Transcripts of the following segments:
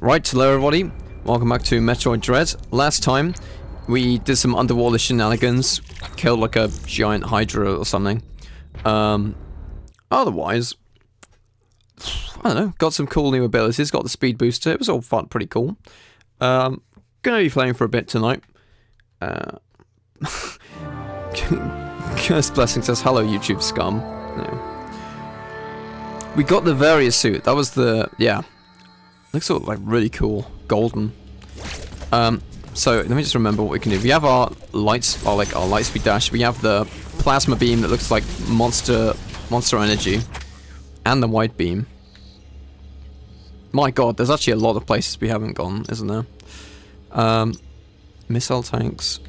Right, hello everybody. Welcome back to Metroid Dread. Last time, we did some underwater shenanigans, killed like a giant hydra or something. Otherwise, I don't know, got some cool new abilities, got the speed booster, it was all fun, pretty cool. Gonna be playing for a bit tonight. Curse Blessing says, hello YouTube scum. Yeah. We got the Various suit, that was the, yeah. Looks sort of like really cool, golden. So let me just remember what we can do. We have our lights, our light speed dash. We have the plasma beam that looks like monster energy, and the white beam. My God, there's actually a lot of places we haven't gone, isn't there? Missile tanks.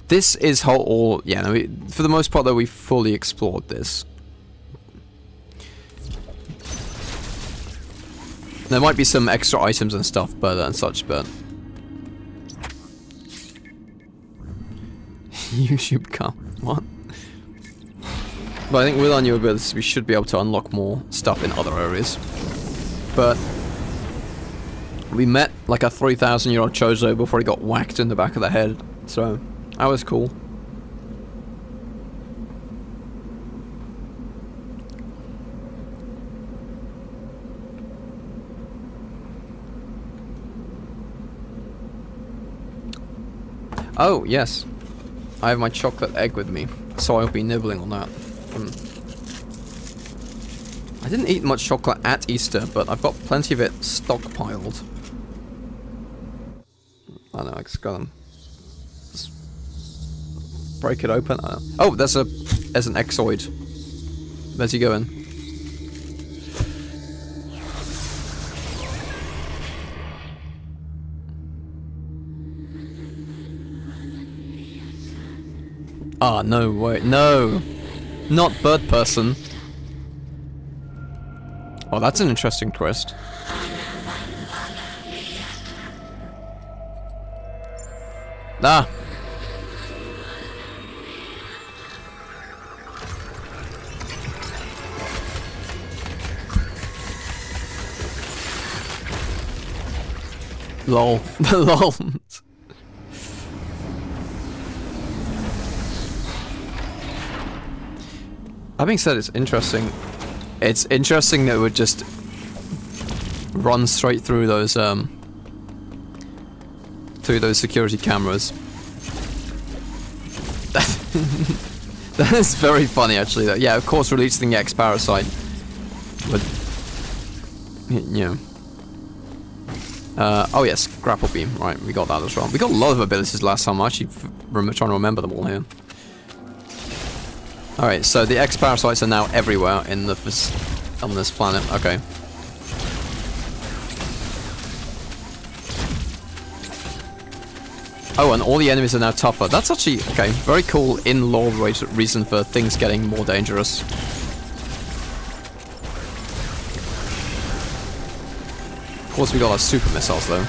This is how all, yeah. No, for the most part, though, we fully explored this. There might be some extra items and stuff, but and such, but YouTube car. What? But I think with our new abilities, we should be able to unlock more stuff in other areas. But we met like a 3,000-year-old Chozo before he got whacked in the back of the head, so that was cool. Oh, yes. I have my chocolate egg with me, so I'll be nibbling on that. I didn't eat much chocolate at Easter, but I've got plenty of it stockpiled. I don't know, I just gotta just break it open. Oh, there's an Exoid. Where's he going? Ah, no, wait, no! Not bird person. Oh, that's an interesting twist. Ah! Lol. Lol. That being said, it's interesting. It's interesting that it would just run straight through those security cameras. That is very funny, actually. That, yeah, of course, releasing the X parasite, but you know. Oh yes, grapple beam. Right, we got that as well. We got a lot of abilities last time. I'm actually trying to remember them all here. Alright, so the X-Parasites are now everywhere in on this planet. Okay. Oh, and all the enemies are now tougher. That's actually, okay, very cool in-lore reason for things getting more dangerous. Of course, we got our super missiles, though.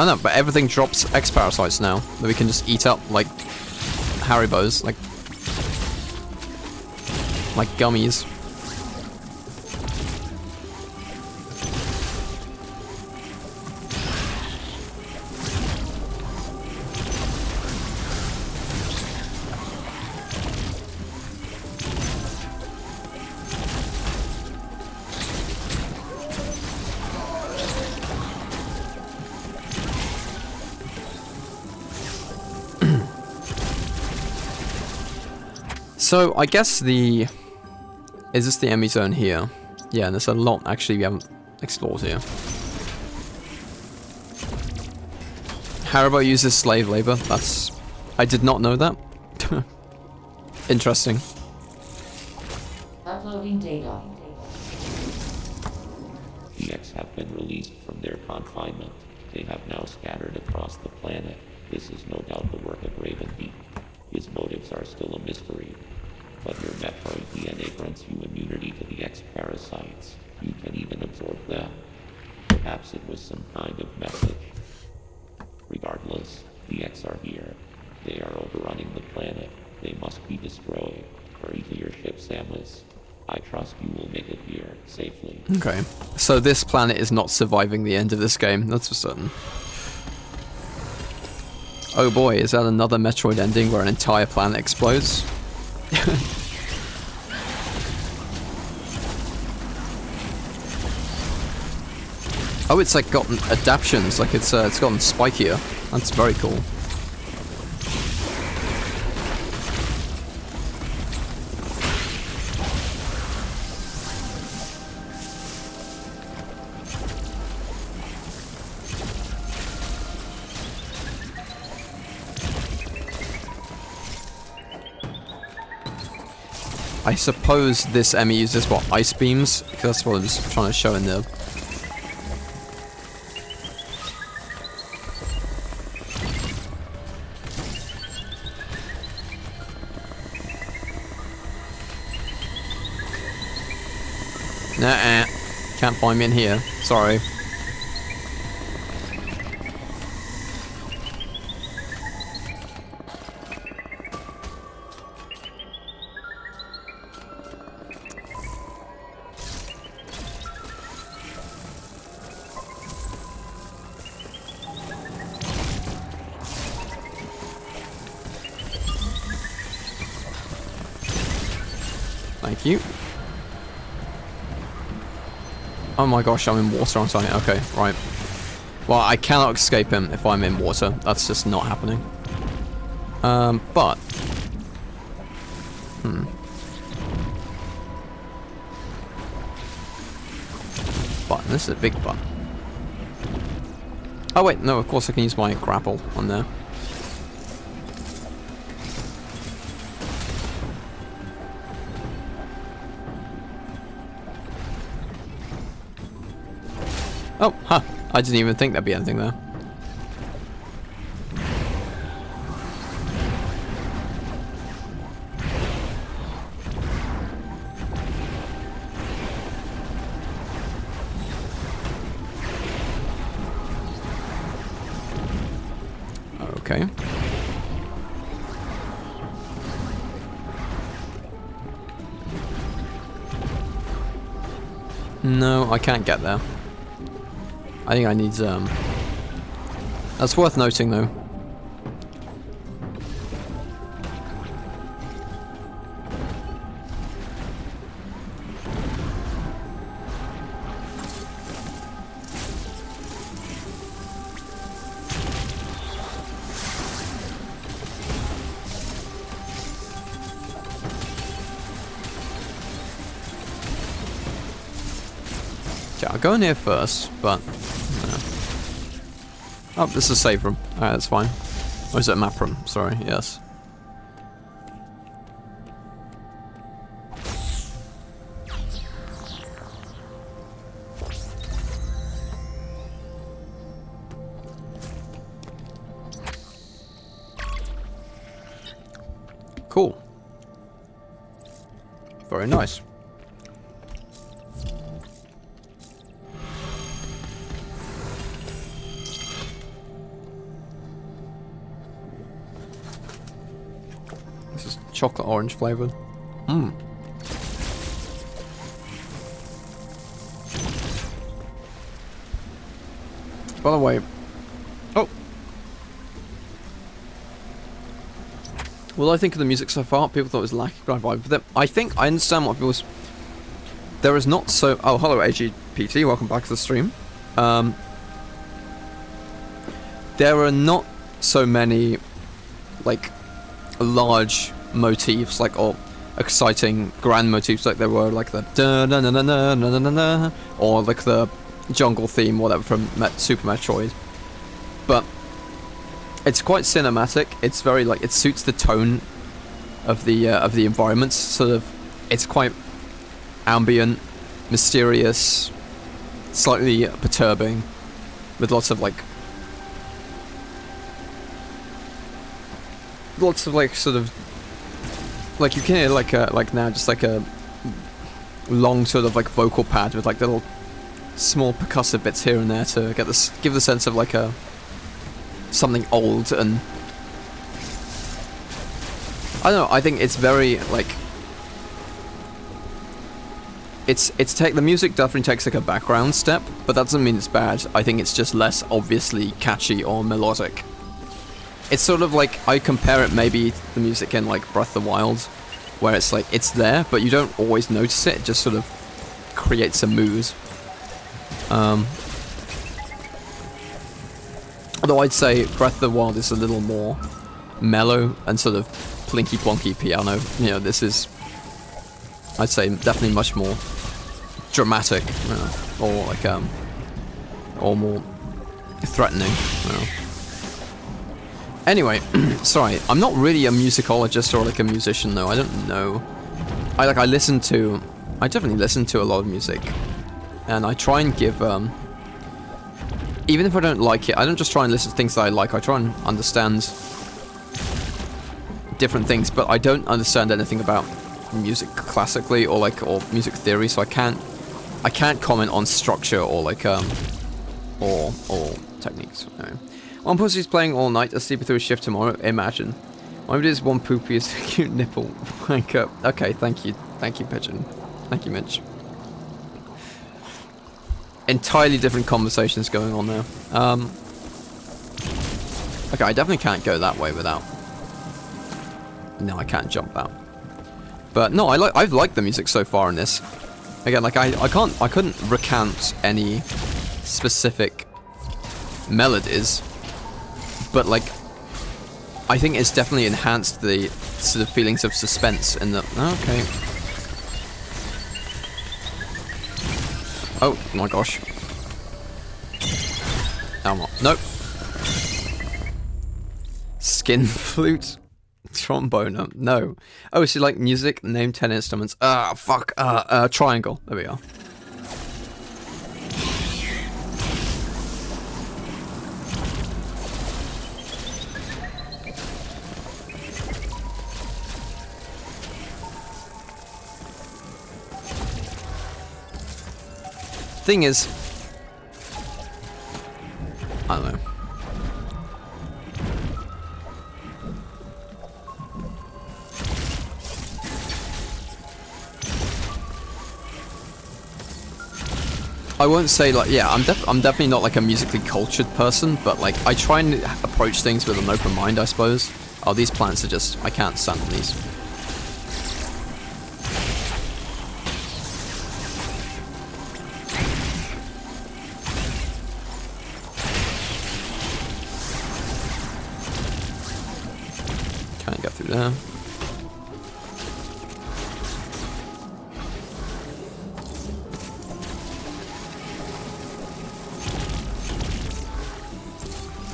I know, but everything drops X-Parasites now, that we can just eat up, like, Haribos, like gummies. So, I guess is this the enemy zone here? Yeah, and there's a lot, actually, we haven't explored here. Haribo uses slave labor, I did not know that. Interesting. Uploading data. The X have been released from their confinement. They have now scattered across the planet. This is no doubt the work of Ravenbeak. His motives are still a mystery. But your Metroid DNA grants you immunity to the X-Parasites. You can even absorb them. Perhaps it was some kind of message. Regardless, the X are here. They are overrunning the this. I trust you will make it here safely. Okay. So this planet is not surviving the end of this game, that's for certain. Oh boy, is that another Metroid ending where an entire planet explodes? Oh, it's like gotten adaptations, like it's gotten spikier. That's very cool. I suppose this Emmy uses what, ice beams? Because that's what I was trying to show in the. Nah, can't find me in here. Sorry. Thank you. Oh my gosh, I'm in water on something. Okay, right. Well, I cannot escape him if I'm in water. That's just not happening. But... Button. This is a big button. Oh wait, no, of course I can use my grapple on there. Oh, huh. I didn't even think there'd be anything there. Okay. No, I can't get there. I think I need, That's worth noting, though. Yeah, I'll go in here first, but... Oh, this is a save room. Alright, that's fine. Or is it a map room? Sorry, yes. Cool. Very nice. Chocolate orange flavored. Mmm. By the way, oh, well, I think of the music so far. People thought it was lacking, but I vibe with it. I think I understand what people's. There is not so. Oh, hello, AGPT. Welcome back to the stream. There are not so many, like, large motifs, like, or exciting grand motifs like there were, like the da na na na na na na na, or like the jungle theme, whatever, from Super Metroid. But it's quite cinematic. It's very, like, it suits the tone of the environments. Sort of, it's quite ambient, mysterious, slightly perturbing, with lots of like sort of, like, you can hear like now just like a long sort of like vocal pad with like little small percussive bits here and there to get this, give the sense of like a something old. And I don't know, I think it's very like, the music definitely takes like a background step, but that doesn't mean it's bad. I think it's just less obviously catchy or melodic. It's sort of like, I compare it maybe to the music in like Breath of the Wild, where it's like, it's there, but you don't always notice it. It just sort of creates a mood. Although I'd say Breath of the Wild is a little more mellow and sort of plinky plonky piano. You know, this is, I'd say, definitely much more dramatic, or like or more threatening. Anyway, sorry, I'm not really a musicologist or like a musician though. I don't know. I definitely listen to a lot of music, and I try and give even if I don't like it, I don't just try and listen to things that I like. I try and understand different things, but I don't understand anything about music classically or music theory, so I can't comment on structure or like or techniques. Anyway. Wampus is playing all night, sleeping through a shift tomorrow. Imagine. Maybe it is one poopiest cute nipple wank up. Okay, thank you, Pigeon. Thank you, Mitch. Entirely different conversations going on there. Okay, I definitely can't go that way without. No, I can't jump that. But no, I've liked the music so far in this. Again, like I couldn't recount any specific melodies, but like I think it's definitely enhanced the sort of feelings of suspense in the. Okay. Oh my gosh. Oh, nope. Skin flute. Trombone. No. Oh, is she like music? Name 10 instruments. Fuck. Triangle. There we are. Thing is, I don't know. I won't say like, yeah, I'm definitely not like a musically cultured person, but like I try and approach things with an open mind, I suppose. Oh, these plants are just, I can't stand these. Can't get through there.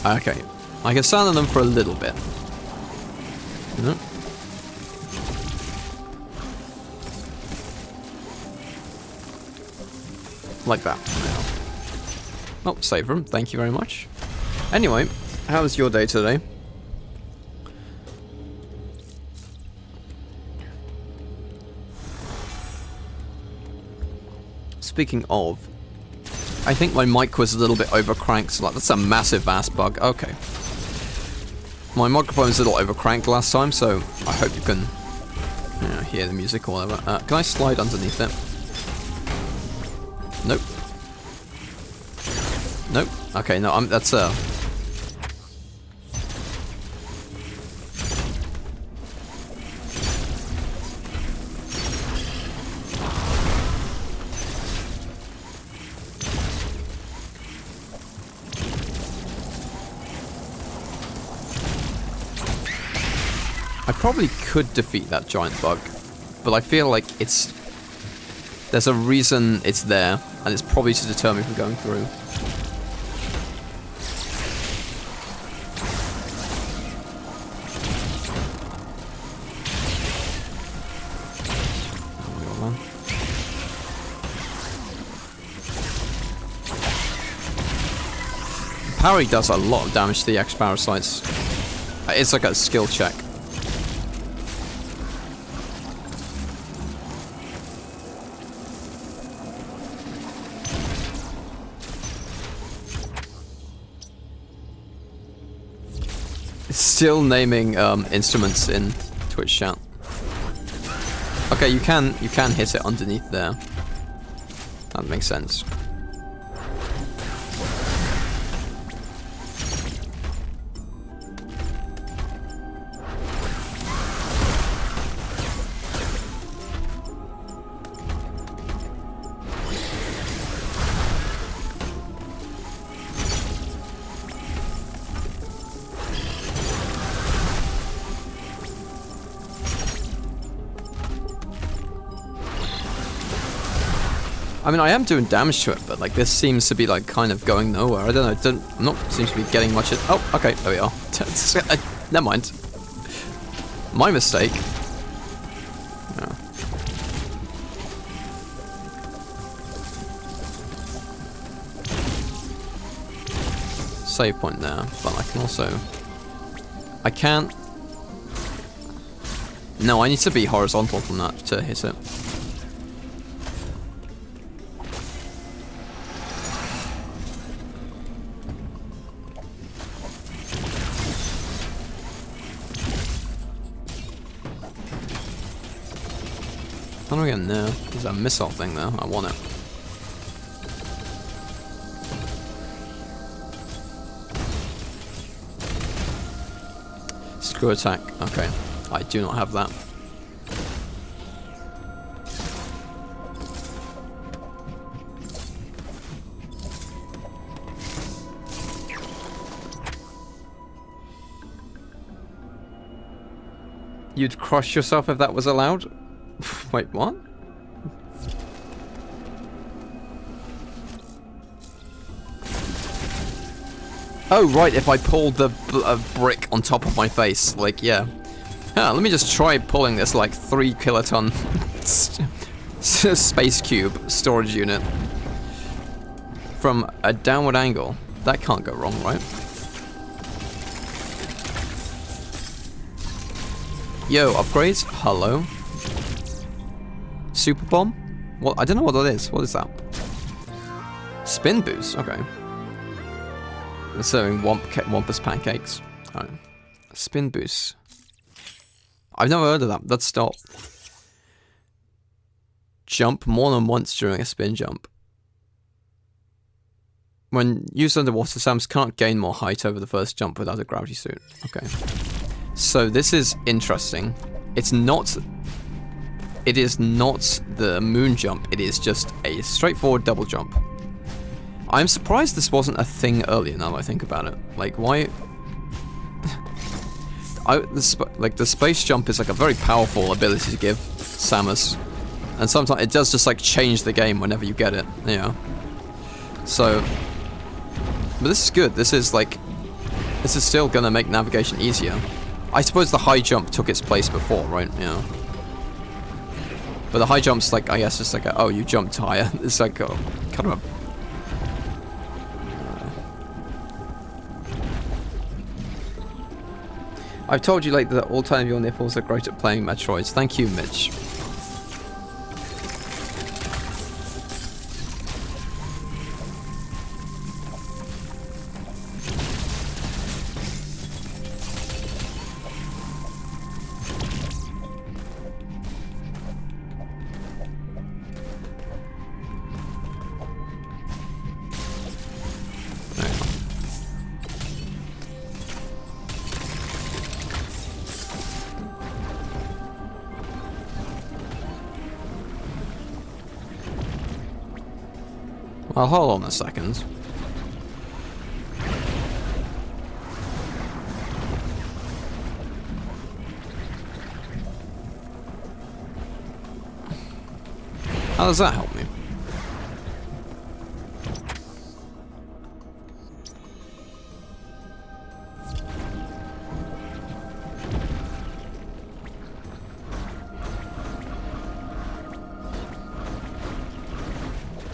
Okay, I can stand on them for a little bit. No. Like that. Oh, save room. Thank you very much. Anyway, how was your day today? Speaking of, I think my mic was a little bit overcranked, so like, that's a massive ass bug. Okay. My microphone was a little overcranked last time, so I hope you can hear the music or whatever. Can I slide underneath it? Nope. Nope. Okay, no, that's I probably could defeat that giant bug, but I feel like there's a reason it's there, and it's probably to deter me from going through. Parry does a lot of damage to the X-Parasites. It's like a skill check. Still naming instruments in Twitch chat. Okay, you can hit it underneath there. That makes sense. I mean, I am doing damage to it, but like this seems to be like kind of going nowhere. I don't know. I'm not seems to be getting much. Oh, okay, there we are. Never mind. My mistake. Yeah. Save point there, but I can also. I can't. No, I need to be horizontal from that to hit it. How do we get in there? There's a missile thing there. I want it. Screw attack. Okay. I do not have that. You'd crush yourself if that was allowed? Wait, what? Oh, right, if I pulled the brick on top of my face, like, yeah. Let me just try pulling this, like, 3 kiloton space cube storage unit from a downward angle. That can't go wrong, right? Yo, upgrades? Hello? Super bomb? What? I don't know what that is. What is that? Spin boost. Okay. They're serving Wampus pancakes. Alright. Spin boost. I've never heard of that. Let's stop. Jump more than once during a spin jump. When used underwater, Samus can't gain more height over the first jump without a gravity suit. Okay. So this is interesting. It's not... It is not the moon jump, it is just a straightforward double jump. I'm surprised this wasn't a thing earlier now that I think about it. Like, why... the space jump is like a very powerful ability to give Samus. And sometimes it does just like change the game whenever you get it, yeah. So... But this is good, this is like... This is still gonna make navigation easier. I suppose the high jump took its place before, right? Yeah. But the high jump's like, I guess, just like, oh, you jumped higher. It's like, kind of a... I've told you, like, that all time your nipples are great at playing Metroids. Thank you, Mitch. Well, hold on a second. How does that help me?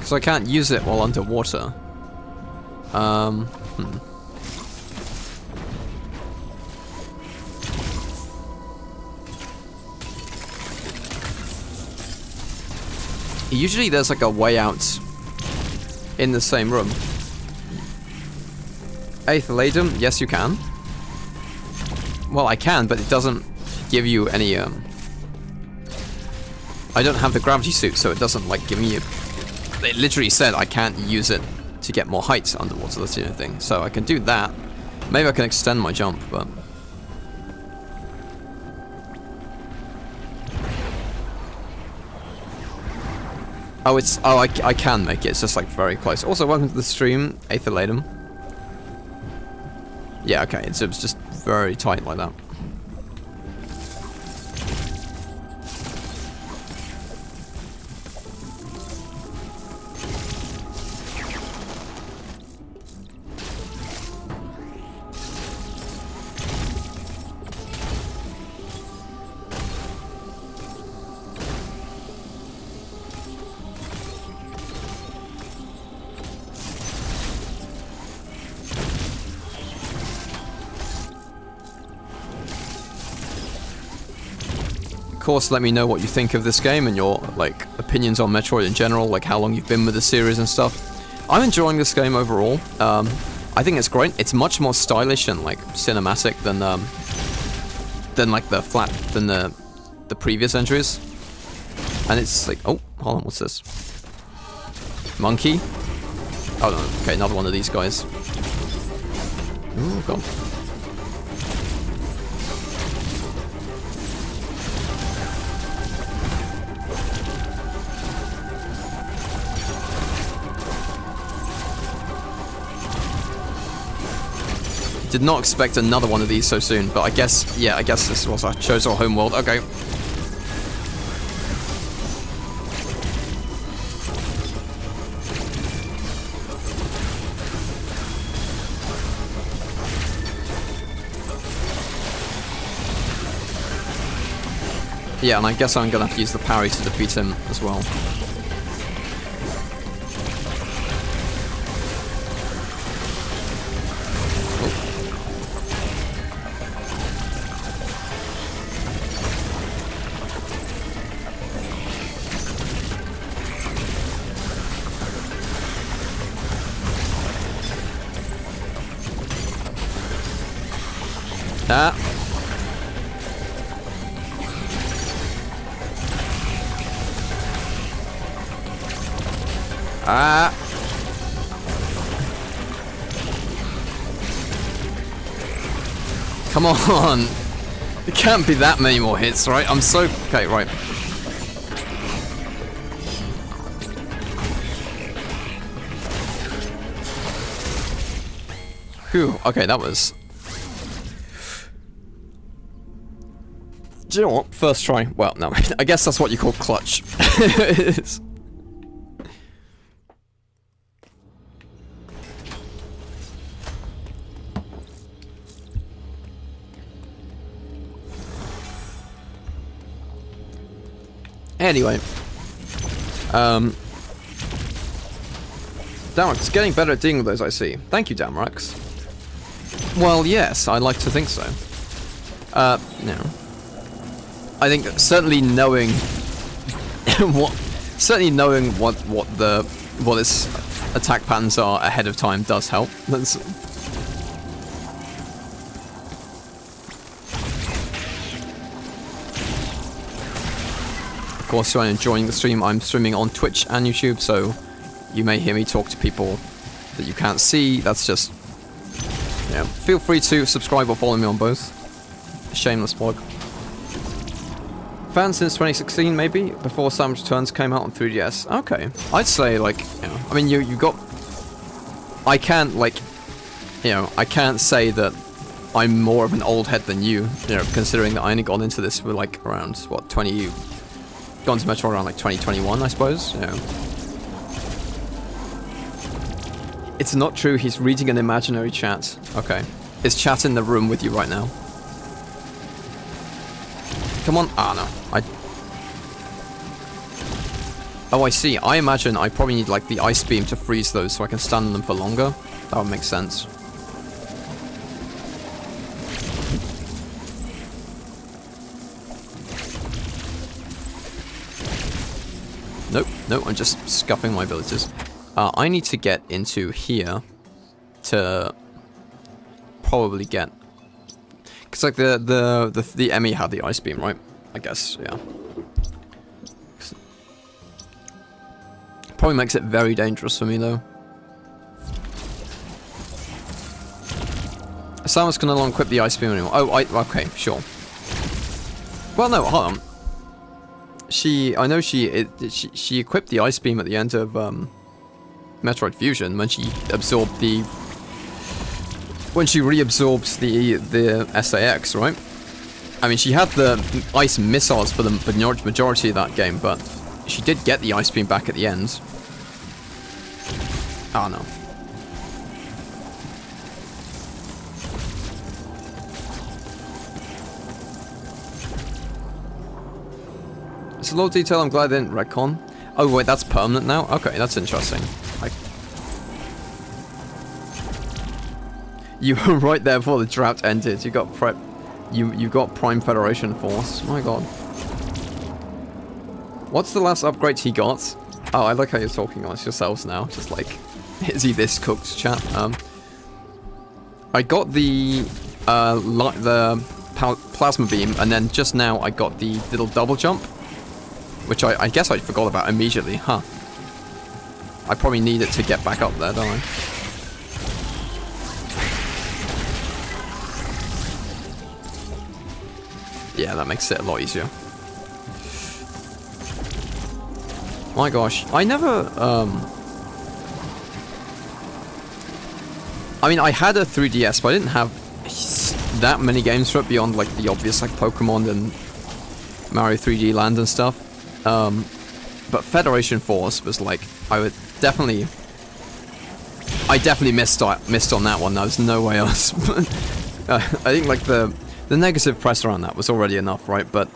So I can't use it while underwater. Usually there's like a way out in the same room. Eighth Laden, yes you can. Well, I can, but it doesn't give you any, I don't have the gravity suit, so it doesn't like give me They literally said I can't use it to get more height underwater, that's the only thing. So I can do that. Maybe I can extend my jump, but... Oh, it's... Oh, I can make it. It's just, like, very close. Also, welcome to the stream, Aetherlatum. Yeah, okay. It's just very tight like that. Of course, let me know what you think of this game and your like opinions on Metroid in general, like how long you've been with the series and stuff. I'm enjoying this game overall. I think it's great. It's much more stylish and like cinematic than the previous entries. And it's like, oh, hold on, what's this? Monkey? Oh no, okay, another one of these guys. Oh god. Did not expect another one of these so soon, but I guess, yeah, I guess this was our chosen home world. Okay. Yeah, and I guess I'm gonna have to use the parry to defeat him as well. Ah. Ah. Come on. It can't be that many more hits, right? I'm so... Okay, right. Whew. Okay, that was... Do you know what? First try. Well, no. I guess that's what you call clutch. Anyway. Damrax is getting better at dealing with those, I see. Thank you, Damrax. Well, yes, I'd like to think so. No. I think certainly knowing what its attack patterns are ahead of time does help. That's of course, if I'm enjoying the stream, I'm streaming on Twitch and YouTube, so you may hear me talk to people that you can't see. That's just, yeah. Feel free to subscribe or follow me on both. Shameless plug. Fan since 2016, maybe? Before Samus Returns came out on 3DS. Okay. I'd say, like, you know, I mean, you got... I can't, like, you know, I can't say that I'm more of an old head than you know, considering that I only got into this with, like, around, what, 20... Gone to Metroid around, like, 2021, I suppose, you know. It's not true, he's reading an imaginary chat. Okay. Is chat in the room with you right now? Come on. Ah, no. Oh, I see. I imagine I probably need, like, the ice beam to freeze those so I can stand on them for longer. That would make sense. Nope. Nope, I'm just scuffing my abilities. I need to get into here to probably get... Because, like, the Emmy had the ice beam, right? I guess, yeah. Probably probably makes it very dangerous for me, though. Samus can no longer equip the ice beam anymore. Oh, okay, sure. Well, no, hold on. I know she equipped the ice beam at the end of Metroid Fusion when she absorbed the, when she reabsorbs the SAX, right? I mean, she had the ice missiles for the majority of that game, but she did get the ice beam back at the end. Oh no. It's a lot of detail, I'm glad I didn't retcon. Oh wait, that's permanent now? Okay, that's interesting. You were right there before the drought ended. You got prep. You got Prime Federation Force. My god. What's the last upgrade he got? Oh, I like how you're talking amongst yourselves now. Just like, is he this cooked, chat? I got the plasma beam, and then just now I got the little double jump, which I guess I forgot about immediately, huh? I probably need it to get back up there, don't I? Yeah, that makes it a lot easier. My gosh, I never, I mean, I had a 3DS, but I didn't have that many games for it beyond, like, the obvious, like, Pokemon and Mario 3D Land and stuff. But Federation Force was, like, I definitely missed on that one. There was no way else. I think, like, the negative press around that was already enough, right? But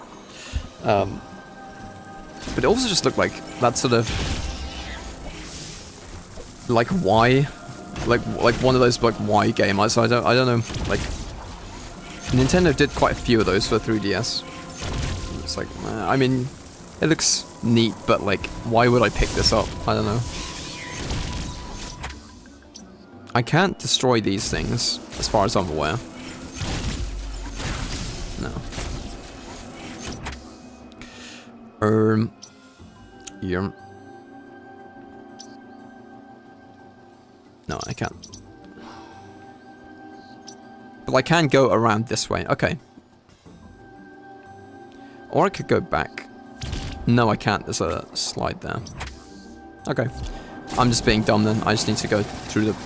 it also just looked like that sort of like Y, like one of those like Y game. So I don't know. Like Nintendo did quite a few of those for 3DS. It's like I mean, it looks neat, but like why would I pick this up? I don't know. I can't destroy these things as far as I'm aware. No. Yeah. No, I can't. But I can go around this way. Okay. Or I could go back. No, I can't. There's a slide there. Okay. I'm just being dumb then. I just need to go through the...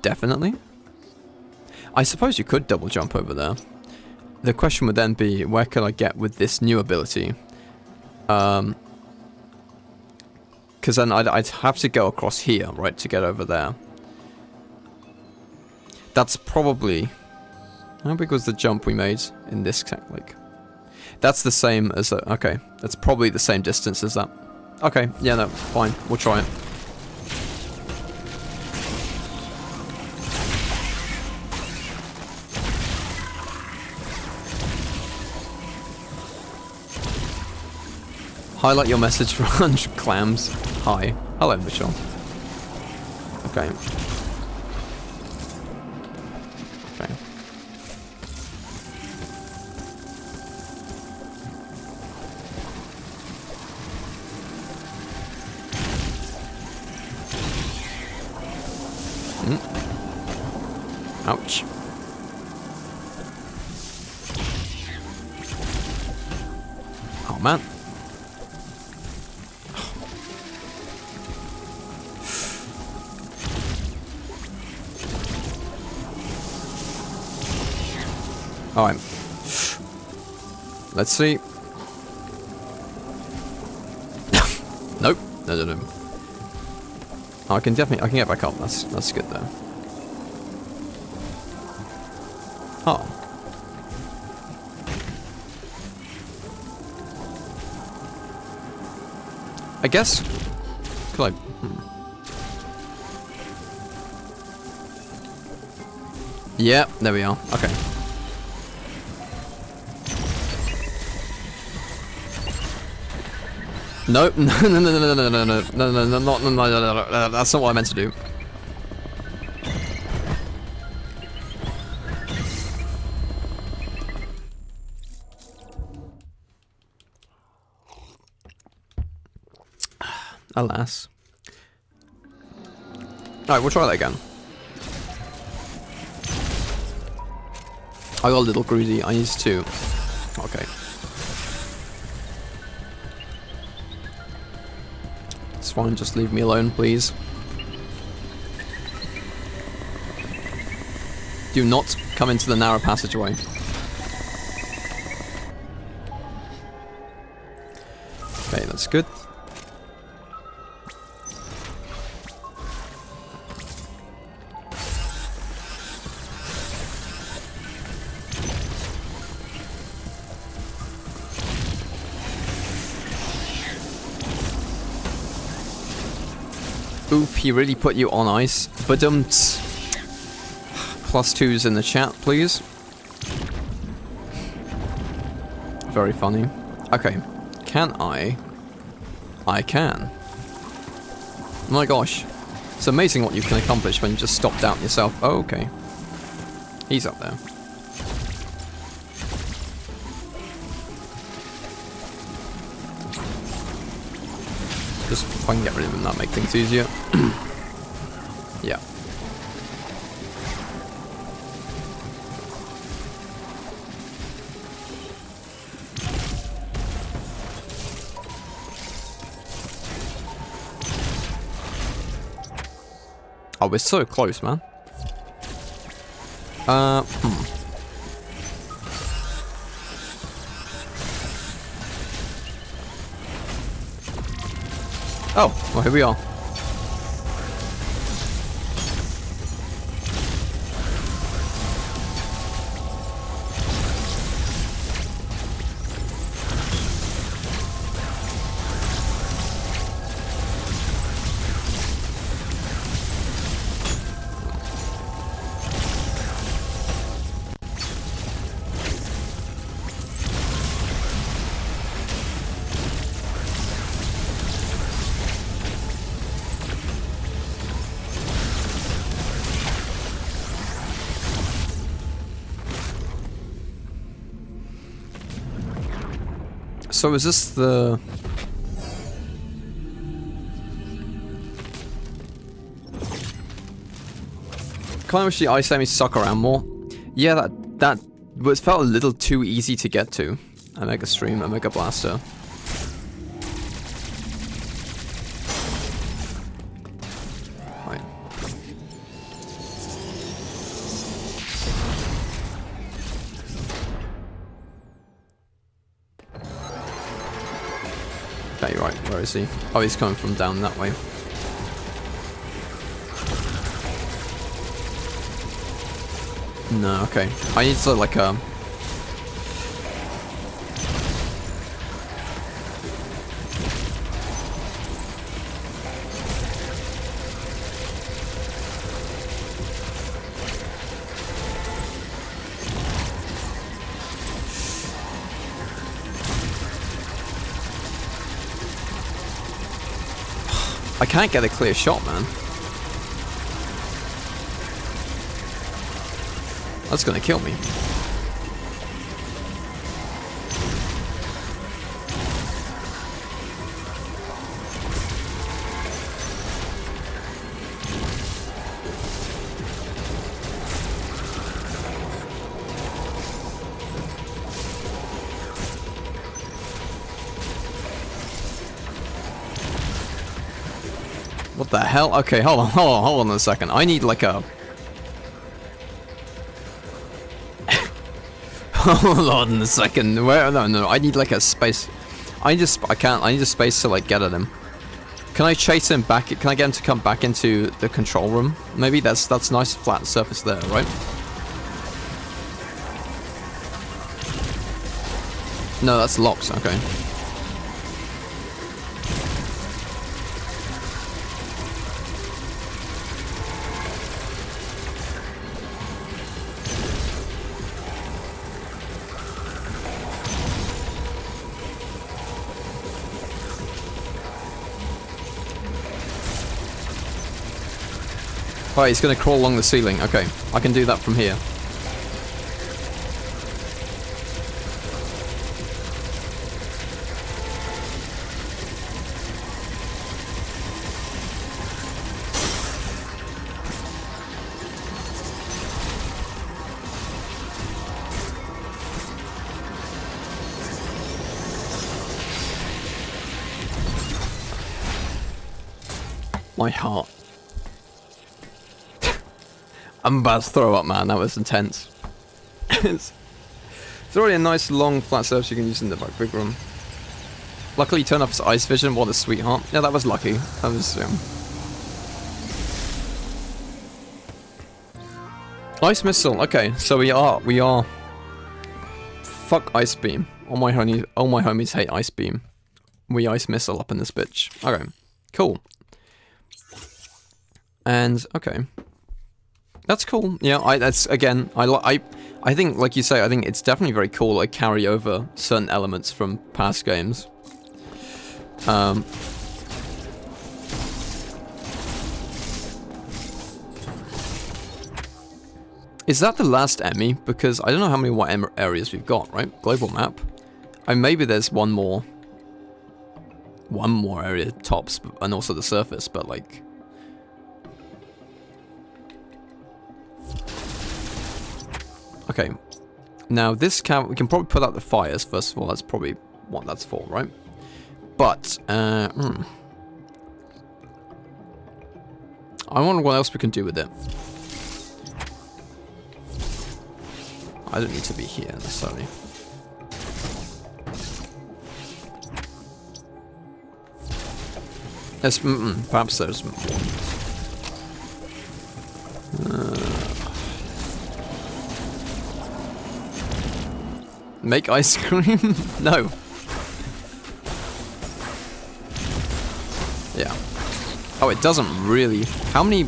Definitely. I suppose you could double jump over there. The question would then be, where could I get with this new ability? Because then I'd have to go across here, right, to get over there. That's probably... How big was the jump we made in this, like... That's the same as... okay, that's probably the same distance as that. Okay, yeah, no, fine, we'll try it. Highlight your message for 100 clams. Hi. Hello, Michelle. Okay. Okay. Ouch. Oh, man. Alright. Let's see. No. Oh, I can get back up. That's good though. Oh. I guess. Could I? Yeah, there we are. Okay. Nope. No. That's not what I meant to do. Alas. Alright, we'll try that again. I got a little greedy. I used to. Okay. It's fine, just leave me alone, please. Do not come into the narrow passageway. Okay, that's good. Oof, he really put you on ice. Badumts. +2s in the chat, please. Very funny. Okay. Can I? I can. Oh my gosh. It's amazing what you can accomplish when you just stop down yourself. Oh, okay. He's up there. Just if I can get rid of him, that'll make things easier. Yeah. Oh, we're so close, man. Oh, well, here we are. So is this the... Kind of wish the ice enemies suck around more. Yeah, that was felt a little too easy to get to. A Mega Stream, a Mega Blaster. Right. Okay, right, where is he? Oh, he's coming from down that way. No, okay. I need to, like, I can't get a clear shot, man. That's gonna kill me. What the hell? Okay, hold on a second. I need like a... Hold on a second. Where? No, I need like a space. I need a space to like get at him. Can I chase him back? Can I get him to come back into the control room? Maybe that's nice flat surface there, right? No, that's locked. Okay. Right, he's gonna crawl along the ceiling. Okay, I can do that from here. My heart. I'm about to throw up, man. That was intense. It's already a nice long flat surface you can use in the big room. Luckily, you turned off his ice vision. What a sweetheart. Yeah, that was lucky. That was. Ice missile. Okay, so we are. Fuck ice beam. All my homies hate ice beam. We ice missile up in this bitch. Okay, cool. And okay. That's cool. Yeah, that's again. I think, like you say, I think it's definitely very cool. Like carry over certain elements from past games. Is that the last Emmy? Because I don't know how many more areas we've got. Right, global map. And maybe there's one more area tops, and also the surface. But like. Okay, now this we can probably put out the fires first of all. That's probably what that's for, right? But I wonder what else we can do with it. I don't need to be here necessarily. There's perhaps there's more. Make ice cream? No. Yeah. Oh, it doesn't really. How many?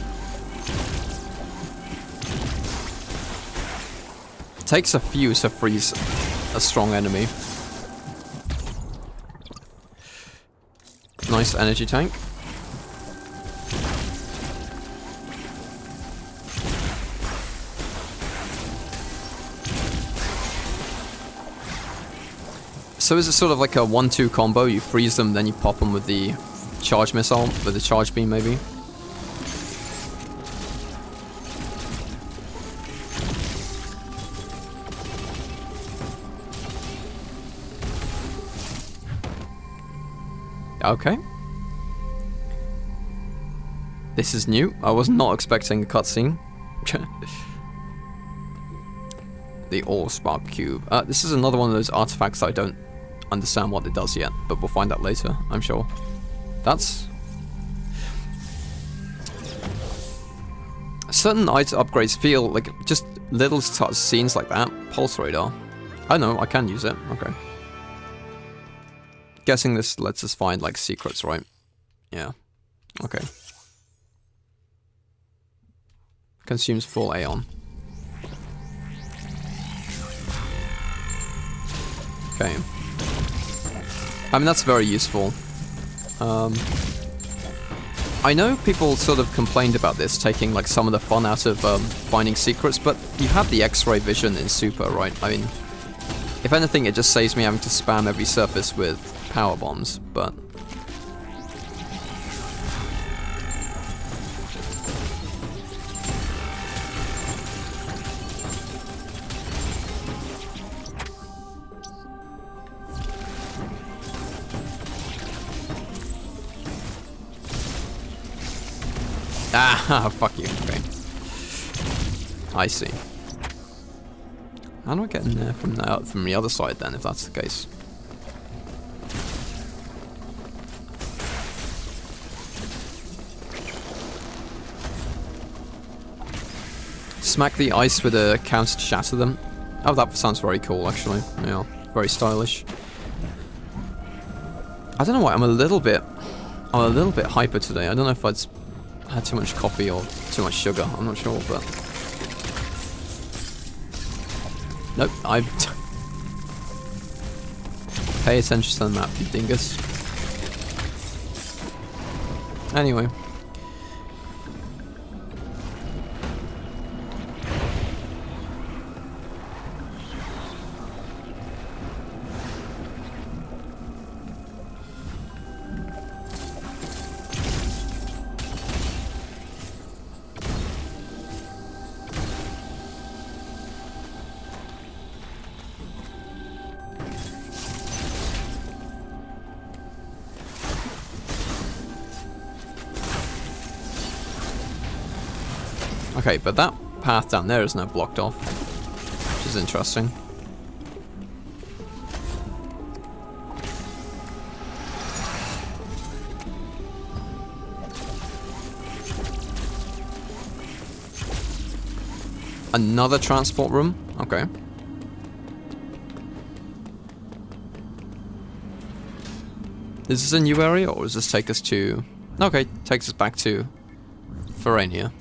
It takes a few to freeze a strong enemy. Nice energy tank. So is it sort of like a 1-2 combo? You freeze them, then you pop them with the charge missile, with the charge beam maybe? Okay. This is new. I was not expecting a cutscene. The All Spark Cube. This is another one of those artifacts that I don't understand what it does yet, but we'll find out later, I'm sure. That's... Certain item upgrades feel like just little scenes like that. Pulse radar. I know, I can use it. Okay. Guessing this lets us find, like, secrets, right? Yeah. Okay. Consumes full Aeon. Okay. I mean, that's very useful. I know people sort of complained about this, taking like some of the fun out of finding secrets, but you have the X-ray vision in Super, right? I mean, if anything, it just saves me having to spam every surface with power bombs, but... Ah, fuck you. Okay. I see. How do I get in there from the other side then, if that's the case? smack the ice with a counter to shatter them. Oh, that sounds very cool, actually. Yeah, very stylish. I don't know why, I'm a little bit hyper today. I don't know if I'd had too much coffee or too much sugar. I'm not sure, but... Nope, Pay attention to the map, you dingus. Anyway. Okay, but that path down there is now blocked off, which is interesting. Another transport room? Okay. Is this a new area, or does this take us to... Okay, takes us back to Ferrania.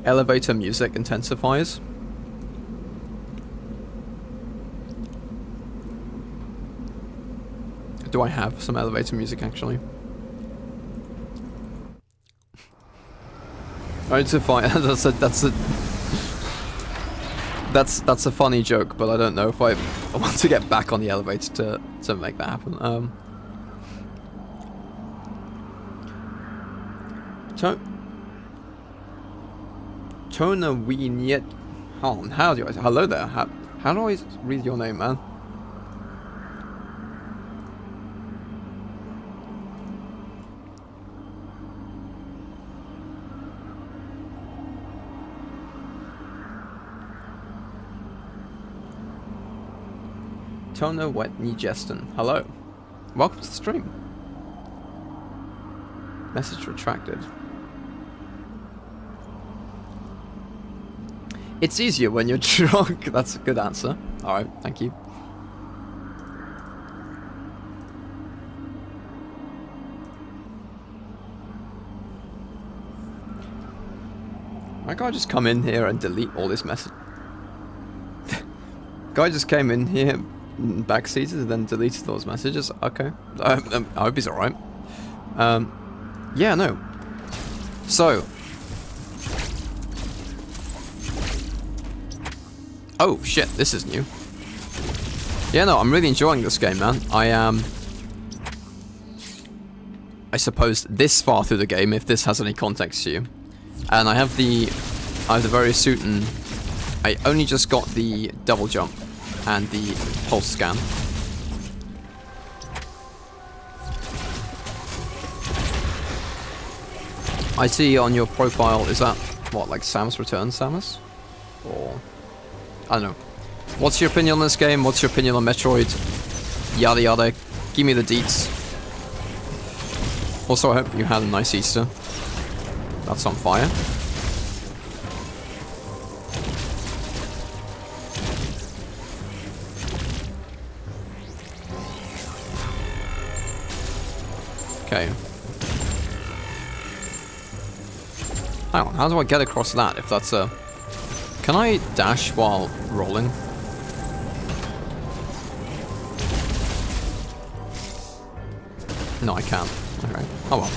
Elevator music intensifiers. Do I have some elevator music actually? Alright, to find that's a funny joke, but I don't know if I want to get back on the elevator to make that happen. Tona Winyet Han. How do I... Hello there. How do I read your name, man? Tona Wetny Jeston. Hello. Welcome to the stream. Message retracted. It's easier when you're drunk. That's a good answer. Alright, thank you. Why can't I just come in here and delete all this message? Guy just came in here, backseated, and then deleted those messages. Okay. I hope he's alright. Yeah, no. So... Oh shit, this is new. Yeah, no, I'm really enjoying this game, man. I suppose this far through the game, if this has any context to you. And I have the various suit, and I only just got the double jump and the pulse scan. I see on your profile, is that what, like Samus Returns, Samus? Or... I don't know. What's your opinion on this game? What's your opinion on Metroid? Yada yada. Give me the deets. Also, I hope you had a nice Easter. That's on fire. Okay. Hang on, how do I get across that if that's a... Can I dash while rolling? No, I can't. Okay. Oh well.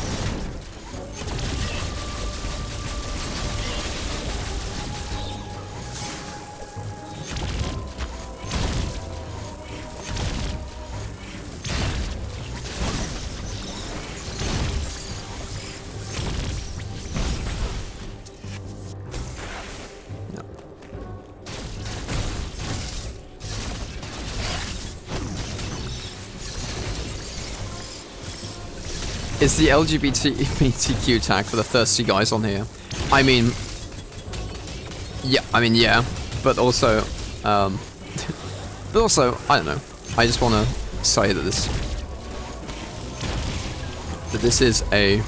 Is the LGBTQ tag for the thirsty guys on here? I mean, yeah, but also, I don't know. I just want to say that this is a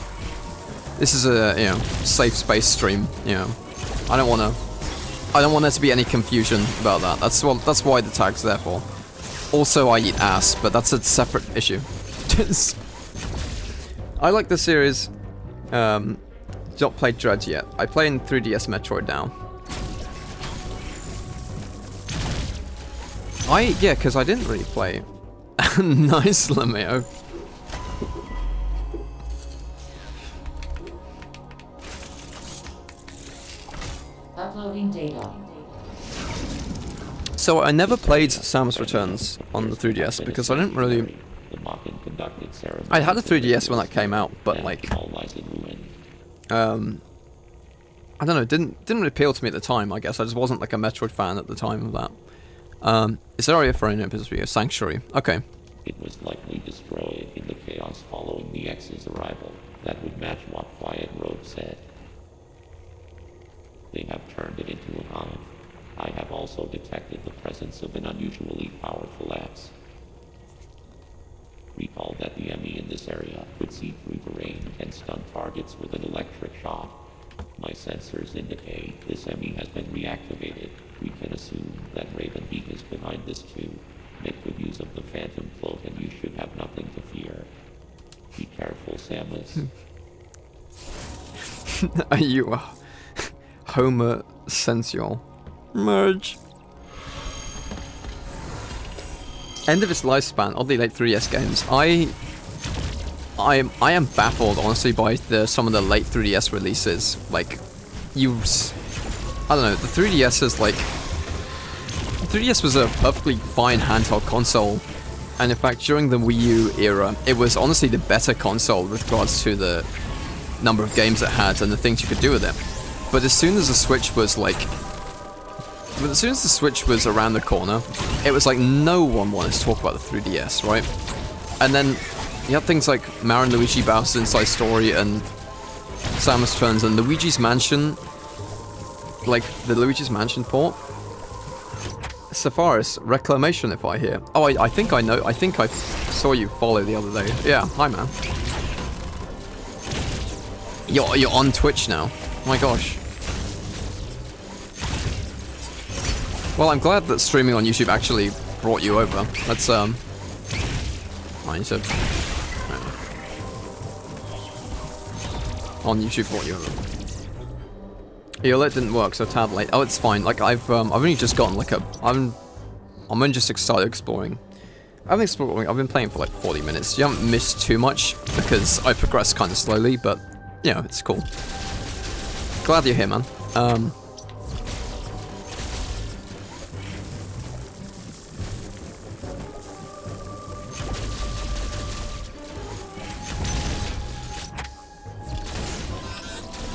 safe space stream. I don't want there to be any confusion about that. That's why the tag's there for. Also, I eat ass, but that's a separate issue. I like the series. Not played Dread yet. I play in 3DS Metroid now. Because I didn't really play. Nice, Lemeo. Uploading data. So I never played Samus Returns on the 3DS because I didn't really. I had a 3DS when that came out, but like, I don't know, didn't really appeal to me at the time. I guess I just wasn't like a Metroid fan at the time of that. Is there area for an video? Sanctuary. Okay. It was likely destroyed in the chaos following the X's arrival. That would match what Quiet Road said. They have turned it into a hive. I have also detected the presence of an unusually powerful axe. Recall that the enemy in this area could see through terrain and stun targets with an electric shot. My sensors indicate this enemy has been reactivated. We can assume that Ravenbeak is behind this too. Make good use of the Phantom Cloak and you should have nothing to fear. Be careful, Samus. Are you a Homer sensual? Merge. End of its lifespan, oddly late 3DS games. I am baffled, honestly, by some of the late 3DS releases. Like, I don't know, the 3DS is like... The 3DS was a perfectly fine handheld console, and in fact, during the Wii U era, it was honestly the better console with regards to the number of games it had and the things you could do with it. But as soon as the Switch was around the corner, it was like no one wanted to talk about the 3DS, right? And then you had things like Mario and Luigi Bowser's Inside Story and Samus Returns and Luigi's Mansion, like the Luigi's Mansion port. Safaris, Reclamation, if I hear. Oh, I think I know. I think I saw you follow the other day. Yeah, hi man. You're on Twitch now. Oh my gosh. Well, I'm glad that streaming on YouTube actually brought you over. Let's I need to... On YouTube brought you over. Yeah, that didn't work, so a tad late. Oh, it's fine. Like I've only just gotten like I'm only just started exploring. I've been playing for like 40 minutes. You haven't missed too much because I progress kind of slowly, but you know, it's cool. Glad you're here, man.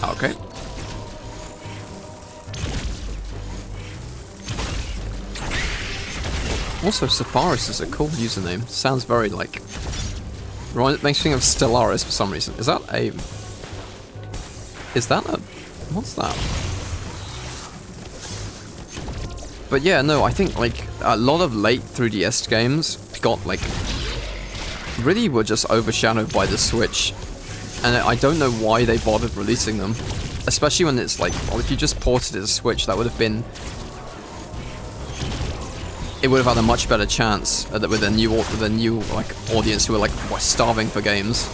Okay. Also, Safaris is a cool username. Sounds very like... It makes me think of Stellaris for some reason. Is that a... What's that? But yeah, no, I think like a lot of late 3DS games got like... really were just overshadowed by the Switch. And I don't know why they bothered releasing them. Especially when it's like, well, if you just ported it to Switch, that would have been... It would have had a much better chance with a new like audience who were like starving for games.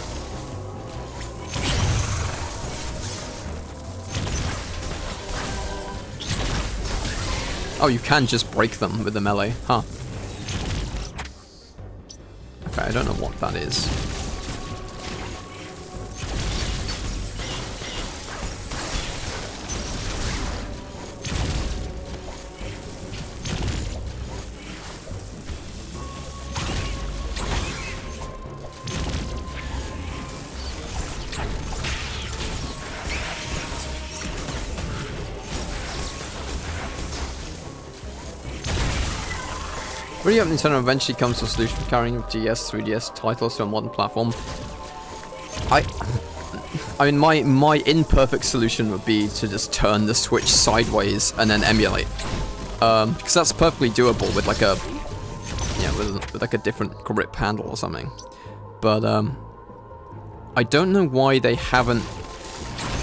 Oh, you can just break them with the melee, huh? Okay, I don't know what that is. Really hope Nintendo eventually comes to a solution for carrying DS, 3DS titles to a modern platform. I mean, my imperfect solution would be to just turn the Switch sideways and then emulate. Because that's perfectly doable with like a, with like a different grip handle or something. But I don't know why they haven't.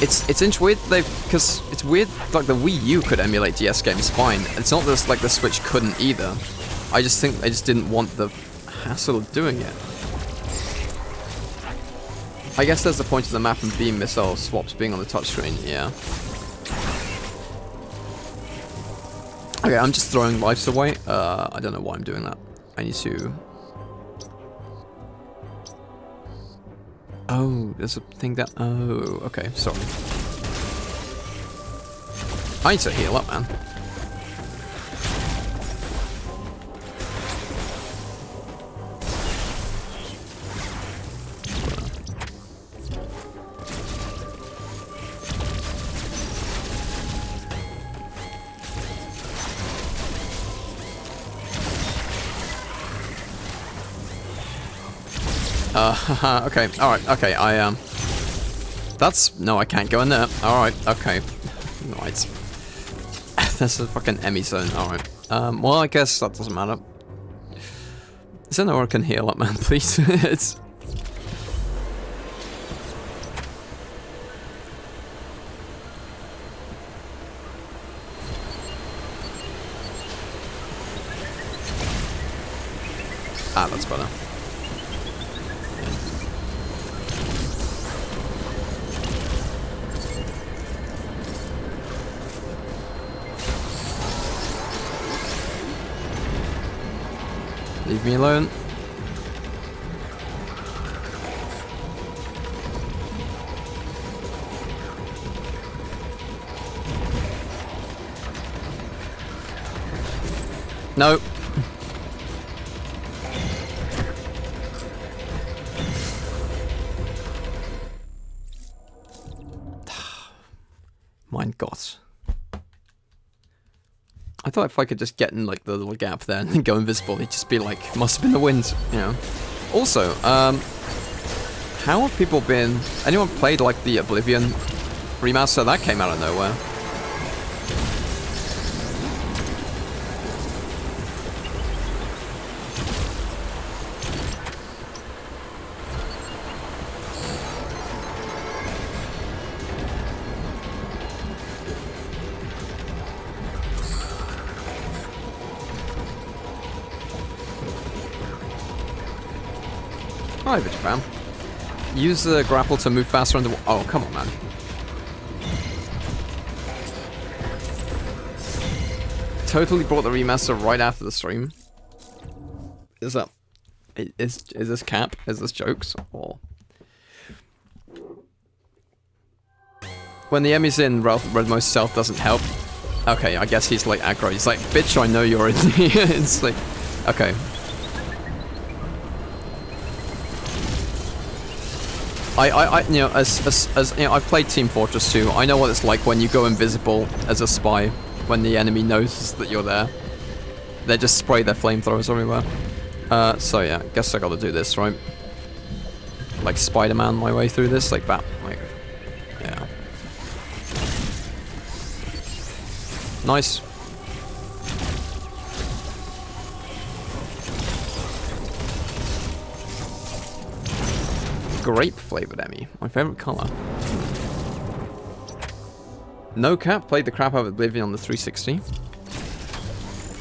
It's weird because it's weird like the Wii U could emulate DS games fine. It's not just like the Switch couldn't either. I just think they just didn't want the hassle of doing it. I guess there's the point of the map and beam missile swaps being on the touchscreen, yeah. Okay, I'm just throwing lives away. I don't know why I'm doing that. I need to... Oh, there's a thing that... Oh, okay, sorry. I need to heal up, man. Okay, alright, okay, that's... No, I can't go in there. Alright, okay. Right. There's a fucking Emmy zone, alright. Well, I guess that doesn't matter. Is there nowhere I can heal up, man, please? It's... Ah, that's better. Leave me alone. No. Mein Gott. I thought if I could just get in like the little gap there and then go invisible, it'd just be like, must have been the wind, you know. Also, how have people been... Anyone played like the Oblivion remaster? That came out of nowhere. Hi, Vigifam. Use the grapple to move faster under... Oh, come on, man. Totally brought the remaster right after the stream. Is that... Is this cap? Is this jokes? Or... When the Emmy's in, Redmo's stealth doesn't help. Okay, I guess he's like aggro. He's like, bitch, I know you're in here. It's like... Okay. You know, as you know, I've played Team Fortress 2. I know what it's like when you go invisible as a spy, when the enemy knows that you're there. They just spray their flamethrowers everywhere. So yeah, I guess I gotta do this, right? Like Spider-Man my way through this, like that, like, yeah. Nice. Grape flavored Emmy, my favorite color. No cap, played the crap out of Oblivion on the 360.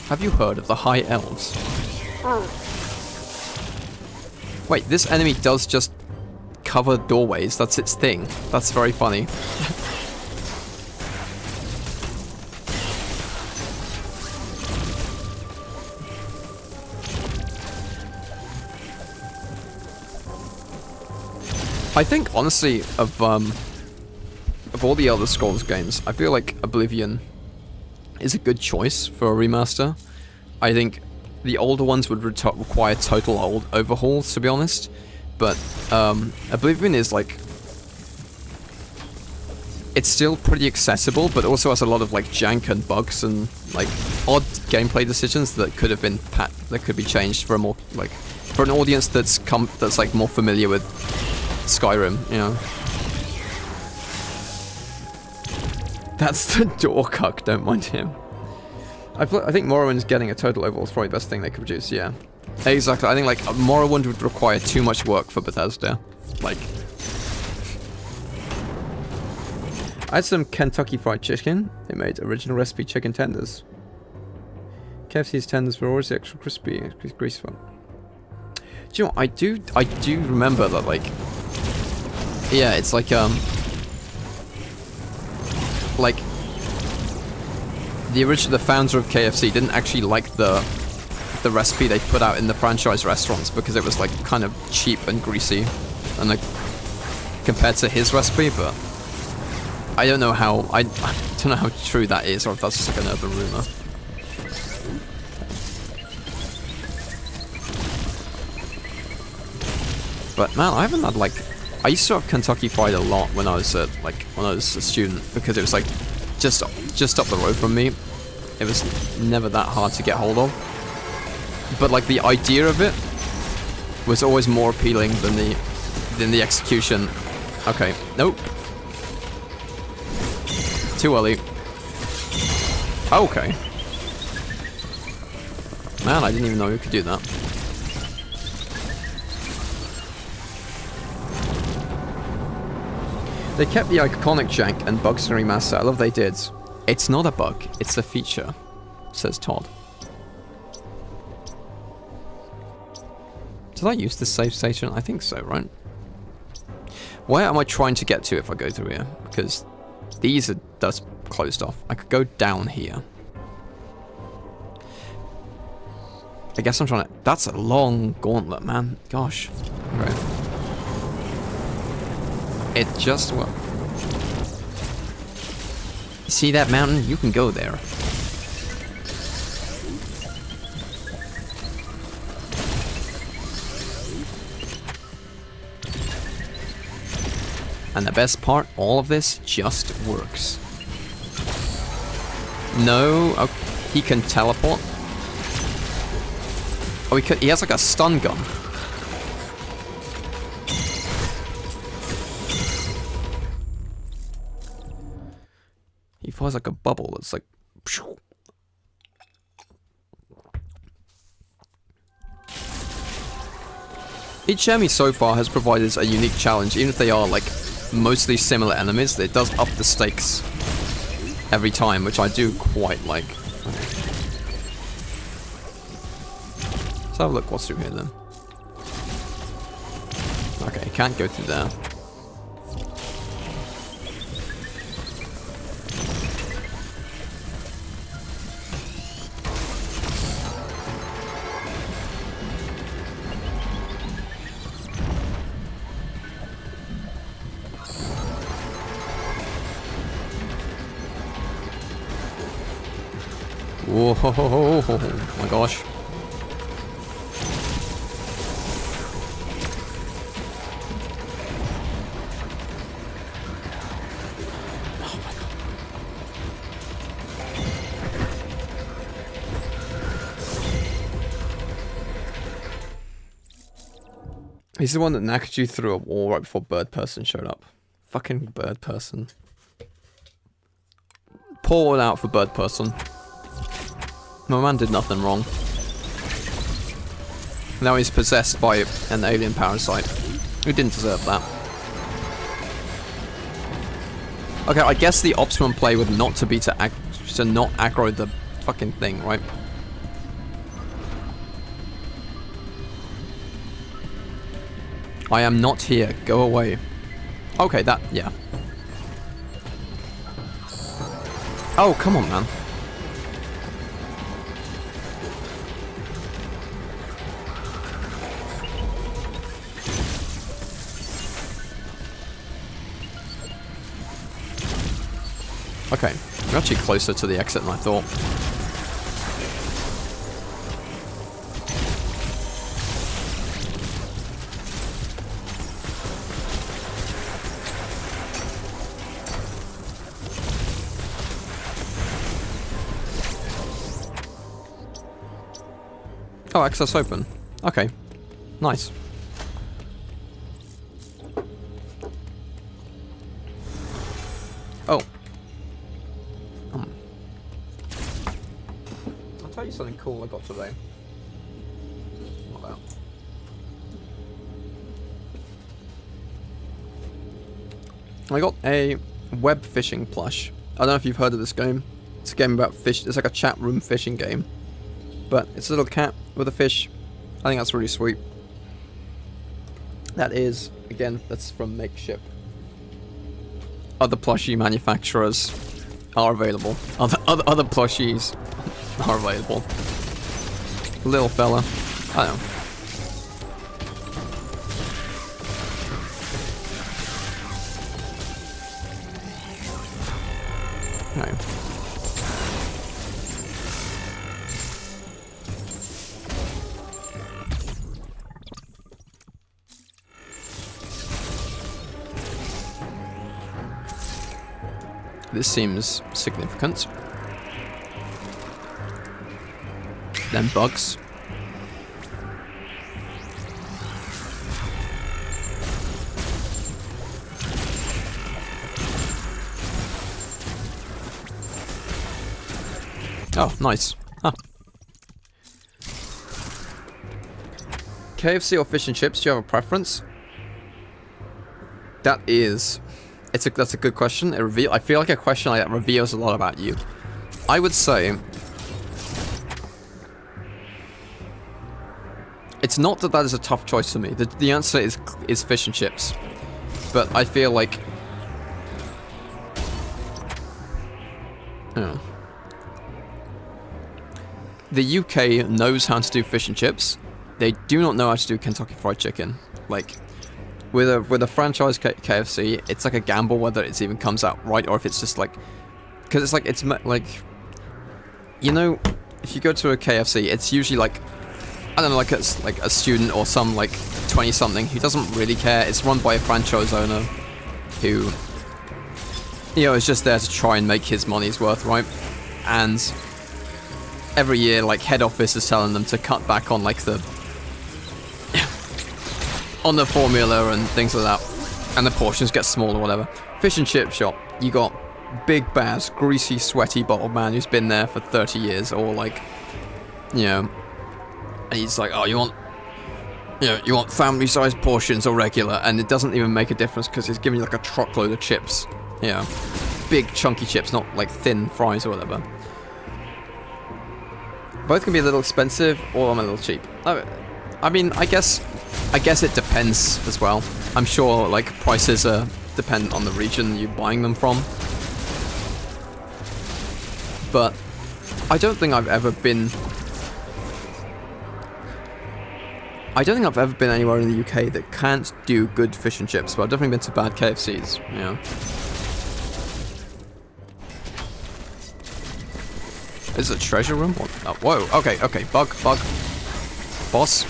Have you heard of the High Elves? Wait, this enemy does just cover doorways, that's its thing. That's very funny. I think, honestly, of all the Elder Scrolls games, I feel like Oblivion is a good choice for a remaster. I think the older ones would require total overhauls, to be honest. But Oblivion is like... It's still pretty accessible, but also has a lot of like jank and bugs and like odd gameplay decisions that could have been that could be changed for a more like for an audience that's like more familiar with Skyrim, you know. That's the door cuck, don't mind him. I think Morrowind's getting a total overall is probably the best thing they could produce, yeah. Exactly, I think like Morrowind would require too much work for Bethesda. Like... I had some Kentucky Fried Chicken. They made original recipe chicken tenders. KFC's tenders were always extra crispy, greasy one. Do you know what? I do remember that, like... Yeah, it's like the founder of KFC didn't actually like the recipe they put out in the franchise restaurants because it was like kind of cheap and greasy, and like compared to his recipe. But I don't know how true that is, or if that's just like an urban rumor. But man, I haven't had like... I used to have Kentucky Fried a lot when I was a student, because it was like just up the road from me. It was never that hard to get hold of. But like the idea of it was always more appealing than the execution. Okay, nope. Too early. Okay. Man, I didn't even know you could do that. They kept the iconic jank and bug remaster. I love they did. It's not a bug, it's a feature, says Todd. Did I use the save station? I think so, right? Where am I trying to get to if I go through here? Because these are just closed off. I could go down here. I guess I'm trying to... That's a long gauntlet, man. Gosh. Okay. It just worked. See that mountain? You can go there. And the best part, all of this just works. No, oh, he can teleport. Oh, he has like a stun gun. He fires like a bubble that's like... Each enemy so far has provided a unique challenge, even if they are like mostly similar enemies. It does up the stakes every time, which I do quite like. Let's have a look what's through here then. Okay, can't go through there. Whoa, oh my gosh. Oh my god. He's the one that knackered you through a wall right before Bird Person showed up. Fucking Bird Person. Pour one out for Bird Person. My man did nothing wrong. Now he's possessed by an alien parasite. Who didn't deserve that? Okay, I guess the optimum play would not to be to not aggro the fucking thing, right? I am not here. Go away. Okay, that, yeah. Oh, come on, man. Okay, we're actually closer to the exit than I thought. Oh, access open. Okay, nice. Oh. I'll tell you something cool I got today. What about? I got a web fishing plush. I don't know if you've heard of this game. It's a game about fish. It's like a chat room fishing game. But it's a little cat with a fish. I think that's really sweet. That is, again, that's from Makeship. Other plushie manufacturers are available. Other plushies are available. Little fella. I don't know. No. This seems significant. Then bugs. Oh, nice. Huh. KFC or fish and chips, do you have a preference? That's a good question. I feel like a question like that reveals a lot about you. I would say it's not that is a tough choice for me. The answer is fish and chips. But I feel like the UK knows how to do fish and chips. They do not know how to do Kentucky Fried Chicken. Like, with a franchise KFC, it's like a gamble whether it even comes out right or if it's just like, because it's like, you know, if you go to a KFC, it's usually like, I don't know, like a student or some like 20-something who doesn't really care. It's run by a franchise owner who, you know, is just there to try and make his money's worth, right? And every year, like, head office is telling them to cut back on like the on the formula and things like that, and the portions get smaller or whatever. Fish and chip shop, you got big Baz, greasy, sweaty bottled man who's been there for 30 years, or like, you know, and he's like, oh, you want family-sized portions or regular, and it doesn't even make a difference because he's giving you like a truckload of chips, you know, big chunky chips, not like thin fries or whatever. Both can be a little expensive or a little cheap. I mean, I guess it depends as well. I'm sure like prices are dependent on the region you're buying them from. But I don't think I've ever been anywhere in the UK that can't do good fish and chips, but I've definitely been to bad KFCs, you know. Is it a treasure room? Oh, whoa, okay, bug. Boss.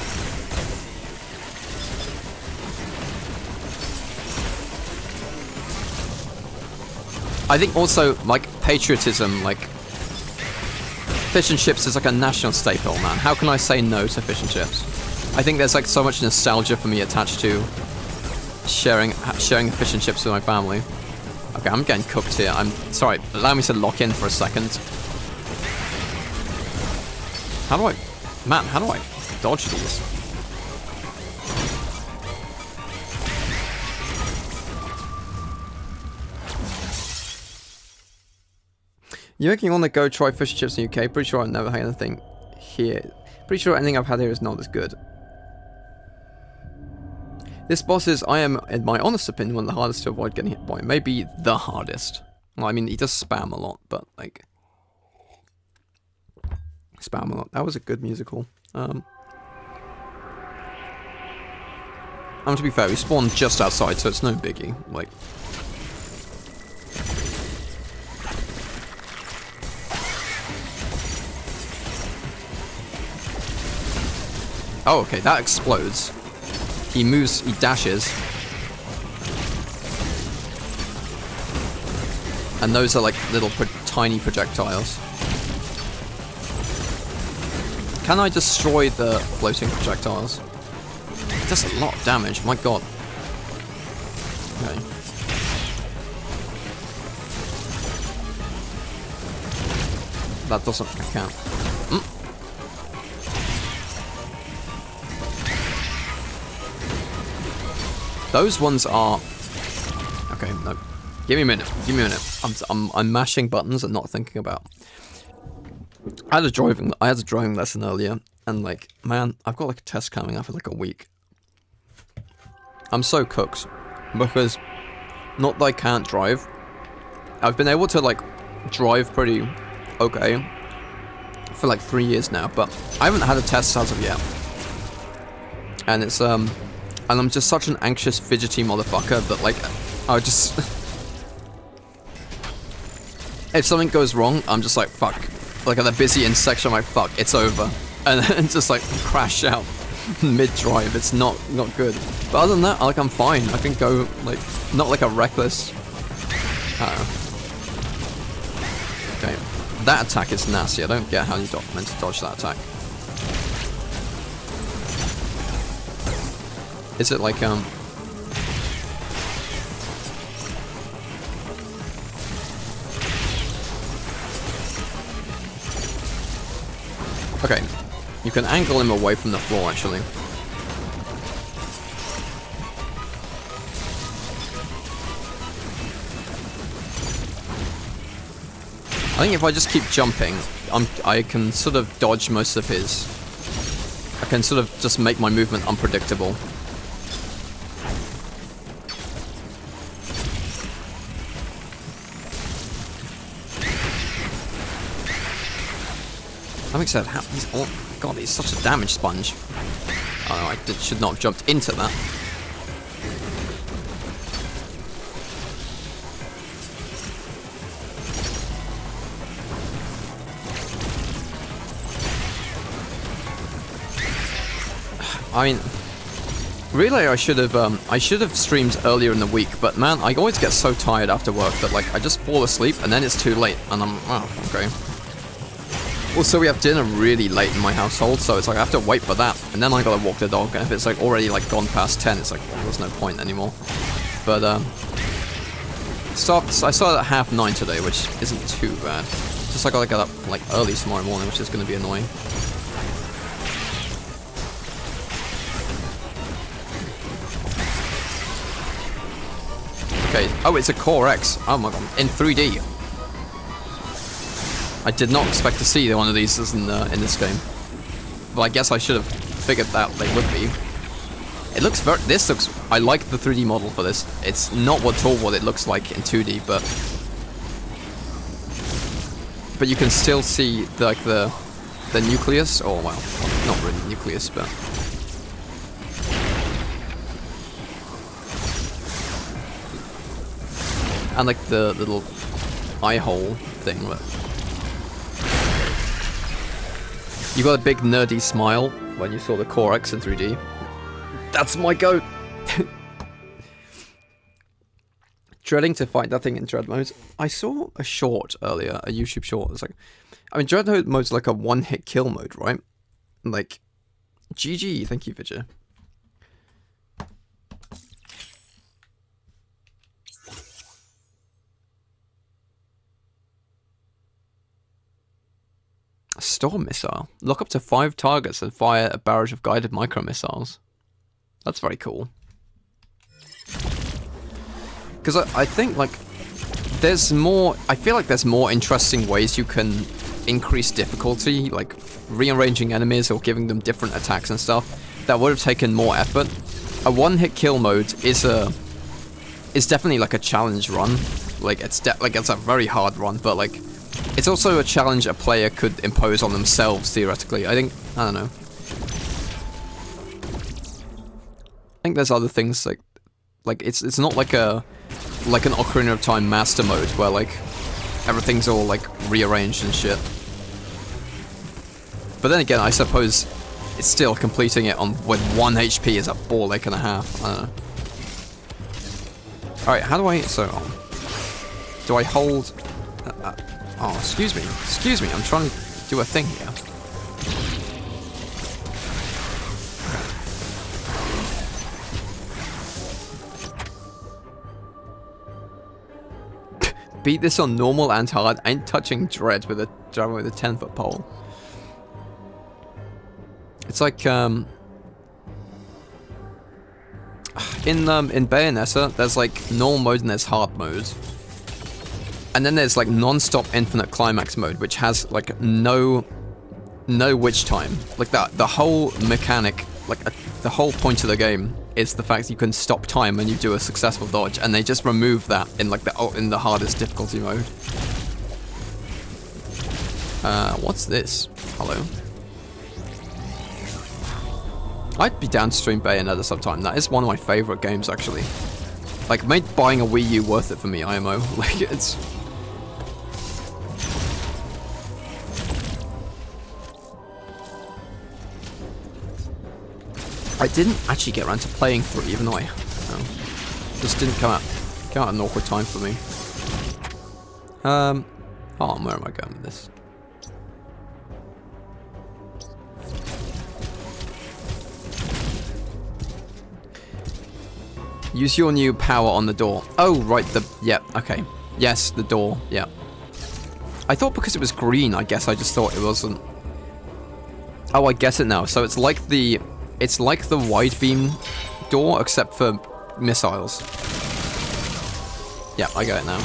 I think also, like, patriotism, like, fish and chips is like a national staple, man. How can I say no to fish and chips? I think there's like so much nostalgia for me attached to sharing fish and chips with my family. Okay, I'm getting cooked here. I'm sorry, allow me to lock in for a second. How do I dodge these? You making me want to go try fish and chips in the UK? Pretty sure I've never had anything here. Pretty sure anything I've had here is not as good. This boss is, I am, in my honest opinion, one of the hardest to avoid getting hit by. Maybe the hardest. Well, I mean, he does spam a lot, but like... Spam a lot. That was a good musical. To be fair, we spawned just outside, so it's no biggie. Like... Oh, okay, that explodes. He moves, he dashes. And those are like little tiny projectiles. Can I destroy the floating projectiles? It does a lot of damage, my god. Okay. That doesn't count. Those ones are... Okay, no. Give me a minute. Give me a minute. I'm mashing buttons and not thinking about... I had a driving lesson earlier, and like, man, I've got like a test coming up in like a week. I'm so cooked, because not that I can't drive. I've been able to like drive pretty okay for like 3 years now, but I haven't had a test as of yet. And it's and I'm just such an anxious, fidgety motherfucker that like I would just if something goes wrong, I'm just like fuck. Like at the busy end section, I'm like fuck, it's over, and then just like crash out mid-drive. It's not good. But other than that, like I'm fine. I can go like not like a reckless. Okay, that attack is nasty. I don't get how you meant to dodge that attack. Is it like okay, you can angle him away from the floor actually. I think if I just keep jumping, I can sort of dodge most of his. I can sort of just make my movement unpredictable. Having said, he's oh god, he's such a damage sponge. Oh no, I should not have jumped into that. I mean, really, I should have streamed earlier in the week, but man, I always get so tired after work that like I just fall asleep and then it's too late, and I'm oh okay. Also, we have dinner really late in my household, so it's like I have to wait for that, and then I gotta walk the dog, and if it's like already like gone past 10, it's like well, there's no point anymore. But I started at 9:30 today, which isn't too bad. Just like I gotta get up like early tomorrow morning, which is gonna be annoying. Okay. Oh, it's a Core X. Oh my god, in 3D. I did not expect to see one of these in this game, but I guess I should have figured that they would be. It looks very. This looks. I like the 3D model for this. It's not at all what it looks like in 2D, but you can still see like the nucleus. Oh well, not really nucleus, but. And like the little eye hole thing. But you got a big nerdy smile when you saw the Core X in 3D. That's my goat! Dreading to fight that thing in Dread mode. I saw a short earlier, a YouTube short. It's like, I mean, Dread mode's like a one-hit kill mode, right? Like, GG, thank you, Vijay. Storm missile. Lock up to 5 targets and fire a barrage of guided micro missiles. That's very cool. Because I think like there's more. I feel like there's more interesting ways you can increase difficulty, like rearranging enemies or giving them different attacks and stuff. That would have taken more effort. A one-hit kill mode is definitely like a challenge run. Like it's a very hard run, but like. It's also a challenge a player could impose on themselves, theoretically. I don't know. I think there's other things like it's not like an Ocarina of Time master mode where like everything's all like rearranged and shit. But then again, I suppose it's still completing it with 1 HP is a ball ache and a half. I don't know. All right, how do I? So, do I hold? Oh, excuse me, I'm trying to do a thing here. Beat this on normal and hard, ain't touching Dread with a driving with a 10-foot pole. It's like in Bayonetta, there's like normal mode and there's hard mode. And then there's like non-stop infinite climax mode, which has like no witch time. Like the whole mechanic, like the whole point of the game is the fact that you can stop time when you do a successful dodge, and they just remove that in like the hardest difficulty mode. What's this? Hello. I'd be down to stream Bayonetta sometime. That is one of my favorite games, actually. Like, made buying a Wii U worth it for me, IMO. Like, it's... I didn't actually get around to playing 3, even though I... just didn't come out at an awkward time for me. Oh, where am I going with this? Use your new power on the door. Oh, right, yeah, okay. Yes, the door, yeah. I thought because it was green, I guess I just thought it wasn't... Oh, I get it now. So it's like the wide beam door, except for missiles. Yeah, I get it now.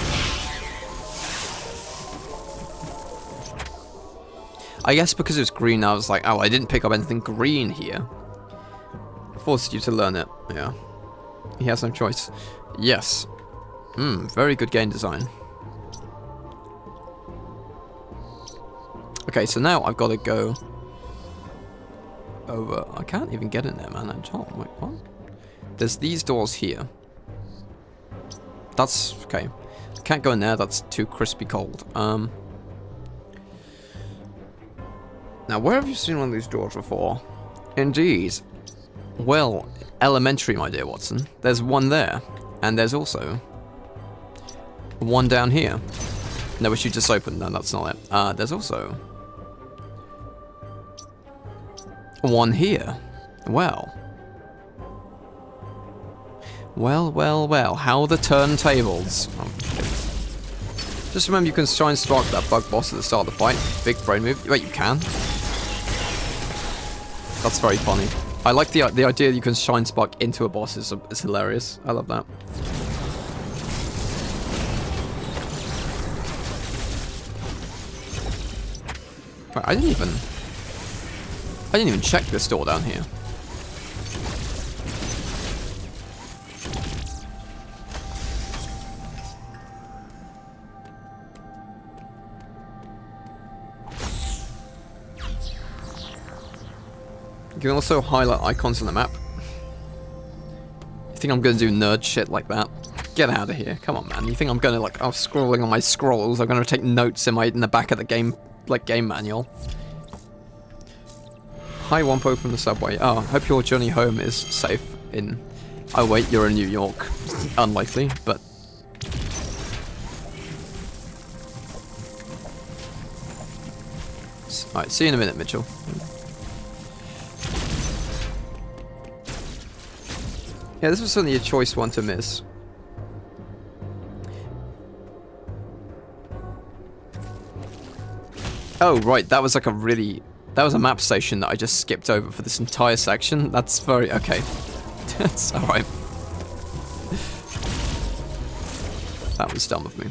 I guess because it was green, I was like, oh, I didn't pick up anything green here. Forced you to learn it, yeah. He has no choice. Yes. Very good game design. Okay, so now I've got to go over. I can't even get in there, man. Wait, what? There's these doors here. That's okay. Can't go in there. That's too crispy cold. Now, where have you seen one of these doors before? Indeed. Well, elementary, my dear Watson. There's one there, and there's also one down here. No, which you just opened. No, that's not it. There's also one here. Well. Well, how the turntables. Okay. Just remember you can try and spark that bug boss at the start of the fight. Big brain move. Wait, you can? That's very funny. I like the idea that you can shine spark into a boss is hilarious. I love that. Right, I didn't even check this door down here. You can also highlight icons on the map. You think I'm gonna do nerd shit like that? Get out of here. Come on, man. You think I'm gonna, like, I'm scrolling on my scrolls, I'm gonna take notes in the back of the game, like, game manual. Hi, Wampo from the subway. Oh, hope your journey home is safe in... Oh, wait, you're in New York. Unlikely, but... Alright, see you in a minute, Mitchell. Yeah, this was certainly a choice one to miss. Oh, right, that was like a really... That was a map station that I just skipped over for this entire section. That's very... Okay. That's alright. That was dumb of me.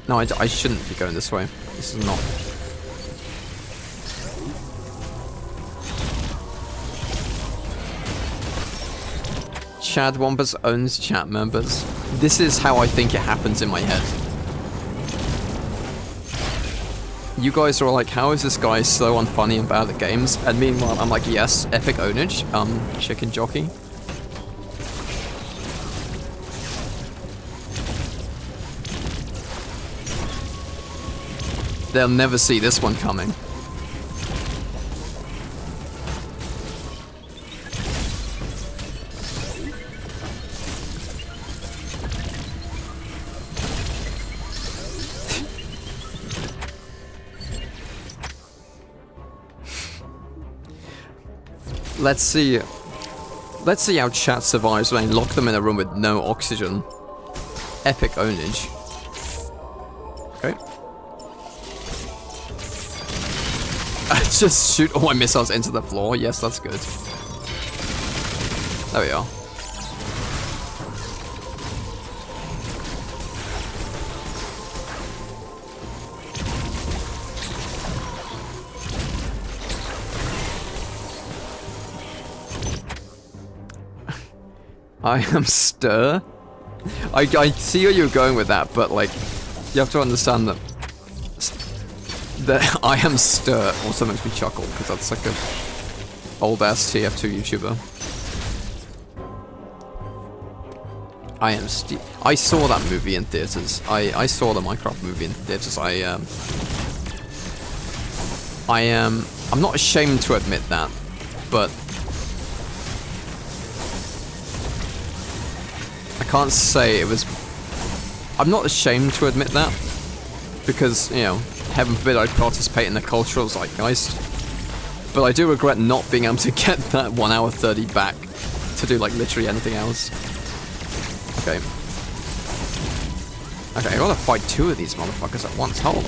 No, I shouldn't be going this way. This is not... Chad Wampus owns chat members. This is how I think it happens in my head. You guys are like, how is this guy so unfunny and bad at games? And meanwhile, I'm like, yes, epic ownage, chicken jockey. They'll never see this one coming. Let's see. Let's see how chat survives when I lock them in a room with no oxygen. Epic ownage. Okay. I just shoot all my missiles into the floor. Yes, that's good. There we are. I am stir. I see where you're going with that, but like, you have to understand that I am stir also makes me chuckle because that's like a old ass TF2 YouTuber. I am Steve. I saw that movie in theaters. I saw the Minecraft movie in theaters. I'm not ashamed to admit that, but I can't say it was. I'm not ashamed to admit that because, you know, heaven forbid I participate in the cultural zeitgeist. But I do regret not being able to get that 1 hour 30 back to do like literally anything else. Okay. Okay, I gotta fight 2 of these motherfuckers at once. Hello.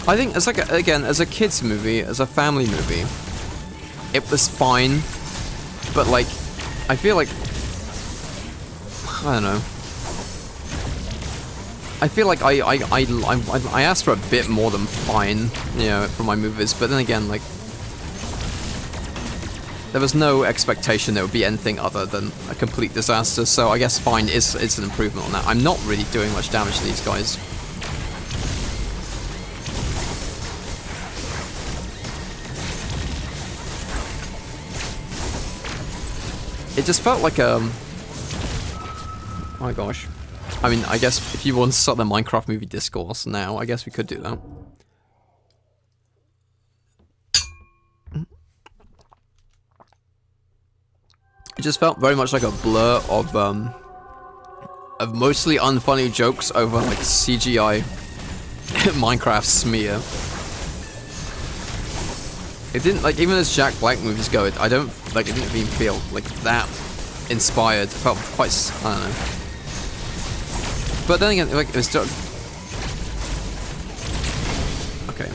I think it's like as a kids movie, as a family movie, it was fine, but like, I feel like, I don't know. I feel like I asked for a bit more than fine, you know, for my movies, but then again, like, there was no expectation there would be anything other than a complete disaster, so I guess fine is an improvement on that. I'm not really doing much damage to these guys. It just felt like oh my gosh. I mean, I guess if you want to start the Minecraft movie discourse now, I guess we could do that. It just felt very much like a blur of mostly unfunny jokes over like CGI Minecraft smear. It didn't, like, even as Jack Black movies go, it didn't even feel like that inspired. It felt quite, I don't know. But then again, like, it was okay.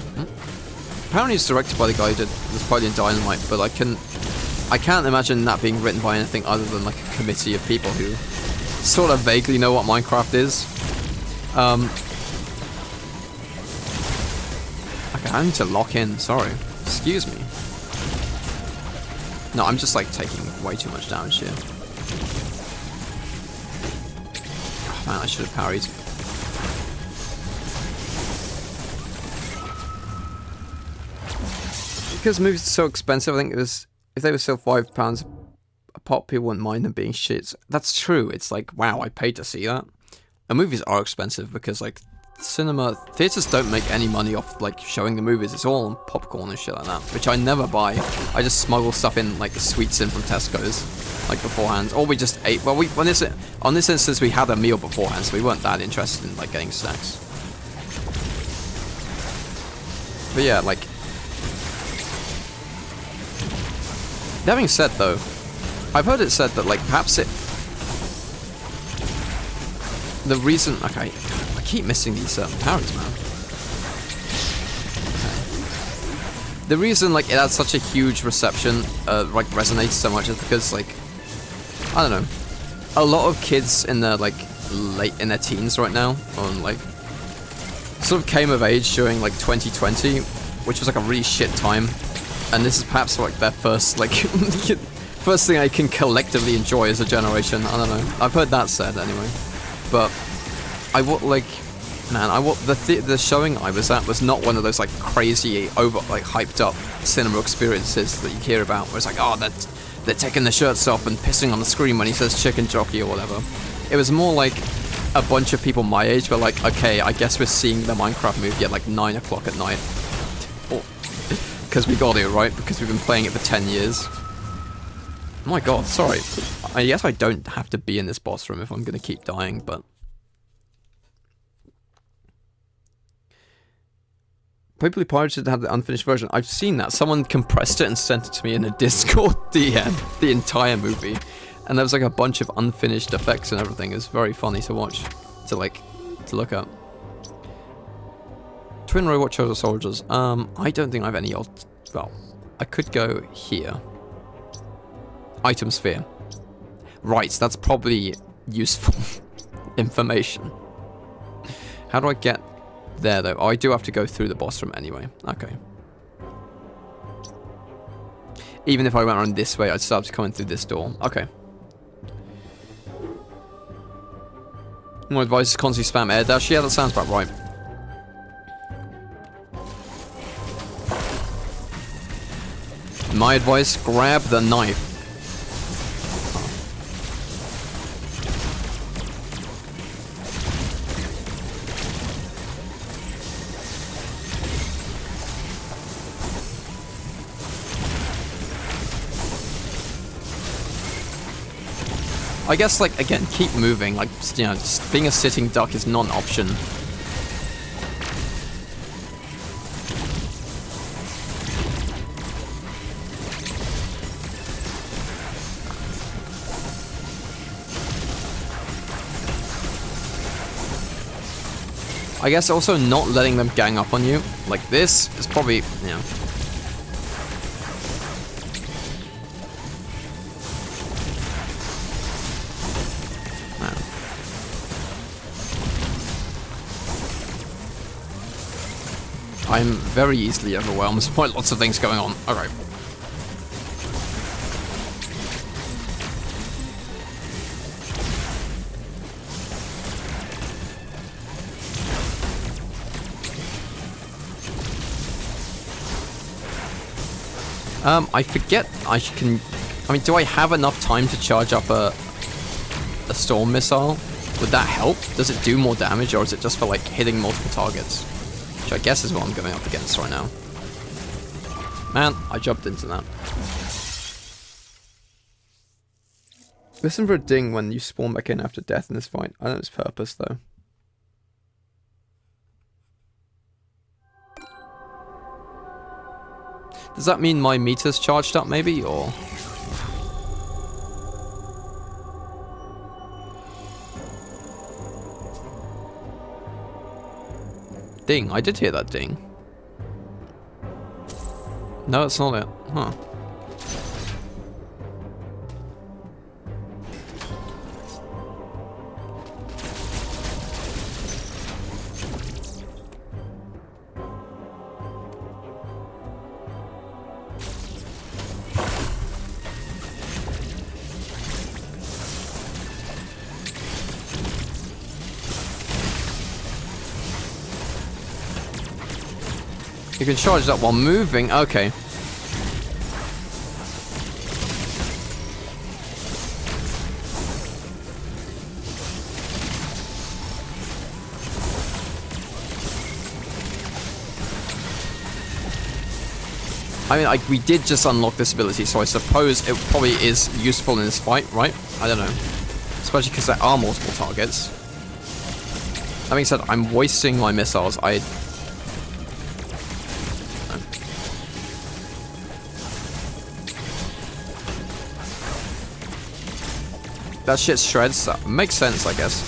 Apparently it's directed by the guy who did Napoleon Dynamite, but I can't imagine that being written by anything other than like a committee of people who sort of vaguely know what Minecraft is. Okay, I need to lock in, sorry. Excuse me. No, I'm just like taking way too much damage here. Oh, man, I should have parried. Because movies are so expensive, I think it was, if they were still £5 a pop, people wouldn't mind them being shit. That's true. It's like, wow, I paid to see that. And movies are expensive because like theaters don't make any money off like showing the movies. It's all on popcorn and shit like that, which I never buy. I just smuggle stuff in, like the sweets in from Tesco's, like beforehand, or we just ate. Well, on this instance we had a meal beforehand, so we weren't that interested in like getting snacks. But yeah, like, that being said though, I've heard it said that like perhaps the reason, okay, I keep missing these parries, man. Okay. The reason like it had such a huge reception, like resonates so much, is because like, I don't know, a lot of kids in their like late in their teens right now, or like sort of came of age during like 2020, which was like a really shit time, and this is perhaps like their first like first thing I can collectively enjoy as a generation. I don't know. I've heard that said anyway. But the showing I was at was not one of those like crazy over like hyped up cinema experiences that you hear about, where it's like, oh, they're taking their shirts off and pissing on the screen when he says chicken jockey or whatever. It was more like a bunch of people my age were like, okay, I guess we're seeing the Minecraft movie at like 9 o'clock at night. Because we got it, right? Because we've been playing it for 10 years. My god, sorry. I guess I don't have to be in this boss room if I'm gonna keep dying, but... Probably pirated to have the unfinished version. I've seen that. Someone compressed it and sent it to me in a Discord DM, the entire movie. And there was like a bunch of unfinished effects and everything. It was very funny to watch, to look at. Twin robot chosen soldiers. I don't think I have any old... Well, I could go here. Item sphere. Right, that's probably useful information. How do I get there, though? Oh, I do have to go through the boss room anyway. Okay. Even if I went around this way, I'd still have to come in through this door. Okay. My advice is constantly spam air dash. Yeah, that sounds about right. My advice, grab the knife. I guess, like, again, keep moving. Like, you know, just being a sitting duck is not an option. I guess also not letting them gang up on you. Like, this is probably, you know... I'm very easily overwhelmed. There's quite lots of things going on. Alright. I forget I can... I mean, do I have enough time to charge up a storm missile? Would that help? Does it do more damage, or is it just for, like, hitting multiple targets? Which I guess is what I'm going up against right now. Man, I jumped into that. Listen for a ding when you spawn back in after death in this fight. I know its purpose, though. Does that mean my meter's charged up, maybe, or...? Ding, I did hear that ding. No, it's not it. Huh. You can charge that while moving. Okay. I mean, we did just unlock this ability, so I suppose it probably is useful in this fight, right? I don't know. Especially because there are multiple targets. That being said, I'm wasting my missiles. That shit shreds. That makes sense, I guess.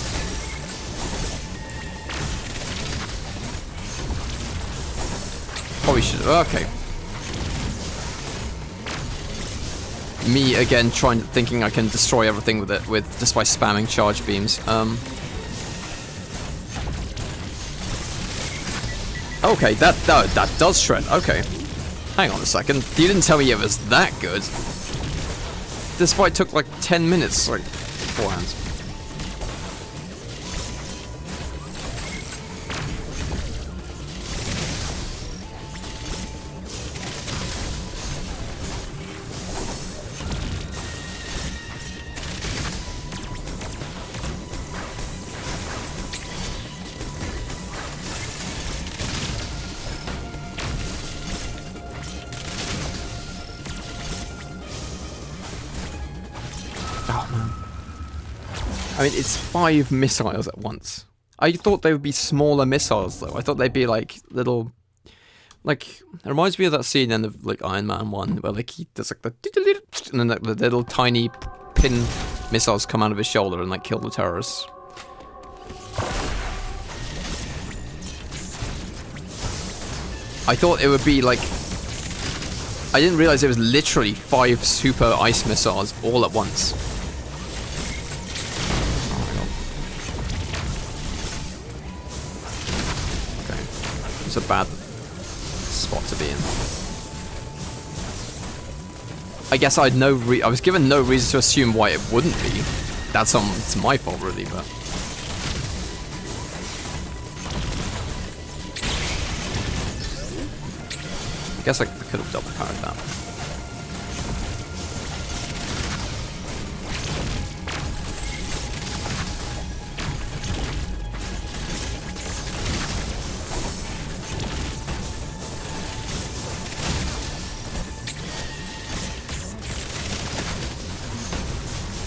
Probably should. Okay. Me again, thinking I can destroy everything with it, just by spamming charge beams. Okay, that does shred. Okay. Hang on a second. You didn't tell me it was that good. This fight took like 10 minutes, like, beforehand. I mean, it's 5 missiles at once. I thought they would be smaller missiles, though. I thought they'd be, like, little... Like, it reminds me of that scene in the, like, Iron Man 1, where, like, he does, like, the... And then the little tiny pin missiles come out of his shoulder and, like, kill the terrorists. I thought it would be, like... I didn't realize it was literally 5 super ice missiles all at once. It's a bad spot to be in. I guess I was given no reason to assume why it wouldn't be. It's my fault really, but... I guess I could have double powered that.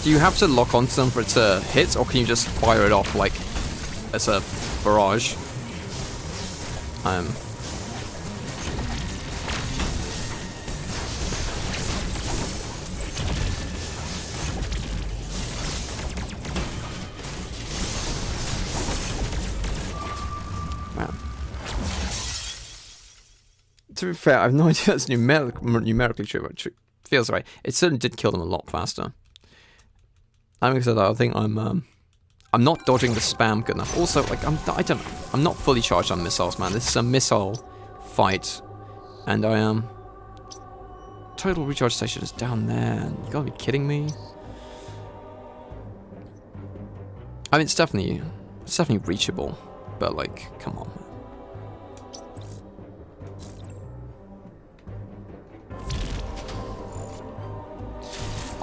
Do you have to lock onto them for it to hit, or can you just fire it off like as a barrage? Wow. To be fair, I have no idea if that's numerically true, but it feels right. It certainly did kill them a lot faster. Having said that, I think I'm not dodging the spam good enough. Also, like, I don't know. I'm not fully charged on missiles, man. This is a missile fight, and I am... Total recharge station is down there. You gotta be kidding me. I mean, it's definitely reachable, but like, come on, man.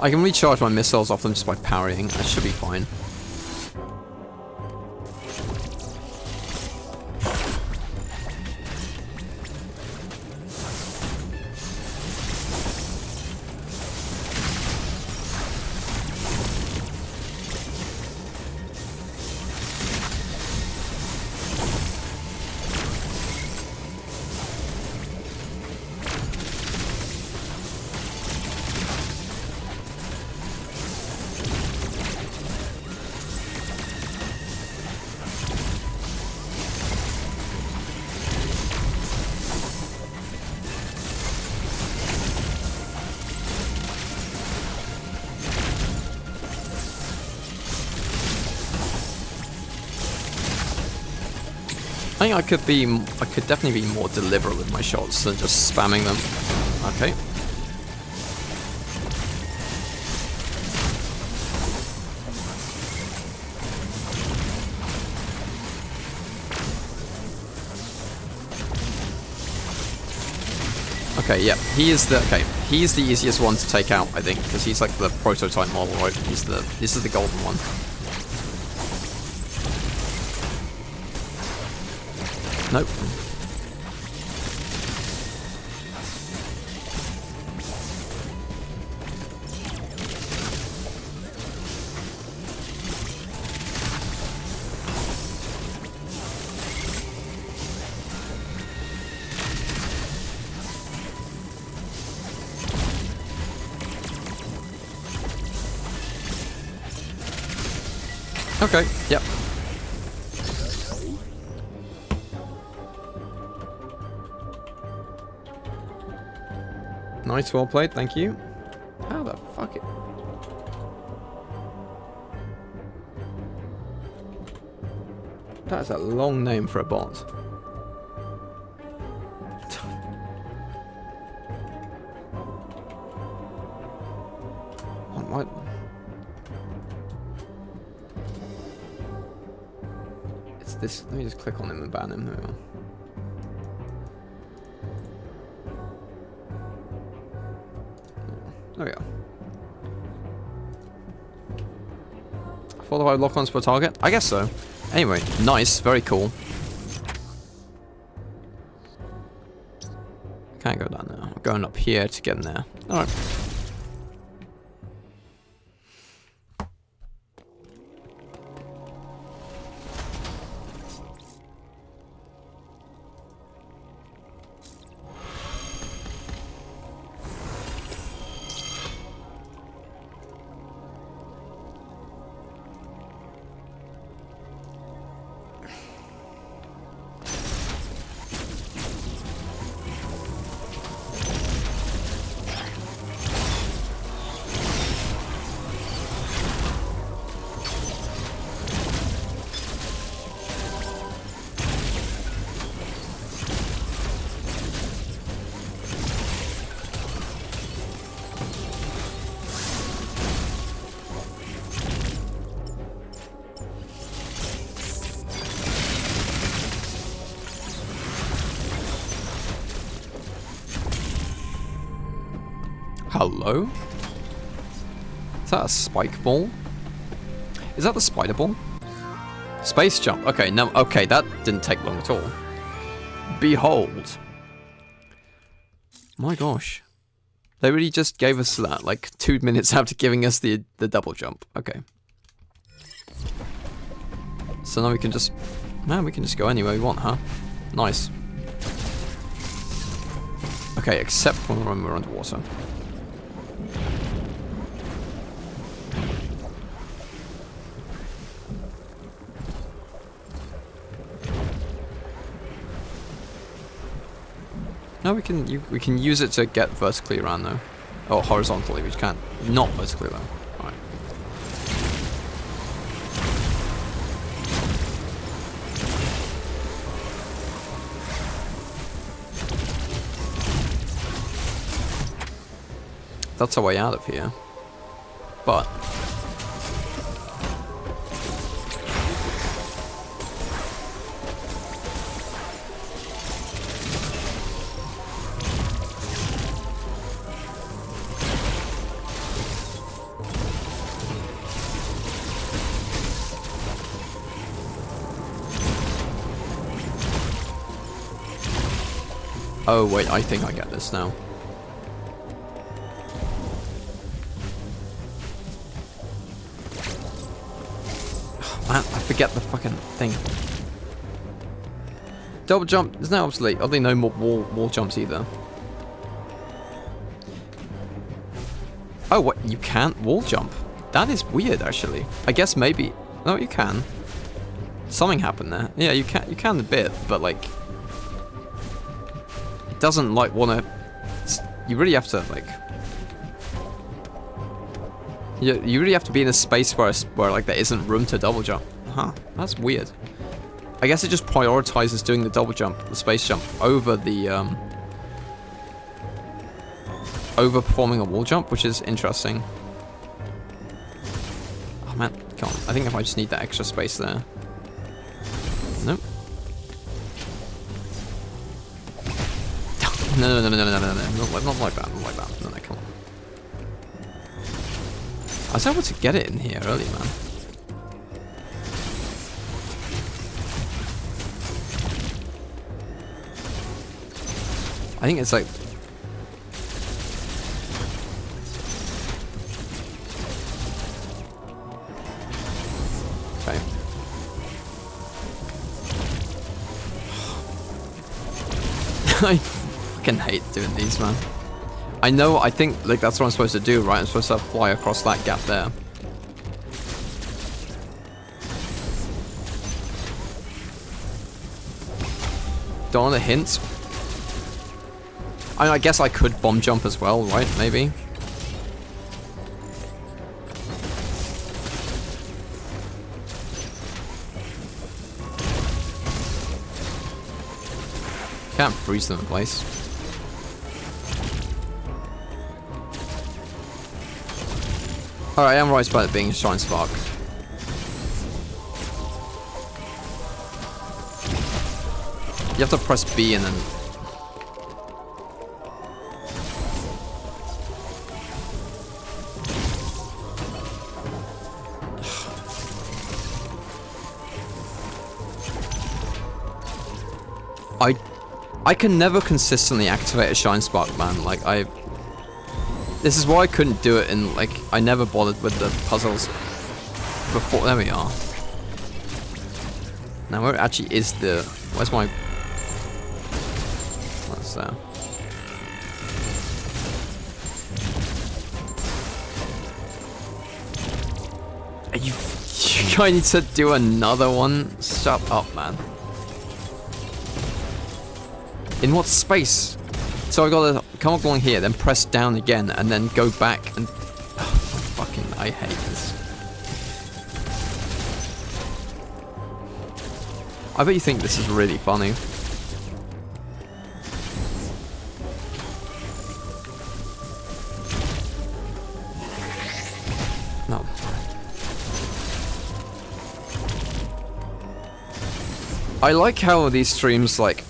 I can recharge my missiles off them just by parrying. That should be fine. I think I could definitely be more deliberate with my shots than just spamming them. Okay. Okay, yeah, he's the easiest one to take out, I think, because he's like the prototype model, right? This is the golden one. Nope. Okay, yep. Nice, well played, thank you. How the fuck it... That's a long name for a bot. What? It's this... Let me just click on him and ban him. There we go. There we go. Follow by lock-ons per target? I guess so. Anyway, nice, very cool. Can't go down there. I'm going up here to get in there. Alright. Hello? Is that a spike ball? Is that the spider ball? Space jump. Okay, no, okay, that didn't take long at all. Behold. My gosh. They really just gave us that, like, 2 minutes after giving us the double jump. Okay. So now we can just... Man, we can just go anywhere we want, huh? Nice. Okay, except when we're underwater. No, we can use it to get vertically around though. Or horizontally, which can't. Not vertically though. Alright. That's a way out of here. But oh wait, I think I get this now. Oh, man, I forget the fucking thing. Double jump is now obsolete. Oddly, no more wall jumps either. Oh, what? You can't wall jump? That is weird, actually. I guess maybe. No, you can. Something happened there. Yeah, you can a bit, but like. Doesn't like want to. You really have to like. You really have to be in a space where like there isn't room to double jump. Huh? That's weird. I guess it just prioritizes doing the double jump, the space jump, over the over performing a wall jump, which is interesting. Oh man, come on! I think I might just need that extra space there. Nope. No, not like that, not like that. No, come on. I was able to get it in here early, man. I think it's like... Okay. I fucking hate doing these, man. I know, I think like that's what I'm supposed to do, right? I'm supposed to fly across that gap there. Don't want a hint. I guess I could bomb jump as well, right? Maybe. Can't freeze them in place. Alright, I am right about it being a Shine Spark. You have to press B and then... I can never consistently activate a Shine Spark, man. Like, this is why I couldn't do it in, like, I never bothered with the puzzles before. There we are. Now, where actually is the... Where's my... What's there? I need to do another one? Shut up, man. In what space? So I gotta come along here, then press down again, and then go back and... Oh, fucking, I hate this. I bet you think this is really funny. No. I like how these streams, like...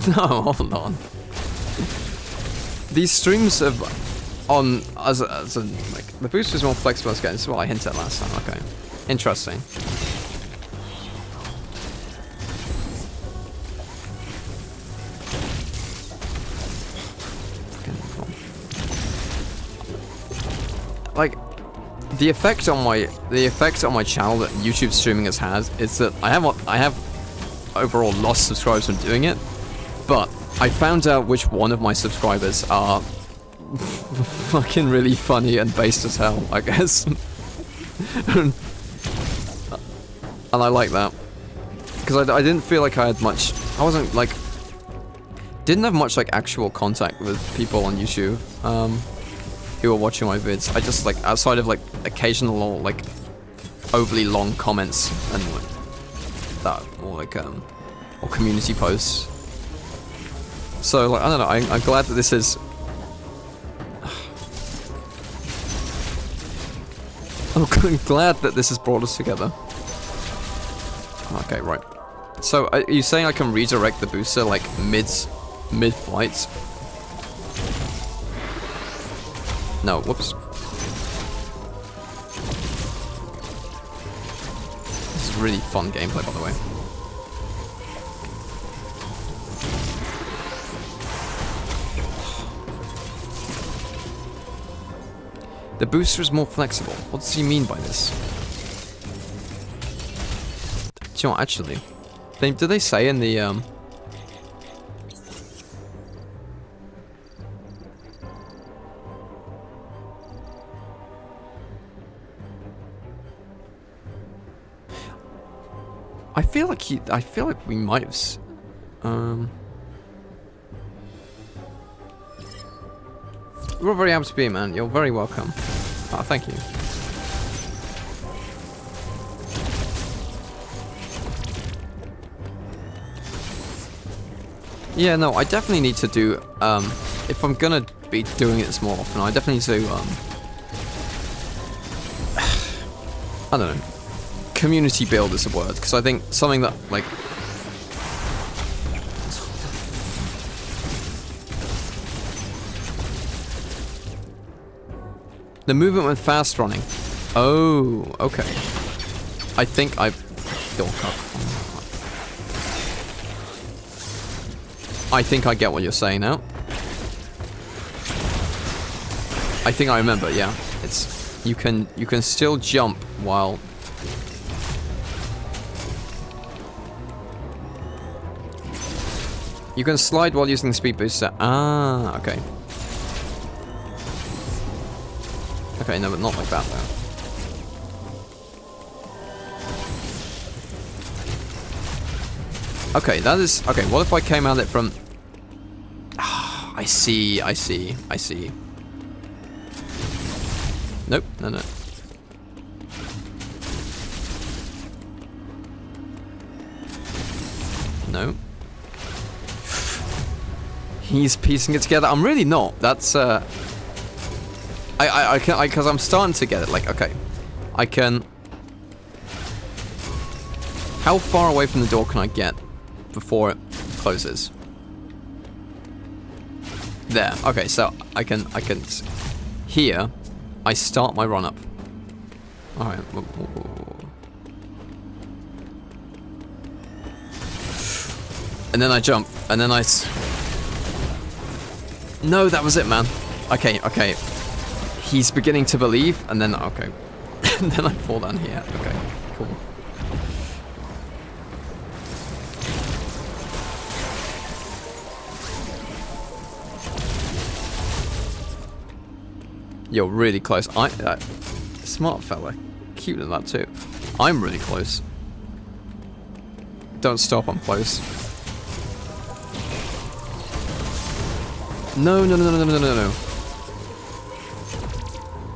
No, hold on. These streams have as a like the booster is more flexible again. This is what I hinted at last time. Okay, interesting. Like the effect on my channel that YouTube streaming has had is that I have overall lost subscribers from doing it, but I found out which one of my subscribers are fucking really funny and based as hell, I guess. And I like that. Because I didn't feel like I had much... I wasn't, like... Didn't have much, like, actual contact with people on YouTube, who were watching my vids. I just, like, outside of, like, occasional, like, overly long comments and, like, that, or, like, or community posts. So, like, I don't know, I'm glad that this is... I'm glad that this has brought us together. Okay, right. So, are you saying I can redirect the booster, like, mid-flight? No, whoops. This is really fun gameplay, by the way. The booster is more flexible. What does he mean by this? Do you know what, actually? Do they say in the, I feel like we might have We're very happy to be here, man. You're very welcome. Oh, thank you. Yeah, no, I definitely need to do, if I'm gonna be doing this more often, I definitely need to, I don't know, community build is a word, because I think something that, like, the movement when fast running. Oh, okay. I think I... I think I get what you're saying now. I think I remember, yeah. It's... You can still jump while... You can slide while using the speed booster. Ah, okay. Okay, no, but not like that, though. Okay, that is... Okay, what if I came at it from... Ah, I see. Nope, no. No. He's piecing it together. I'm really not. That's, because I'm starting to get it, like, okay. I can... How far away from the door can I get before it closes? There, okay, so I can... Here, I start my run-up. Alright. And then I jump, and then I... No, that was it, man. Okay. He's beginning to believe, and then, okay. And then I fall down here. Okay, cool. You're really close. Smart fella. Cute at that too. I'm really close. Don't stop, I'm close. No.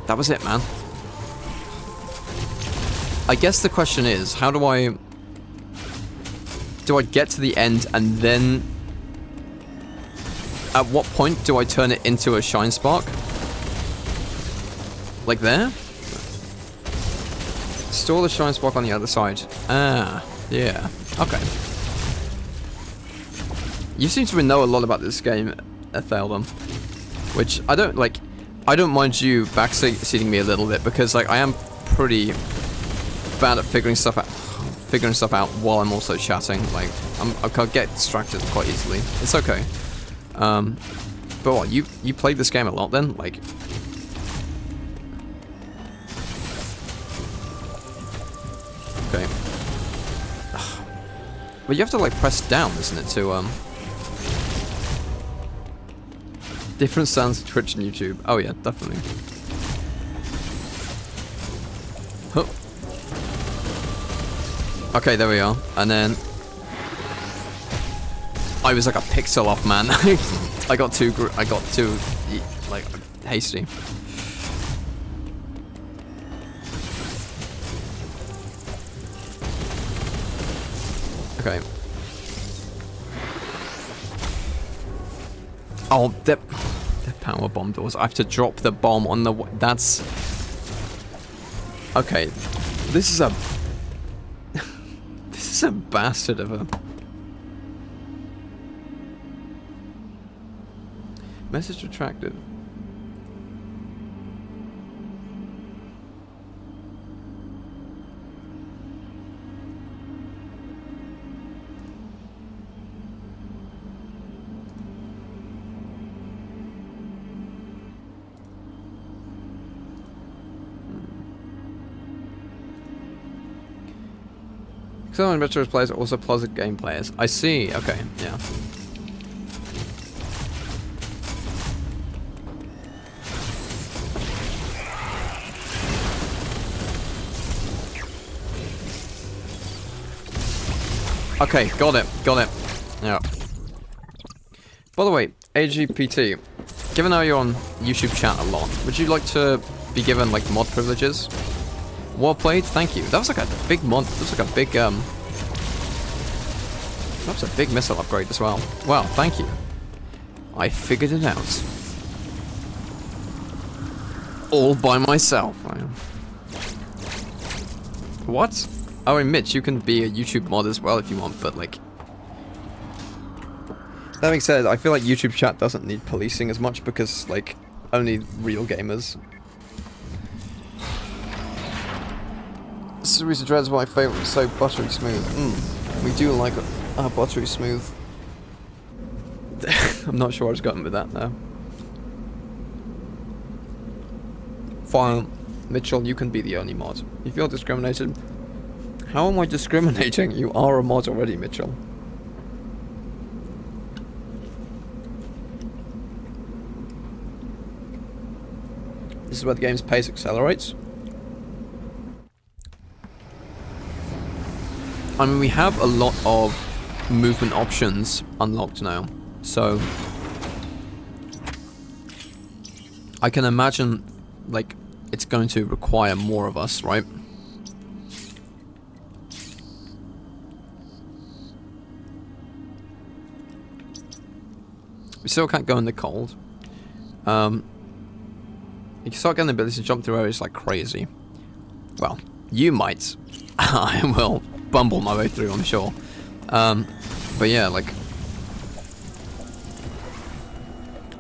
That was it, man. I guess the question is, how do I get to the end and then at what point do I turn it into a shine spark? Like there? Store the shine spark on the other side. Ah, yeah. Okay. You seem to know a lot about this game, Theldon. Which I don't like. I don't mind you backseating me a little bit because like I am pretty bad at figuring stuff out while I'm also chatting. Like I can get distracted quite easily. It's okay. But what, you played this game a lot then? Like, okay. But you have to like press down, isn't it, to different sounds to Twitch and YouTube. Oh yeah, definitely. Huh. Okay, there we are. And then I was like a pixel off, man. I got too like hasty. Okay. Oh, the power bomb doors. I have to drop the bomb on the. That's okay. This is a. This is a bastard of a. Message retracted. Some of Metroid players are also Plaza game players. I see. Okay, yeah. Okay, got it. Yeah. By the way, AGPT, given how you're on YouTube chat a lot, would you like to be given like mod privileges? Well played, thank you. That was like a big mod. That was like a big that was a big missile upgrade as well. Wow, thank you. I figured it out. All by myself. What? Oh, and Mitch, you can be a YouTube mod as well if you want, but like... That being said, I feel like YouTube chat doesn't need policing as much because, like, only real gamers. Series of Dread is my favourite, it's so buttery smooth. We do like buttery smooth. I'm not sure I was gotten with that now. Fine, Mitchell, you can be the only mod. You feel discriminated? How am I discriminating? You are a mod already, Mitchell. This is where the game's pace accelerates. I mean, we have a lot of movement options unlocked now, so I can imagine, like, it's going to require more of us, right? We still can't go in the cold. You can start getting the ability to jump through areas like crazy. Well, you might. I will bumble my way through, I'm sure. But yeah, like...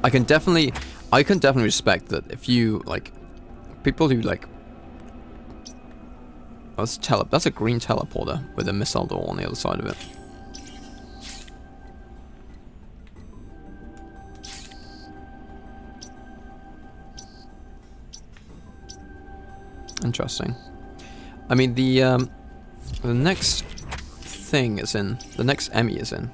I can definitely respect that if you, like... People who, like... Oh, that's a green teleporter with a missile door on the other side of it. Interesting. I mean, the next thing is in. The next Emmy is in.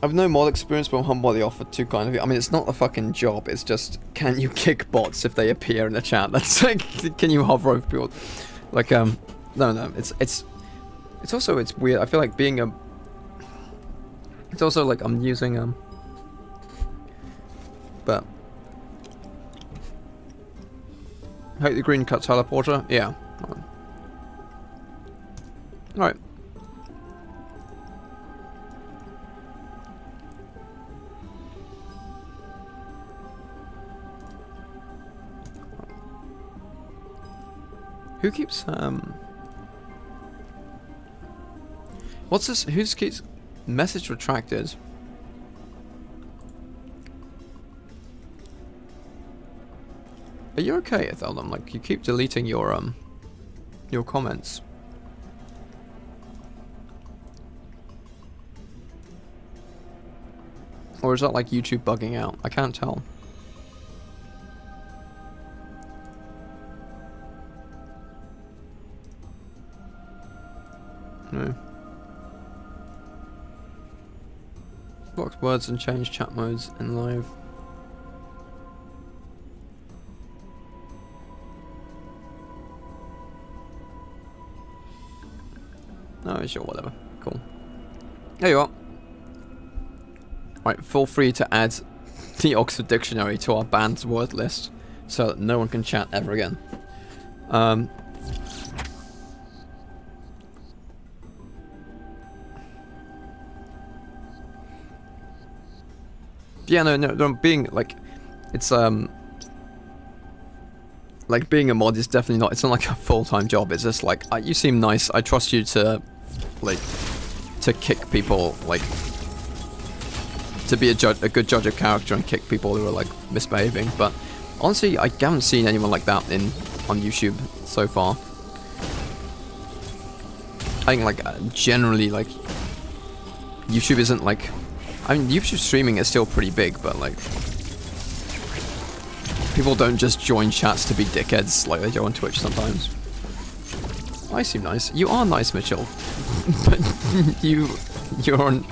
I've no mod experience, but I'm humbled by the offer to kind of. I mean, it's not a fucking job. It's just, can you kick bots if they appear in the chat? That's like, can you hover over people? Like, no. It's also, it's weird. I feel like being a. It's also like I'm using but. Hate the green cut teleporter? Yeah. Alright. Who keeps, what's this? Message retracted. Are you okay, Etheldom? Like, you keep deleting your comments. Or is that like YouTube bugging out? I can't tell. No. Block words and change chat modes in live. No, sure, whatever. Cool. There you are. Right, feel free to add the Oxford Dictionary to our banned word list so that no one can chat ever again. Yeah, no, being, like, it's, like, being a mod is definitely not, it's not like a full-time job, it's just like, you seem nice, I trust you to, like, to kick people, like, to be a good judge of character and kick people who are, like, misbehaving, but honestly, I haven't seen anyone like that on YouTube so far. I think, like, generally, like, YouTube isn't, like, I mean, YouTube streaming is still pretty big, but, like, people don't just join chats to be dickheads like they do on Twitch sometimes. I seem nice. You are nice, Mitchell. But you're on...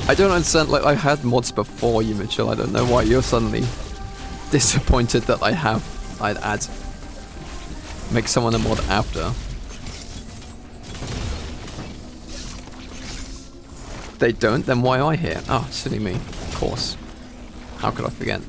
I don't understand, like, I had mods before you, Mitchell. I don't know why you're suddenly disappointed that I'd add... make someone a mod after. They don't, then why am I here? Oh, silly me. Of course. How could I forget?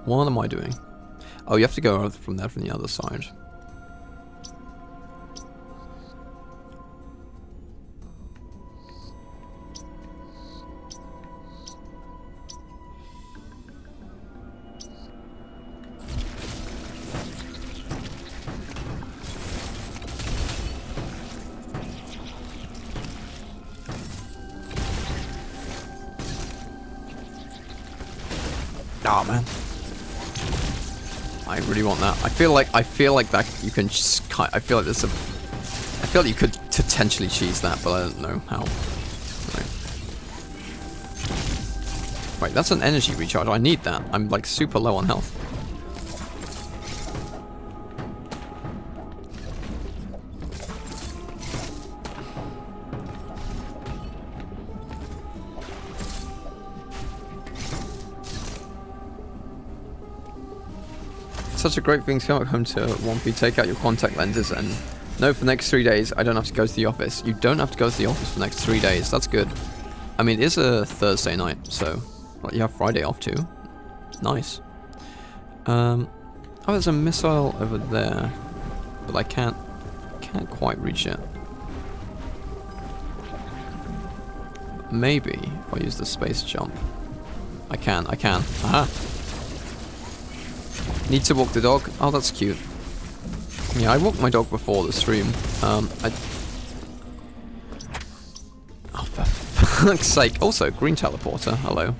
What am I doing? Oh, you have to go from there from the other side. Oh man, I really want that. I feel like that you can just. I feel like there's a. I feel like you could potentially cheese that, but I don't know how. Right, that's an energy recharge. I need that. I'm like super low on health. Such a great thing to come back home to Wampy, take out your contact lenses and no, for the next 3 days I don't have to go to the office. You don't have to go to the office for the next 3 days. That's good. I mean, it is a Thursday night, so well, you have Friday off too. Nice. Oh, there's a missile over there, but I can't quite reach it. Maybe if I use the space jump. I can. Aha. Need to walk the dog. Oh, that's cute. Yeah, I walked my dog before the stream. Oh, for fuck's sake. Also, green teleporter. Hello.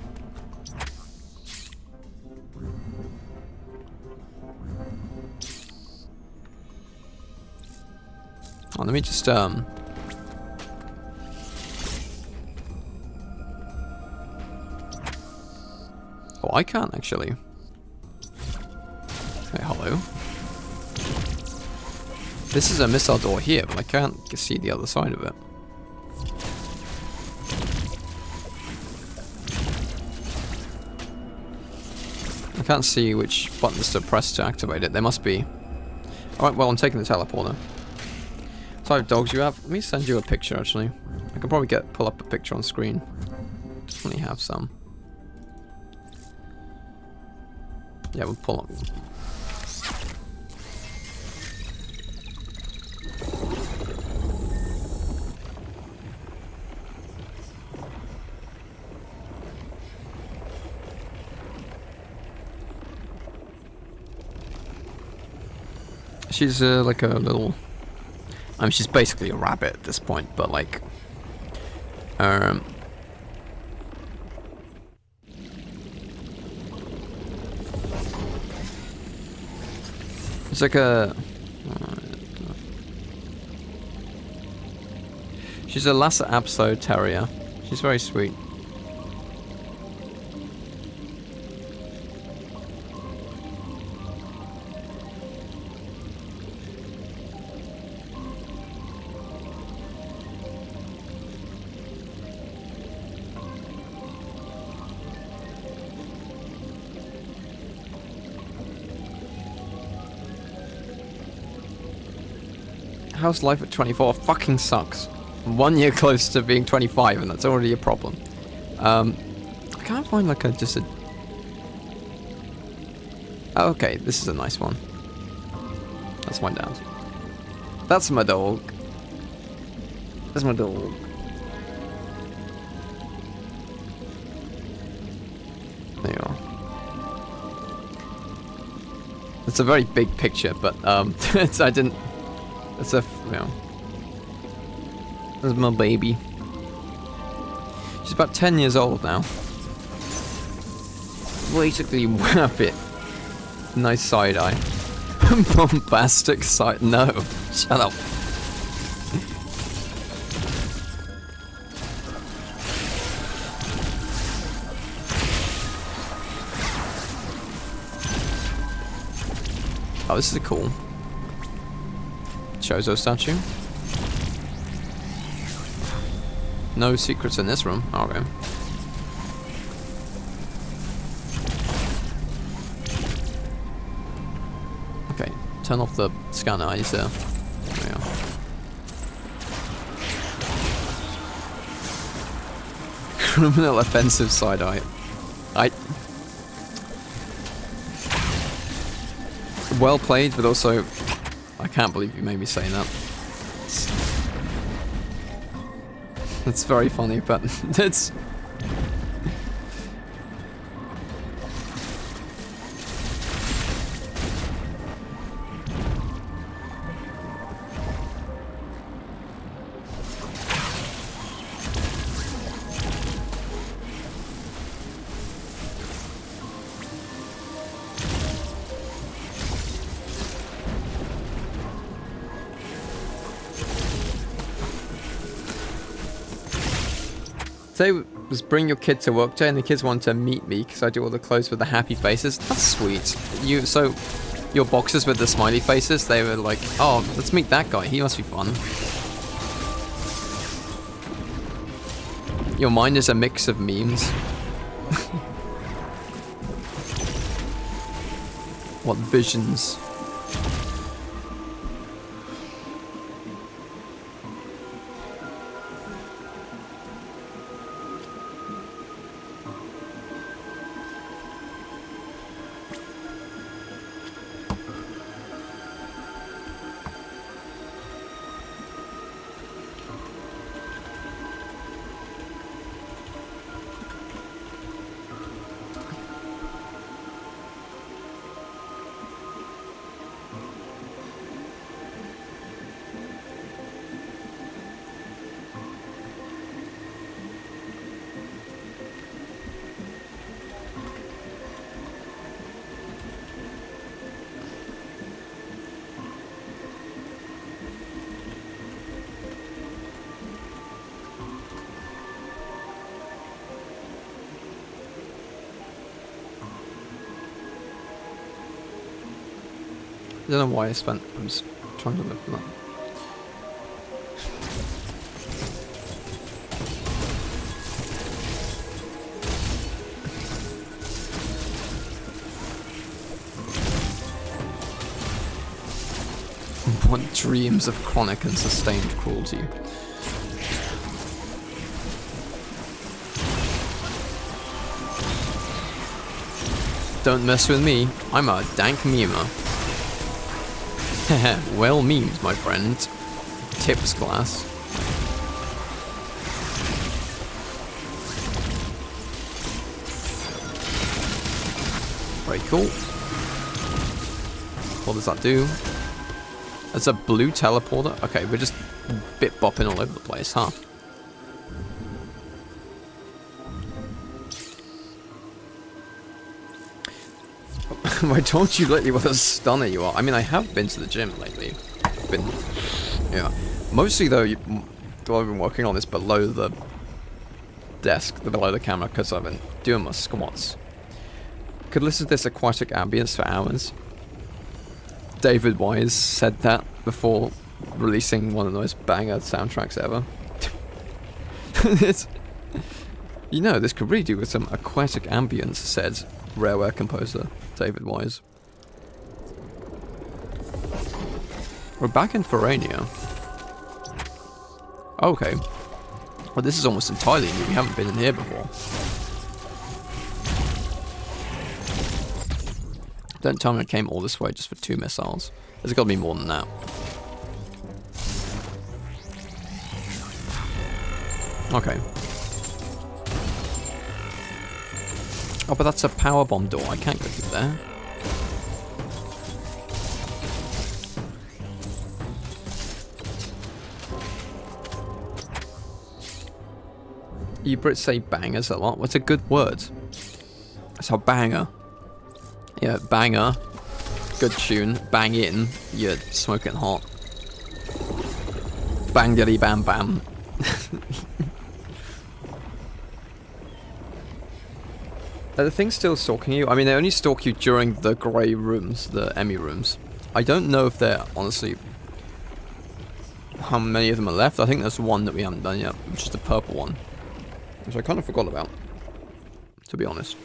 Oh, let me just, Oh, I can't actually. Hey, hello. This is a missile door here, but I can't see the other side of it. I can't see which buttons to press to activate it. There must be. Alright, well, I'm taking the teleporter. What type of dogs you have? Let me send you a picture, actually. I can probably pull up a picture on screen. Definitely have some. Yeah, we'll pull up. She's like a little... I mean, she's basically a rabbit at this point, but like... It's like a... She's a Lhasa Apso terrier. She's very sweet. How's life at 24? Fucking sucks. 1 year close to being 25, and that's already a problem. I can't find like just a... Oh, okay, this is a nice one. That's my dad. That's my dog. That's my dog. There you are. It's a very big picture, but it's, I didn't... It's a... You know, this is my baby. She's about 10 years old now. Basically, Wampus. Nice side eye. Bombastic side... No. Shut up. Oh, this is a cool Chozo statue. No secrets in this room. Okay. Okay, turn off the scanner eyes there. There we are. Criminal offensive side eye. Well played, but also I can't believe you made me say that. It's very funny, but it's... Today was bring your kid to work day, and the kids want to meet me because I do all the clothes with the happy faces. That's sweet. So your boxes with the smiley faces, they were like, oh, let's meet that guy. He must be fun. Your mind is a mix of memes. What visions. I don't know why I spent... I'm just trying to look for that. What dreams of chronic and sustained cruelty. Don't mess with me, I'm a dank memer. Well memed, my friend. Tips glass. Very cool. What does that do? There's a blue teleporter. Okay, we're just bit bopping all over the place, huh? I told you lately what a stunner you are. I mean, I have been to the gym lately. Yeah. Mostly though, I've been working on this below the desk, below the camera, because I've been doing my squats. Could listen to this aquatic ambience for hours. David Wise said that before releasing one of the most banger soundtracks ever. You know, this could really do with some aquatic ambience, said Rareware composer David Wise. We're back in Forania. Okay. Well, this is almost entirely new. We haven't been in here before. Don't tell me I came all this way just for 2 missiles. There's got to be more than that. Okay. Oh, but that's a power bomb door. I can't go through there. You Brits say bangers a lot. What's a good word? It's a banger. Yeah, banger. Good tune. Bang in. You're smoking hot. Bang diddy bam bam. Are the things still stalking you? I mean, they only stalk you during the grey rooms, the Emmy rooms. I don't know if they're, honestly, how many of them are left. I think there's one that we haven't done yet, which is the purple one. Which I kind of forgot about, to be honest.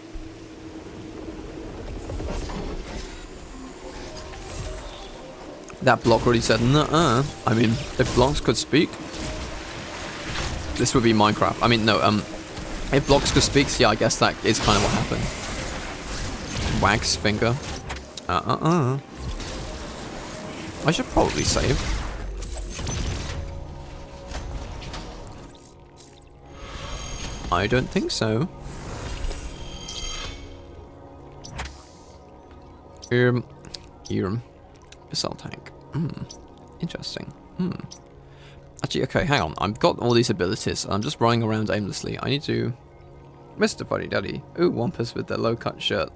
That block already said, nuh-uh. I mean, if blocks could speak, this would be Minecraft. I mean, no, if blocks could speak, yeah, I guess that is kind of what happened. Wax finger. I should probably save. I don't think so. Missile tank. Interesting. Actually, okay, hang on. I've got all these abilities. I'm just running around aimlessly. I need to... Mr. Fuddy Duddy. Ooh, Wampus with the low-cut shirt.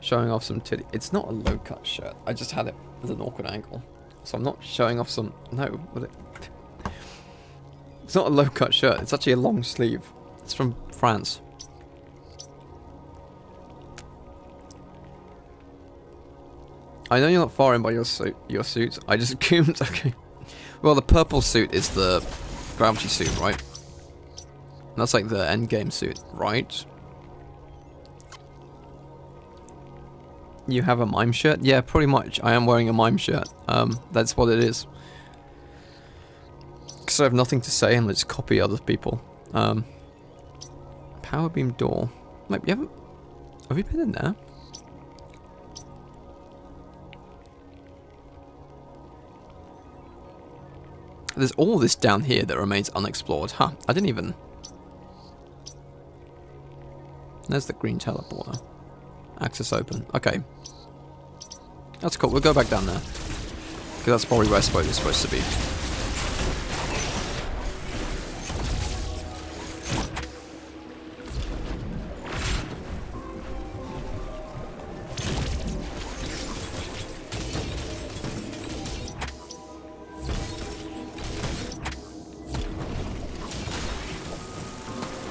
Showing off some titty. It's not a low-cut shirt. I just had it at an awkward angle. So I'm not showing off some... No, but it... It's not a low-cut shirt. It's actually a long sleeve. It's from France. I know you're not far in by your suit. I just assumed. Okay. Well, the purple suit is the gravity suit, right? That's like the endgame suit, right? You have a mime shirt? Yeah, pretty much. I am wearing a mime shirt. That's what it is. Because I have nothing to say and let's copy other people. Power beam door. Wait, you haven't... Have you been in there? There's all this down here that remains unexplored. Huh, I didn't even... There's the green teleporter. Access open. Okay. That's cool. We'll go back down there. Because that's probably where Spoiler's supposed to be.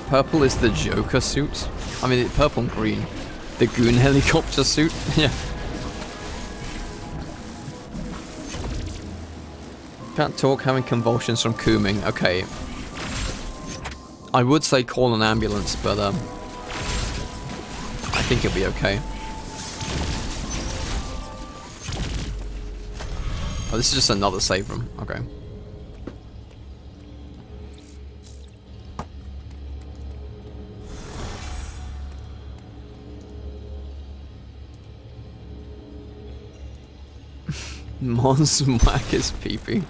Purple is the Joker suit. I mean, purple and green. The goon helicopter suit. Yeah. Can't talk, having convulsions from cooming. Okay. I would say call an ambulance, but I think it'll be okay. Oh, this is just another save room. Okay. Mons whack his peepee.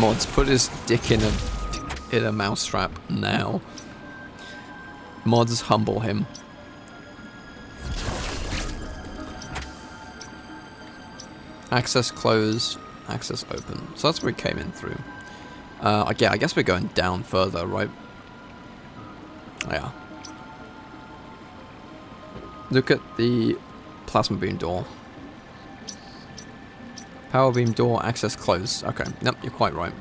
Mods put his dick in a mousetrap now. Mods humble him. Access closed. Access open. So that's where we came in through. I guess we're going down further, right? Yeah. Look at the plasma beam door. Power beam door, access closed. Okay, nope, you're quite right.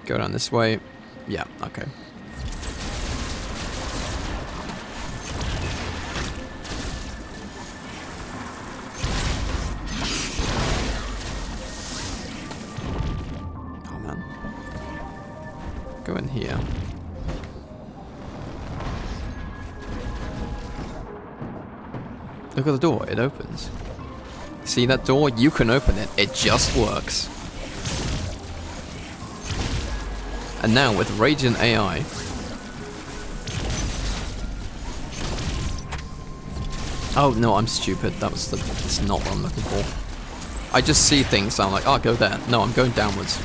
Go down this way. Yeah, okay. Oh man. Go in here. Look at the door, it opens. See that door? You can open it. It just works. And now with Radiant AI. Oh no, I'm stupid. That's not what I'm looking for. I just see things and I'm like, oh, go there. No, I'm going downwards.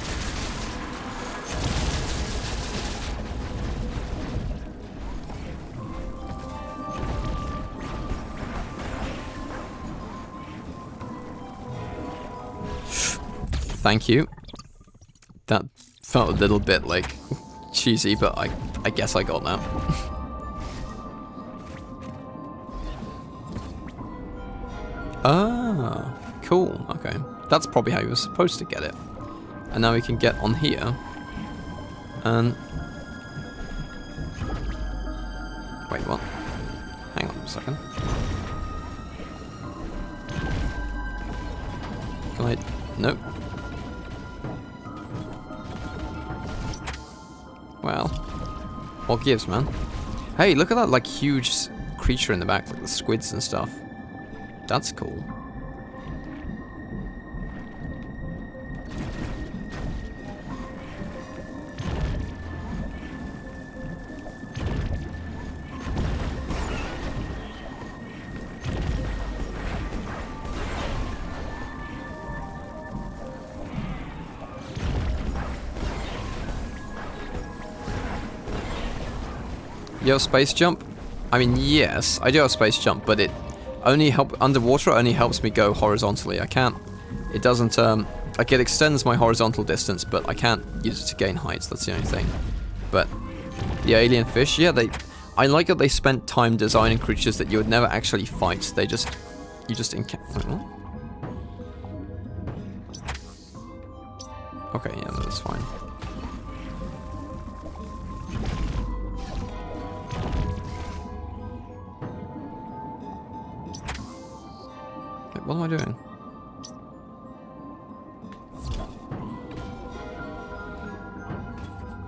Thank you. That felt a little bit like cheesy, but I guess I got that. Ah, cool. Okay. That's probably how you were supposed to get it. And now we can get on here. And... Wait, what? Hang on a second. Can I... Nope. Well, what gives, man? Hey, look at that, like, huge creature in the back, like the squids and stuff. That's cool. You have space jump? I mean, yes, I do have space jump, but it only underwater only helps me go horizontally. I can't, it doesn't, like it extends my horizontal distance, but I can't use it to gain heights, that's the only thing. But, the alien fish, yeah, I like that they spent time designing creatures that you would never actually fight. They just, you just encounter, okay, yeah, no, that's fine. What am I doing?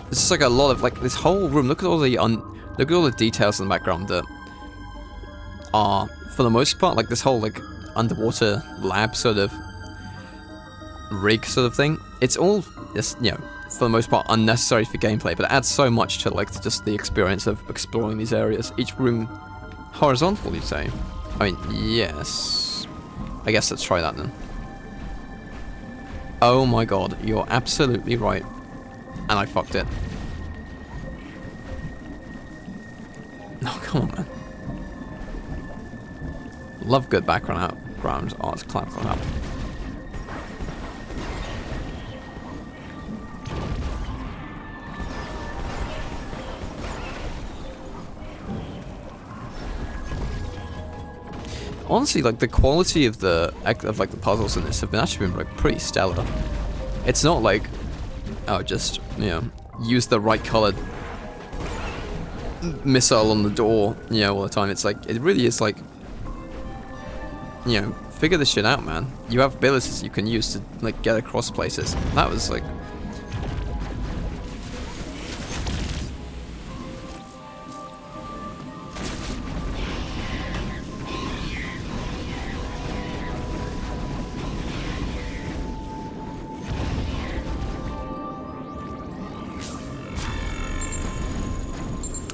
This is like a lot of like this whole room. Look at all the details in the background that are, for the most part, like this whole like underwater lab sort of rig sort of thing. It's all just, you know, for the most part unnecessary for gameplay, but it adds so much to like just the experience of exploring these areas. Each room horizontal, you say? I mean, yes. I guess let's try that then. Oh my god, you're absolutely right. And I fucked it. No, come on, man. Love good background art, clap. Honestly, like the quality of the puzzles in this have actually been like pretty stellar. It's not like, oh, just, you know, use the right colored missile on the door, you know, all the time. It's like, it really is like, you know, figure this shit out, man. You have abilities you can use to like get across places. That was like,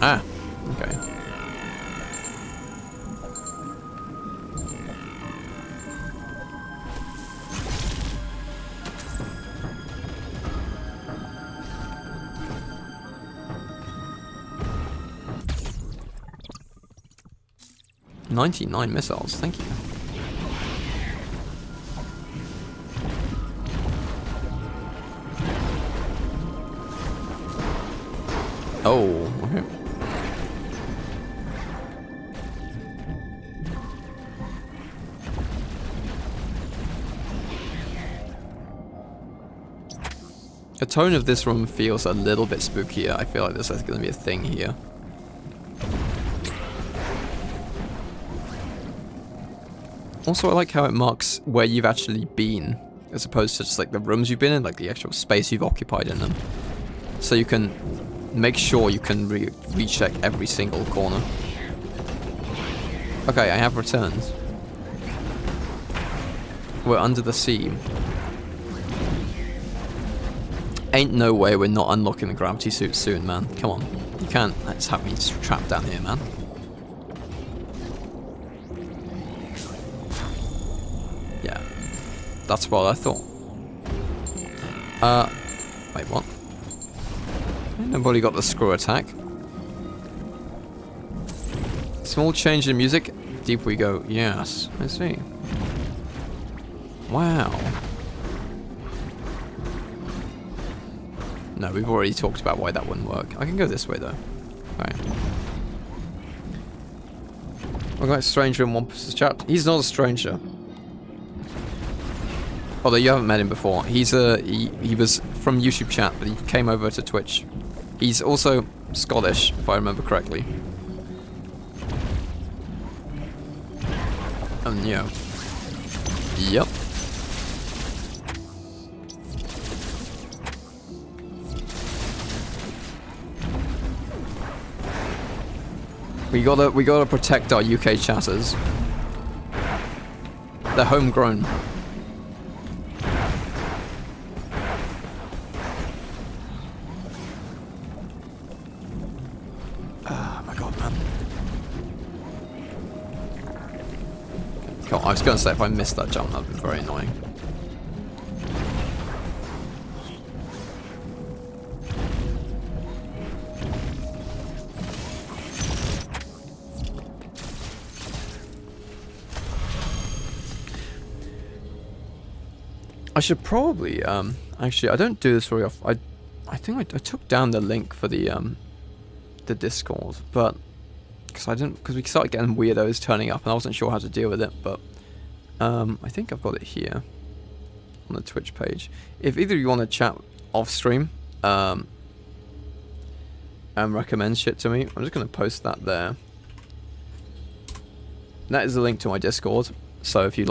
ah, okay. "99 missiles, thank you." Oh, okay. The tone of this room feels a little bit spookier. I feel like there's going to be a thing here. Also, I like how it marks where you've actually been, as opposed to just like the rooms you've been in, like the actual space you've occupied in them. So you can make sure you can recheck every single corner. Okay, I have returned. We're under the sea. Ain't no way we're not unlocking the gravity suit soon, man. Come on. You can't just have me trapped down here, man. Yeah. That's what I thought. Wait, what? Ain't nobody got the screw attack. Small change in music. Deep we go. Yes, I see. Wow. No, we've already talked about why that wouldn't work. I can go this way, though. Alright. We've got a stranger in Wampus' chat. He's not a stranger. Although you haven't met him before. He's he was from YouTube chat, but he came over to Twitch. He's also Scottish, if I remember correctly. And yeah. Yep. We gotta protect our UK chatters. They're homegrown. Oh my god, man. Cool. I was gonna say if I missed that jump, that'd be very annoying. I should probably, actually, I don't do this very often. I think I took down the link for the Discord, but because we started getting weirdos turning up, and I wasn't sure how to deal with it. But I think I've got it here on the Twitch page. If either of you want to chat off stream, and recommend shit to me, I'm just gonna post that there. That is the link to my Discord. So if you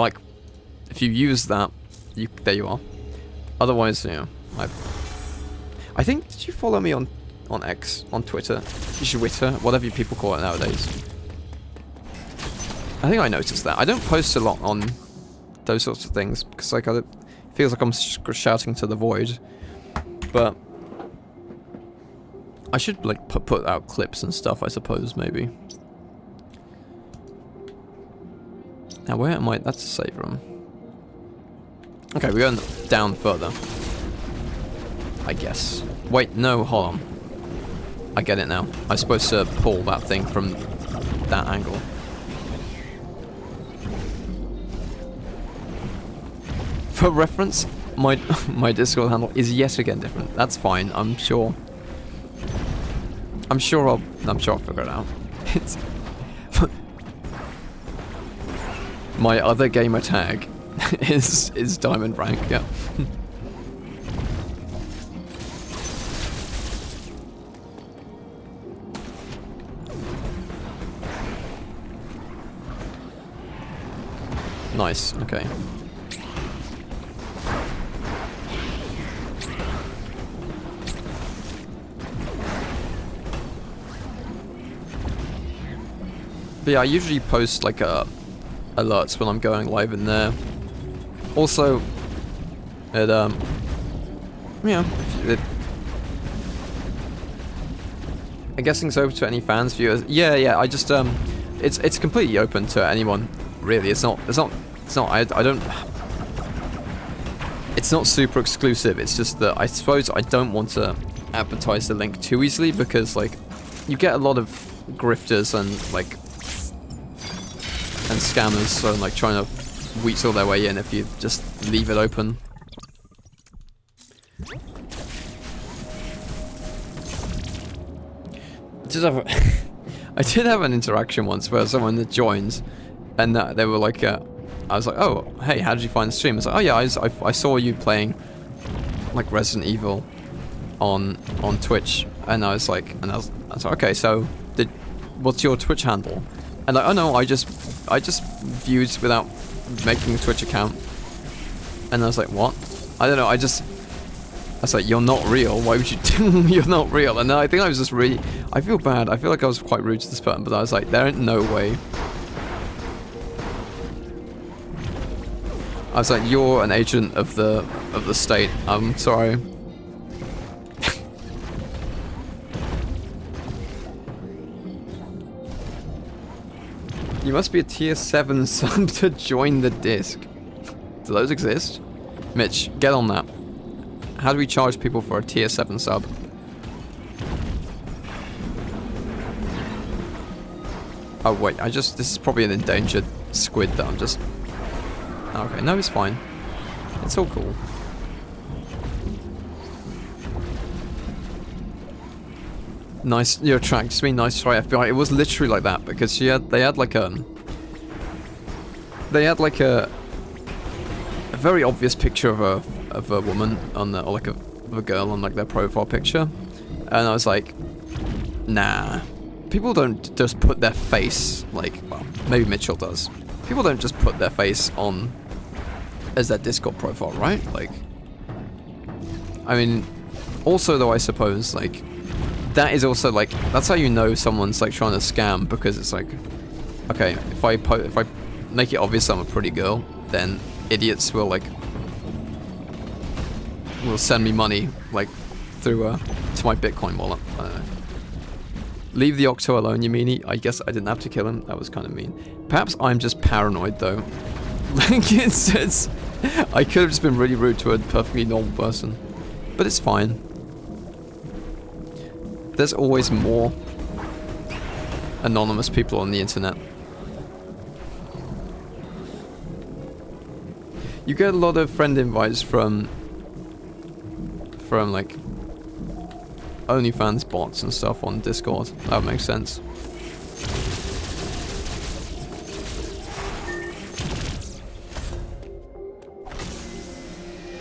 use that. There you are. Otherwise, yeah, I think, did you follow me on X, on Twitter, whatever you people call it nowadays? I think I noticed that. I don't post a lot on those sorts of things because like it feels like I'm shouting to the void. But I should like put out clips and stuff, I suppose, maybe. Now where am I? That's a save room. Okay, we're going down further. I guess. Wait, no, hold on. I get it now. I'm supposed to pull that thing from that angle. For reference, my Discord handle is yet again different. That's fine, I'm sure. I'm sure I'll figure it out. It's my other gamer tag is diamond rank, yeah. Nice, okay. But yeah, I usually post like alerts when I'm going live in there. Also, it yeah, I'm guessing it's open to any fans, viewers. Yeah. I just it's completely open to anyone. Really, it's not. I don't. It's not super exclusive. It's just that I suppose I don't want to advertise the link too easily because like you get a lot of grifters and like and scammers, so like trying to weasel their way in if you just leave it open. did have I did have an interaction once where someone that joined, and they were like, I was like, oh, hey, how did you find the stream? I was like, oh yeah, I saw you playing like Resident Evil on Twitch, and I was like, okay, so what's your Twitch handle? And like, oh no, I just viewed without making a Twitch account. And I was like, what? I don't know, I was like, you're not real, why would you you're not real? And then I think I was just really, I feel bad, I feel like I was quite rude to this person, but I was like, there ain't no way. I was like, you're an agent of the state, I'm sorry. You must be a tier 7 sub to join the disc. Do those exist? Mitch, get on that. How do we charge people for a tier 7 sub? Oh wait, this is probably an endangered squid that I'm just... Okay, no, it's fine. It's all cool. Nice, you're tracked. Just mean nice try, FBI. It was literally like that because they had like a very obvious picture of a woman on the, or like of a girl on like their profile picture, and I was like, nah, people don't just put their face like, well, maybe Mitchell does. People don't just put their face on as their Discord profile, right? Like, I mean, also though, I suppose like. That is also like, that's how you know someone's like trying to scam, because it's like, okay, if I make it obvious I'm a pretty girl, then idiots will like, will send me money like through to my Bitcoin wallet. I don't know. Leave the Octo alone, you meanie. I guess I didn't have to kill him. That was kind of mean. Perhaps I'm just paranoid though. Like it's I could have just been really rude to a perfectly normal person, but it's fine. There's always more anonymous people on the internet. You get a lot of friend invites from like OnlyFans bots and stuff on Discord. That makes sense.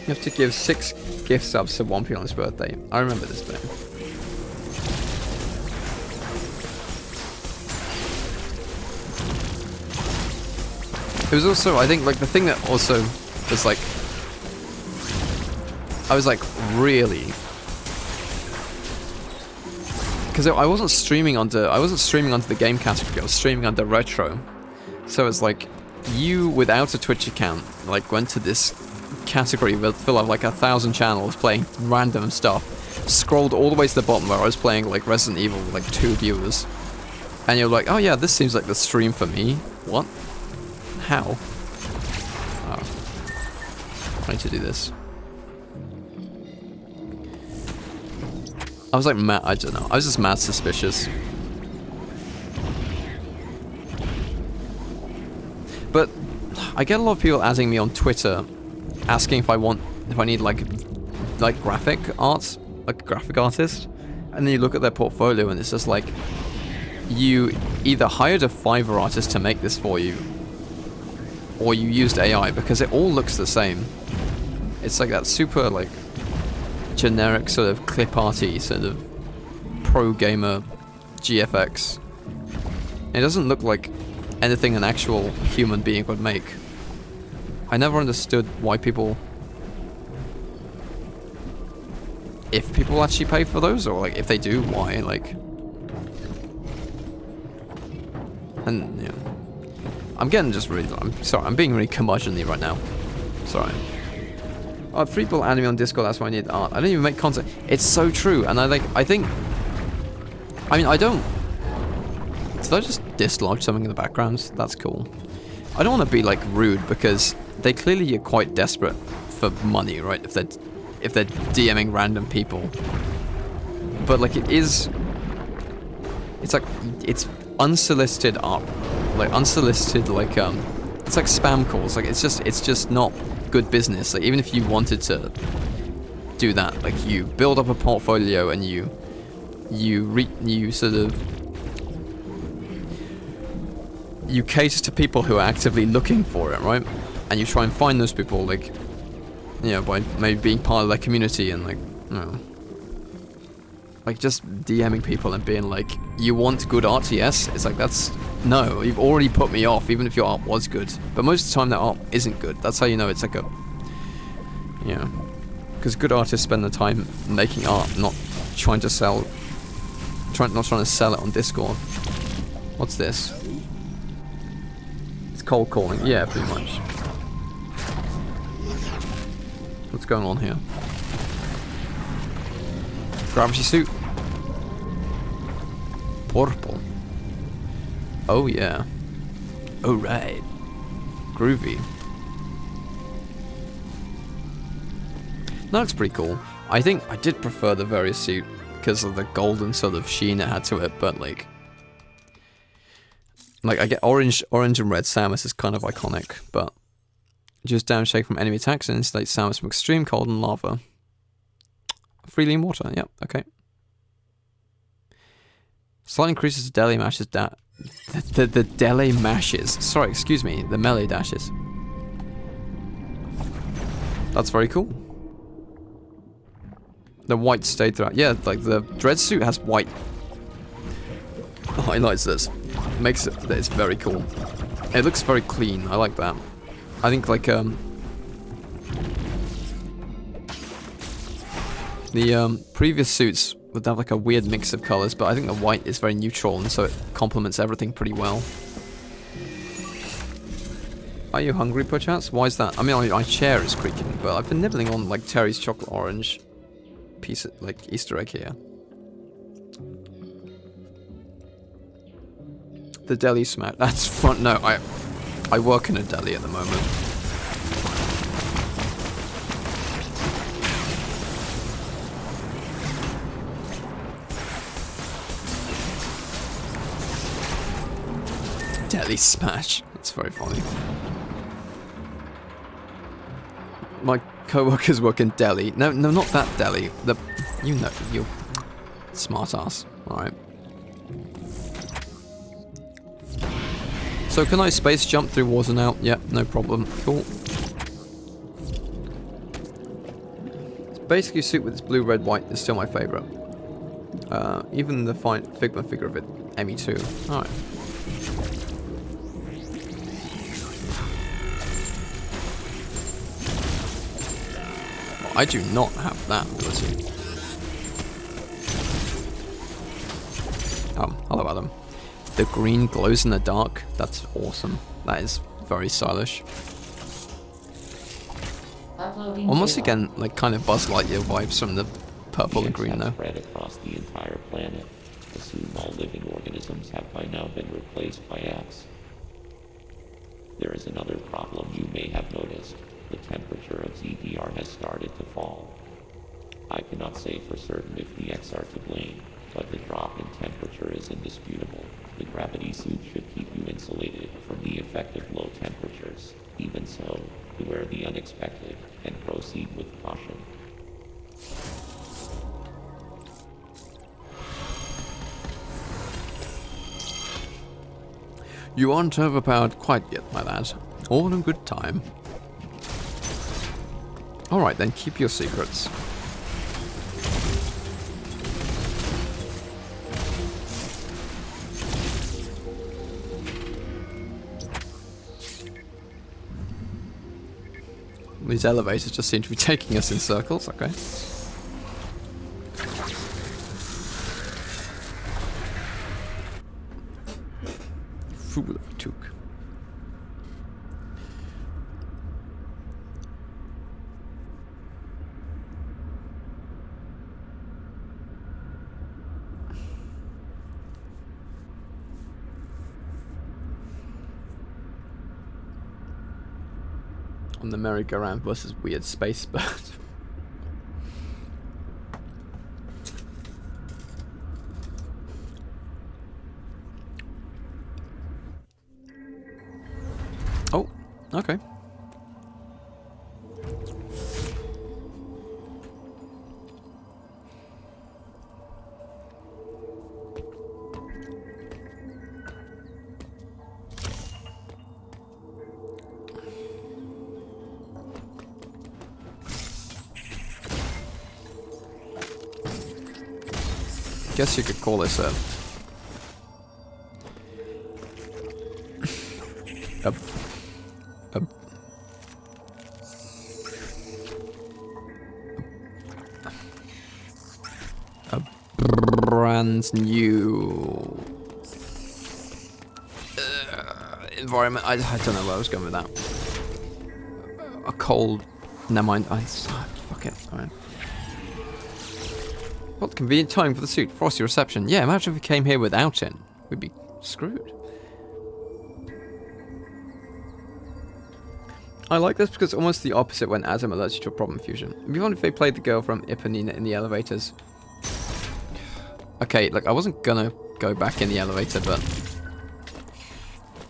You have to give 6 gift subs to Wampus on his birthday. I remember this day. It was also, I think, like, the thing that also was, like, I was, like, really... Because I wasn't streaming under the game category, I was streaming under retro. So it's like, you, without a Twitch account, like, went to this category full of, like, 1,000 channels playing random stuff, scrolled all the way to the bottom where I was playing, like, Resident Evil with, like, 2 viewers. And you're like, oh yeah, this seems like the stream for me. What? How? Oh. I need to do this. I was like mad, I don't know. I was just mad suspicious. But I get a lot of people adding me on Twitter asking if I need like graphic art, like a graphic artist. And then you look at their portfolio and it's just like, you either hired a Fiverr artist to make this for you, or you used AI, because it all looks the same. It's like that super like generic sort of clip arty sort of pro gamer GFX. It doesn't look like anything an actual human being would make. I never understood why people, if people actually pay for those, or like if they do, why, like. And yeah. I'm getting just really... I'm sorry, I'm being really curmudgeonly right now. Sorry. Oh, 3 people adding me on Discord, that's why I need art. I don't even make content. It's so true, and I think... I mean, I don't... Did I just dislodge something in the background? That's cool. I don't want to be, like, rude, because they clearly are quite desperate for money, right? If they're DMing random people. But, like, it is... It's like... It's unsolicited art. Like unsolicited, like it's like spam calls. Like it's just not good business. Like even if you wanted to do that, like you build up a portfolio and you you sort of you cater to people who are actively looking for it, right? And you try and find those people, like, you know, by maybe being part of their community and, like, you know, like just DMing people and being like, you want good art? Yes. It's like, that's no, you've already put me off, even if your art was good. But most of the time that art isn't good. That's how you know it's like a, you know, because good artists spend the time making art, not trying to sell, not trying to sell it on Discord. What's this? It's cold calling. Yeah, pretty much. What's going on here? Gravity suit. Purple. Oh yeah. Oh right. Groovy. That looks pretty cool. I think I did prefer the Various suit because of the golden sort of sheen it had to it, but like I get orange and red Samus is kind of iconic, but just damage taken from enemy attacks and insulate Samus from extreme cold and lava. Freely in water, yep, okay. Slightly increases the melee mashes the melee mashes. Sorry, excuse me, the melee dashes. That's very cool. The white stayed throughout. Yeah, like the Dread suit has white highlights. This makes it that it's very cool. It looks very clean. I like that. I think like the previous suits would have like a weird mix of colors, but I think the white is very neutral and so it complements everything pretty well. Are you hungry, perchance? Why is that? I mean, my chair is creaking, but I've been nibbling on like Terry's chocolate orange piece of like Easter egg here. The deli smash. That's fun. No, I work in a deli at the moment. Deli smash. That's very funny. My co-workers work in deli. No, not that deli. The, you know, you smart ass. All right. So can I space jump through water now? Yep, no problem. Cool. It's basically suit with its blue, red, white is still my favorite. Even the fine Figma figure of it, Emmy too. All right. I do not have that ability. Oh, hello Adam. The green glows in the dark. That's awesome. That is very stylish. Almost again, like kind of Buzz Lightyear vibes from the purple and green though. Spread across the entire planet. Assume all living organisms have by now been replaced by X. There is another problem you may have noticed. The temperature of ZDR has started to fall. I cannot say for certain if the X are to blame, but the drop in temperature is indisputable. The gravity suit should keep you insulated from the effect of low temperatures. Even so, beware the unexpected and proceed with caution. You aren't overpowered quite yet, my lad. All in good time. Alright then, keep your secrets. These elevators just seem to be taking us in circles, okay. Fool if we took. On the merry-go-round versus weird space bird. Oh, okay. Guess you could call this a a brand new environment. I don't know where I was going with that. A cold. Never mind. Fuck it. All right. What convenient time for the suit. Frosty reception. Yeah, imagine if we came here without it. We'd be screwed. I like this because it's almost the opposite when Adam alerts you to a problem fusion. It'd be fun if they played the girl from Ipanina in the elevators. Okay, look, I wasn't gonna go back in the elevator, but...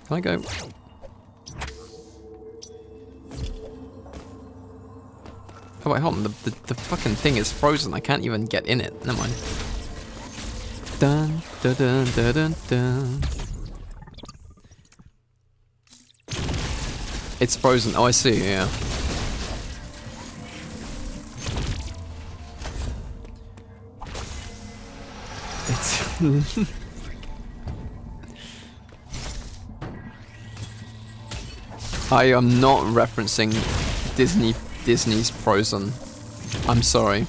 Can I go? Oh wait, hold on, the fucking thing is frozen, I can't even get in it. Never mind. Dun, dun, dun, dun, dun, dun. It's frozen, oh I see, yeah. It's... I am not referencing Disney's Frozen. I'm sorry.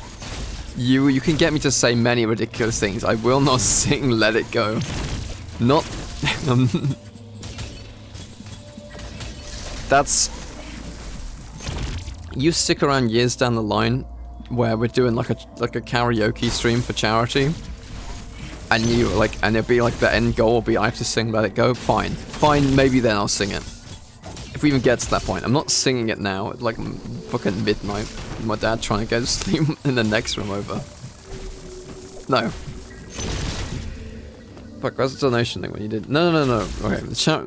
You can get me to say many ridiculous things. I will not sing Let It Go. Not... That's... You stick around years down the line where we're doing like a karaoke stream for charity. And you like, and it'll be like the end goal will be I have to sing Let It Go. Fine, maybe then I'll sing it. If we even get to that point, I'm not singing it now. It's like fucking midnight. My dad trying to go to sleep in the next room over. No. Fuck, where's the donation thing when you did? No. Okay, the chat.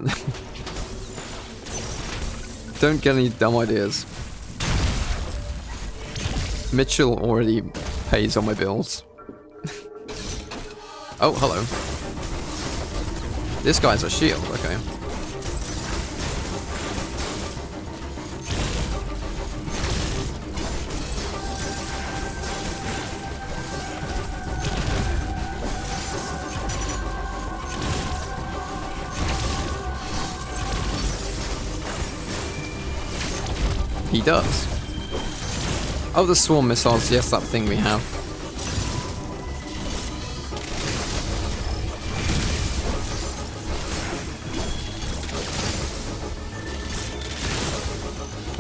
Don't get any dumb ideas. Mitchell already pays all my bills. Oh, hello. This guy's a shield, okay. He does. Oh, the swarm missiles, yes, that thing we have.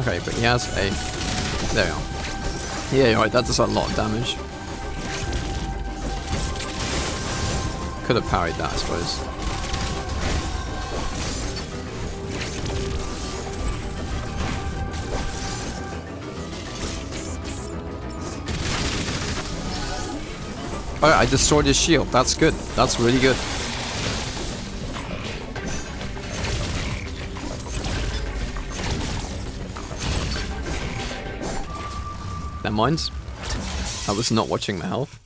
Okay, but he has a... There we are. Yeah, you're right, that does a lot of damage. Could have parried that, I suppose. Oh, I destroyed his shield. That's good. That's really good. Never mind. I was not watching my health.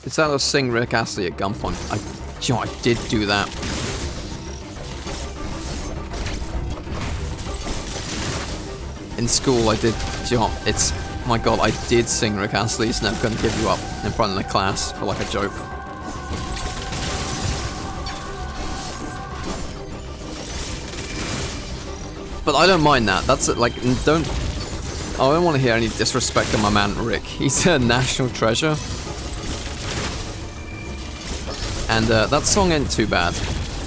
It's that was sing Rick Astley at gunpoint. I did do that. In school, I did. It's my god, I did sing Rick Astley's Never Gonna Give You Up in front of the class for like a joke. But I don't mind that. That's it. Like, I don't want to hear any disrespect of my man Rick. He's a national treasure. And that song ain't too bad.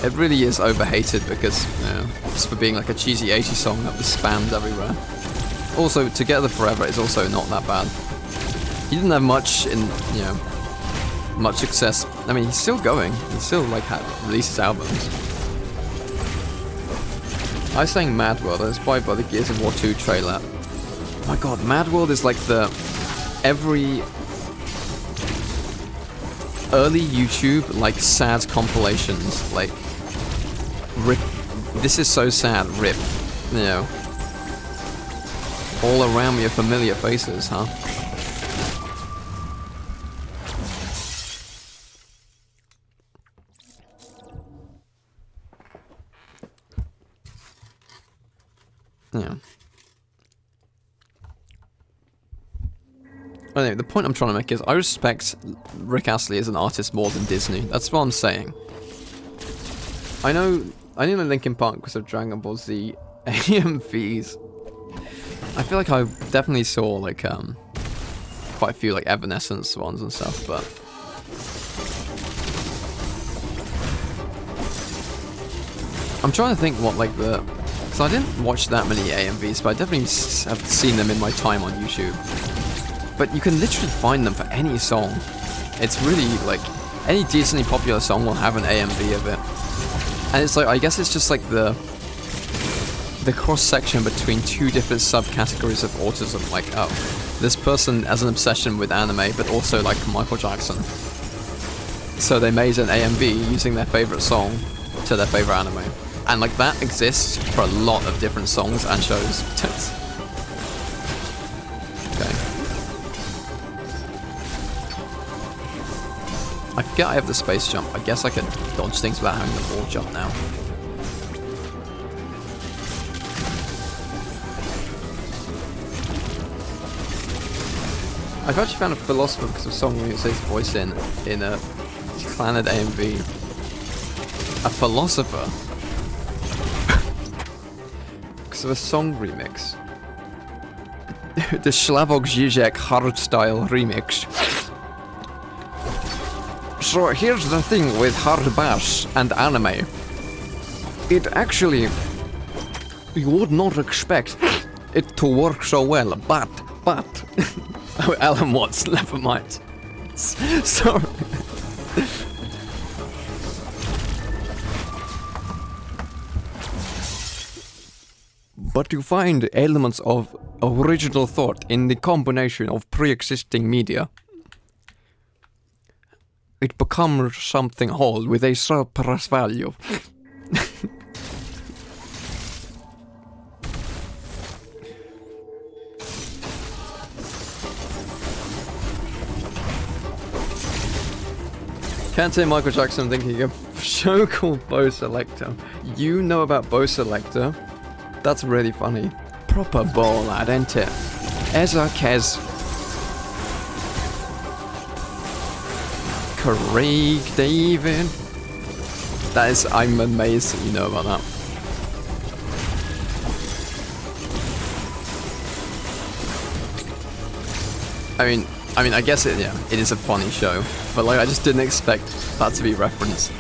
It really is overhated because, you know, just for being like a cheesy 80s song that was spammed everywhere. Also, Together Forever is also not that bad. He didn't have much in, you know, much success. I mean, he's still going. He still like releases albums. I sang Mad World. It's inspired by the Gears of War 2 trailer. Oh my god, Mad World is like every early YouTube, like, sad compilations, like, rip, this is so sad, rip, you know, all around me are familiar faces, huh? Yeah. Anyway, the point I'm trying to make is I respect Rick Astley as an artist more than Disney. That's what I'm saying. I know Linkin Park because of Dragon Ball Z AMVs. I feel like I definitely saw like quite a few like Evanescence ones and stuff, but I'm trying to think what like the, because I didn't watch that many AMVs, but I definitely have seen them in my time on YouTube. But you can literally find them for any song. It's really like any decently popular song will have an AMV of it, and it's like I guess it's just like the cross section between two different subcategories of autism. Like, oh, this person has an obsession with anime, but also like Michael Jackson. So they made an AMV using their favorite song to their favorite anime. And like that exists for a lot of different songs and shows. Okay. I forget I have the space jump. I guess I could dodge things without having the ball jump now. I've actually found a philosopher because of a song where it says voice in a Clannad AMV. A philosopher? Because of a song remix. The Slavoj Žižek hardstyle remix. So here's the thing with hard bass and anime. It actually, you would not expect it to work so well, but. Oh, Alan Watts, never mind. Sorry. But you find elements of original thought in the combination of pre-existing media. It becomes something whole with a surplus value. Can't say Michael Jackson, thinking of a show called Bo Selector. You know about Bo Selector? That's really funny. Proper ball lad, ain't it? Ezra Kez. Craig David. That is, I'm amazed that you know about that. I mean, I guess it is a funny show, but like, I just didn't expect that to be referenced.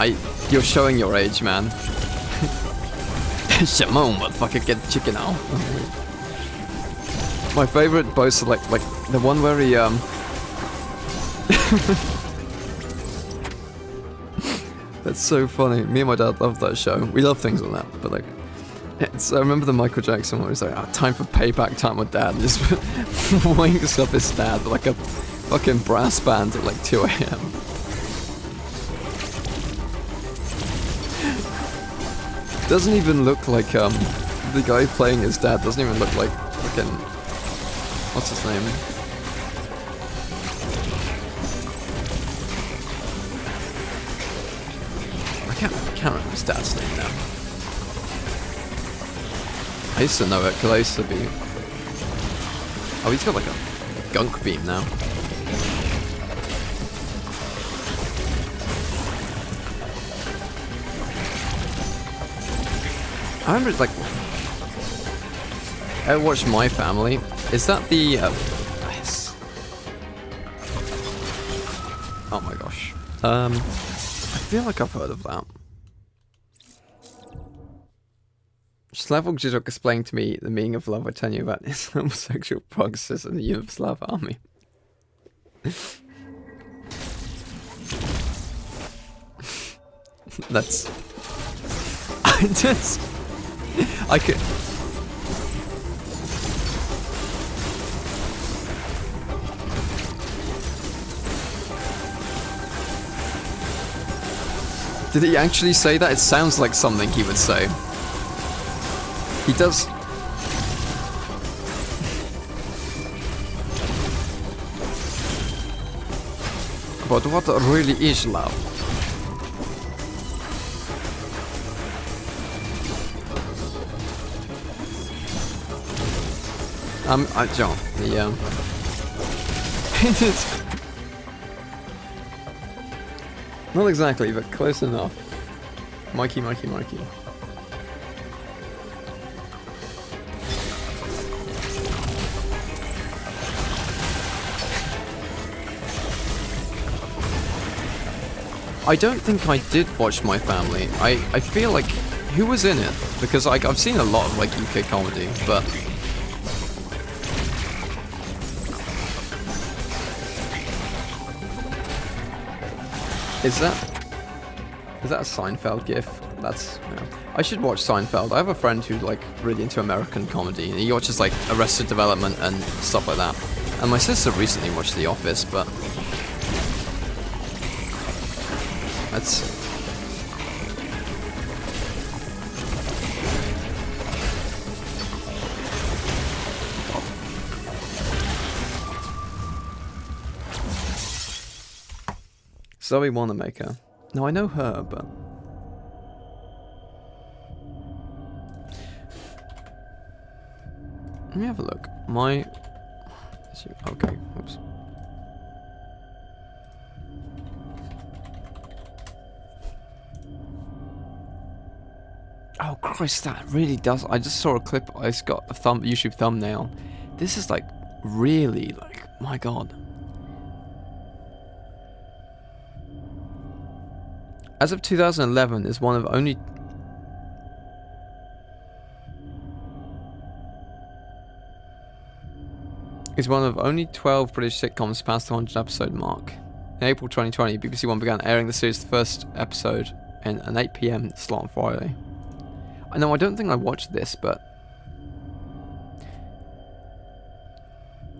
You're showing your age, man. Shimon, motherfucker, get the chicken out. My favorite Bo Select, like the one where he That's so funny. Me and my dad love that show. We love things like that, but like, I remember the Michael Jackson one where he's like, time for payback time with dad, and just winks up his dad like a fucking brass band at like 2 AM. Doesn't even look like, the guy playing his dad doesn't even look like fucking, what's his name? I can't remember his dad's name now. I used to know it because I used to be... Oh, he's got like a gunk beam now. I remember like... I watched My Family. Is that the... Yes. Oh my gosh. I feel like I've heard of that. Slavoj Žižek explained to me the meaning of love. I tell you about his homosexual practices in the Yugoslav army. That's... I could... Did he actually say that? It sounds like something he would say. He does... But what really is love? John, the it is not exactly, but close enough. Mikey. I don't think I did watch My Family. I feel like, who was in it? Because like I've seen a lot of like UK comedy, but is that a Seinfeld gif? That's yeah. I should watch Seinfeld. I have a friend who's like really into American comedy, and he watches like Arrested Development and stuff like that. And my sister recently watched The Office, but that's Zoe Wanamaker. No, I know her, but let me have a look. Okay, oops. Oh Christ, that really does. I just saw a clip. I just got a YouTube thumbnail. This is like really like, my God. As of 2011, is one of only is one of only 12 British sitcoms past the 100 episode mark. In April 2020, BBC One began airing the series' first episode in an 8 PM slot on Friday. I know I don't think I watched this, but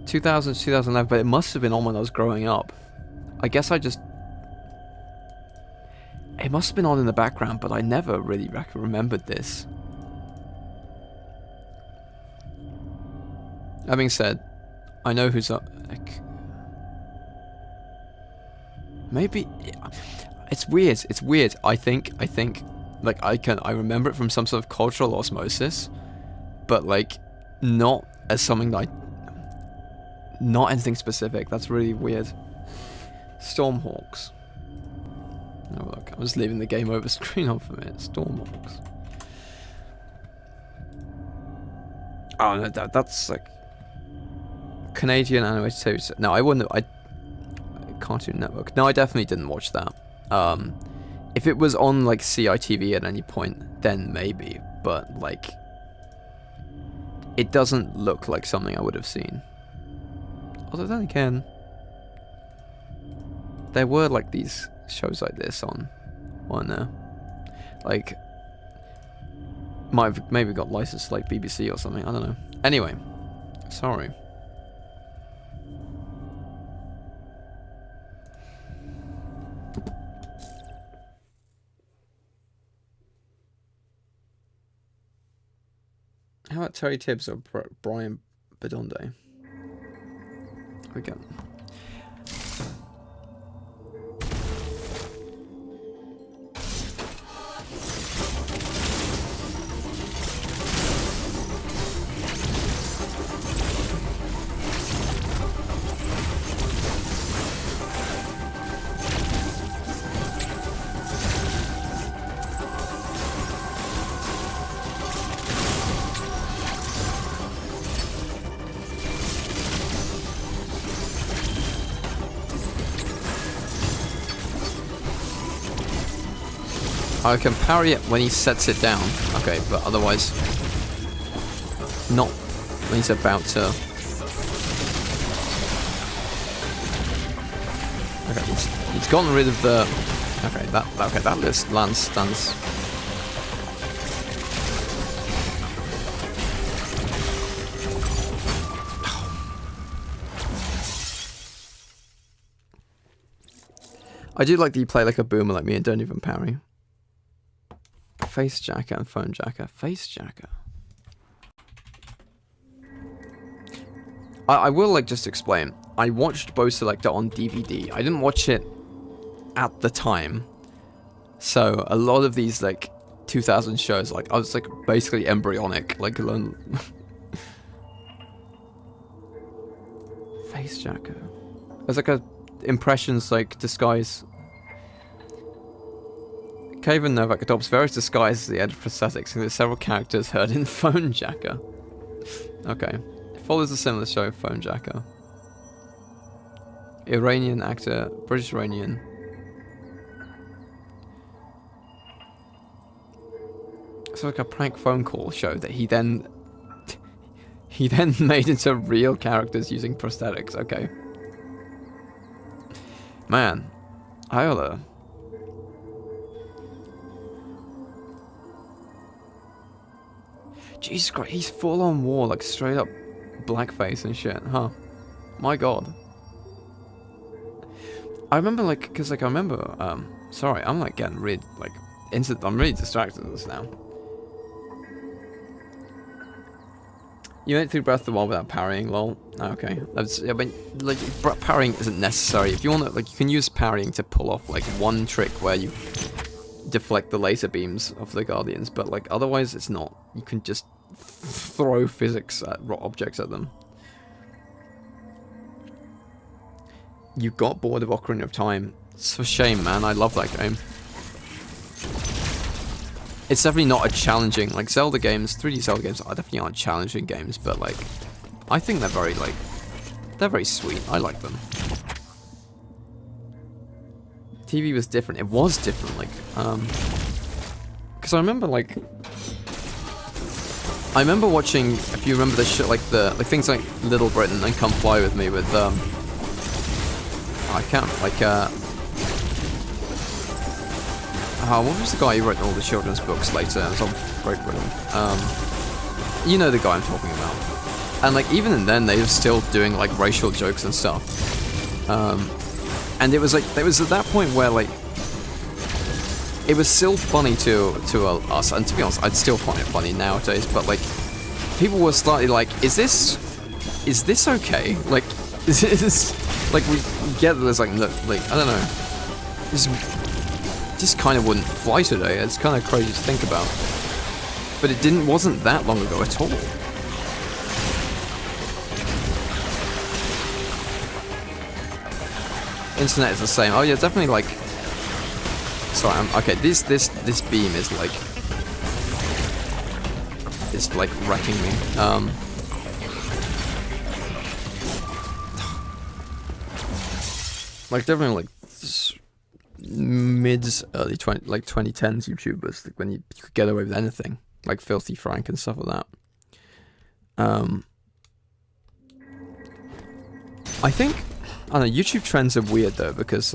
2000 to 2011, but it must have been on when I was growing up. I guess I just... It must have been on in the background, but I never really remembered this. That being said, I know who's up. Maybe it's weird. It's weird. I think like I remember it from some sort of cultural osmosis, but like not as something that not anything specific. That's really weird. Stormhawks. Oh look, I'm just leaving the game over screen on for a minute. Stormhawks. Oh no, that's like Canadian animated series. No, I wouldn't. Cartoon Network. No, I definitely didn't watch that. If it was on like CITV at any point, then maybe. But like, it doesn't look like something I would have seen. Although then again, there were like these shows like this on like might have maybe got licensed like BBC or something. I don't know. Anyway, sorry. How about Terry Tibbs or Brian Bedonde? Here we go. I can parry it when he sets it down. Okay, but otherwise not when he's about to. Okay, he's gotten rid of the. Okay, that list stands. I do like that you play like a boomer like me and don't even parry. Face jacker and phone jacker. Face jacker. I will like just explain. I watched Bow Selector on DVD. I didn't watch it at the time. So a lot of these like 2000 shows, like I was like basically embryonic, like Space Jacko. There's like a impressions like disguise. Kaven Novak adopts various disguises at the edge of prosthetics, including several characters heard in Phone Jacker. Okay. It follows a similar show, Phone Jacker. Iranian actor, British Iranian. It's like a prank phone call show that he then made into real characters using prosthetics. Okay. Man, I oughta. Jesus Christ, he's full on war, like straight up blackface and shit, huh? My god. I remember like, cause like I remember, sorry, I'm like getting really, like, I'm really distracted with this now. You went through Breath of the Wild without parrying, lol. Okay. I mean, like, parrying isn't necessary. If you want to, like, you can use parrying to pull off, like, one trick where you deflect the laser beams of the Guardians, but, like, otherwise it's not. You can just throw physics at objects at them. You got bored of Ocarina of Time. It's a shame, man. I love that game. It's definitely not a challenging, like, Zelda games, 3D Zelda games are definitely aren't challenging games, but, like, I think they're very, like, they're very sweet. I like them. TV was different. It was different, like, because I remember, like, I remember watching, if you remember the shit, like, things like Little Britain and Come Fly With Me with, I can't, like, what was the guy who wrote all the children's books later? It was on Great Britain. You know the guy I'm talking about. And like even then, they were still doing like racial jokes and stuff. And it was like there was at that point where like it was still funny to us. And to be honest, I'd still find it funny nowadays. But like people were slightly like, is this okay? Like is this like we get that there's like look, like I don't know. This just kind of wouldn't fly today. It's kind of crazy to think about. But it wasn't that long ago at all. Internet is the same. Oh yeah, definitely like... Sorry, okay, this beam is like... It's like wrecking me. Like definitely like... early 2010s YouTubers, like when you could get away with anything, like Filthy Frank and stuff like that. I think, I don't know, YouTube trends are weird though, because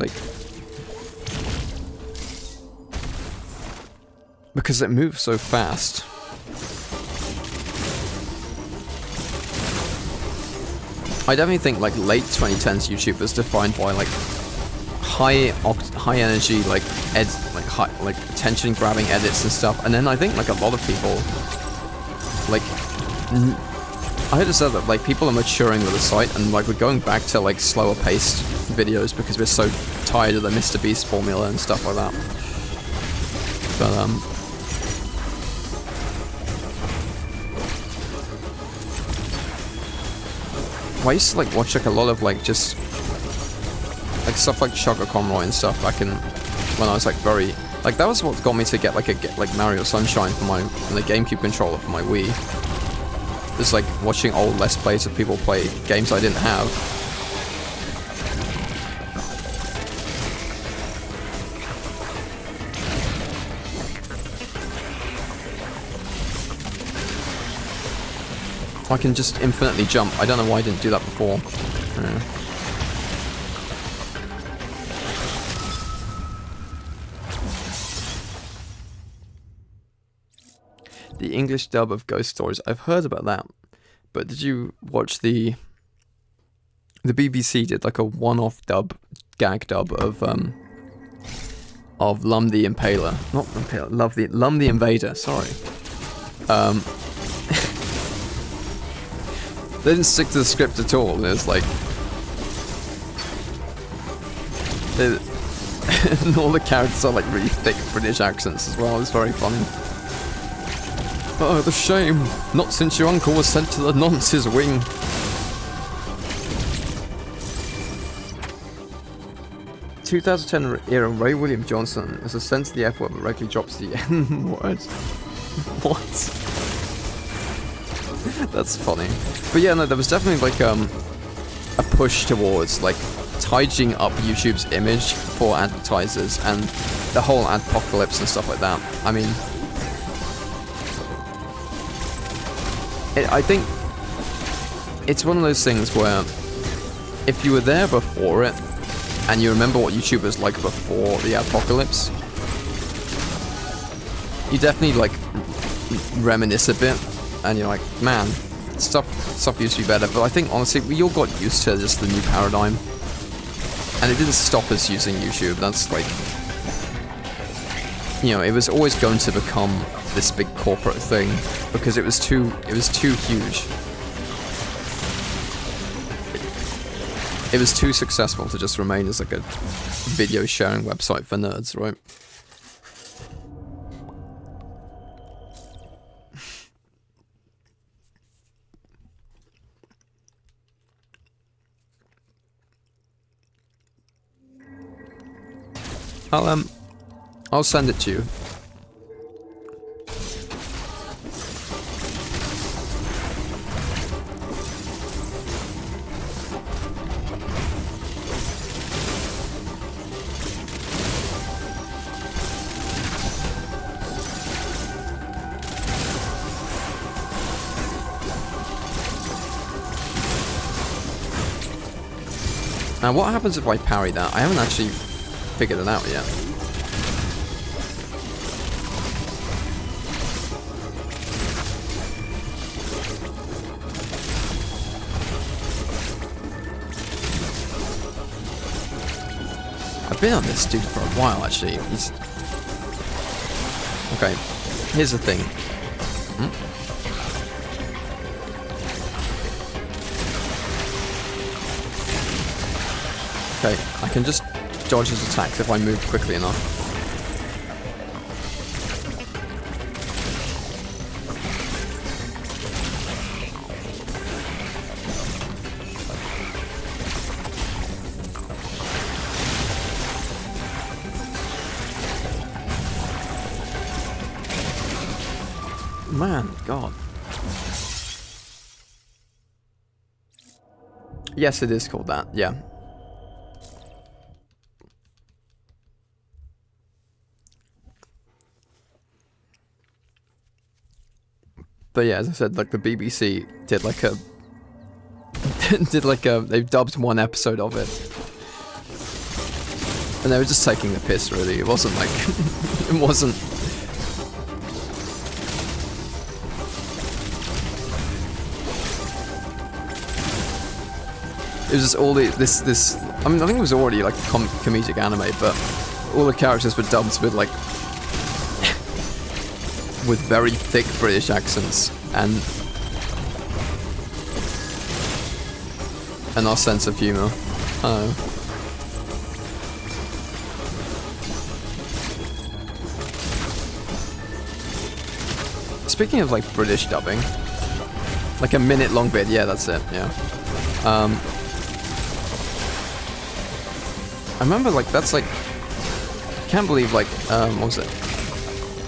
it moves so fast. I definitely think like late 2010s YouTube was defined by like high energy like attention grabbing edits and stuff, and then I think like a lot of people like I heard it said that like people are maturing with the site and like we're going back to like slower paced videos because we're so tired of the Mr. Beast formula and stuff like that. But I used to like watch like a lot of like just like stuff like Sugar Conroy and stuff back in when I was like very like that was what got me to get like Mario Sunshine for the GameCube controller for my Wii. Just like watching old Let's Plays of people play games I didn't have. I can just infinitely jump. I don't know why I didn't do that before. The English dub of Ghost Stories. I've heard about that, but did you watch the BBC did like a one-off gag dub of Lum the Impaler, not Impaler, Lum the Invader. Sorry. They didn't stick to the script at all. And it was like, and all the characters are like really thick British accents as well. It's very funny. Oh, the shame! Not since your uncle was sent to the nonce's wing. 2010 era Ray William Johnson is a sense of the F word but regularly drops the N word. What? That's funny. But yeah, no, there was definitely like a push towards like tidying up YouTube's image for advertisers and the whole adpocalypse and stuff like that. I mean, I think it's one of those things where if you were there before it and you remember what YouTube was like before the apocalypse, you definitely like reminisce a bit and you're like, man, stuff used to be better. But I think honestly we all got used to just the new paradigm and it didn't stop us using YouTube. That's like, you know, it was always going to become this big corporate thing because it was too huge. It was too successful to just remain as like a video sharing website for nerds, right? I'll send it to you. Now, what happens if I parry that? I haven't actually figured it out yet. I've been on this dude for a while, actually. He's... Okay, here's the thing. Okay, I can just dodge his attacks if I move quickly enough. Man, God. Yes, it is called that, yeah. But yeah, as I said, like the BBC did like a they dubbed one episode of it. And they were just taking the piss, really. It wasn't like it wasn't it was just all this I mean, I think it was already like a comedic anime, but all the characters were dubbed with like with very thick British accents and our sense of humour. I don't know. Speaking of like British dubbing, like a minute-long vid, yeah, that's it, yeah. I remember like that's like I can't believe like what was it?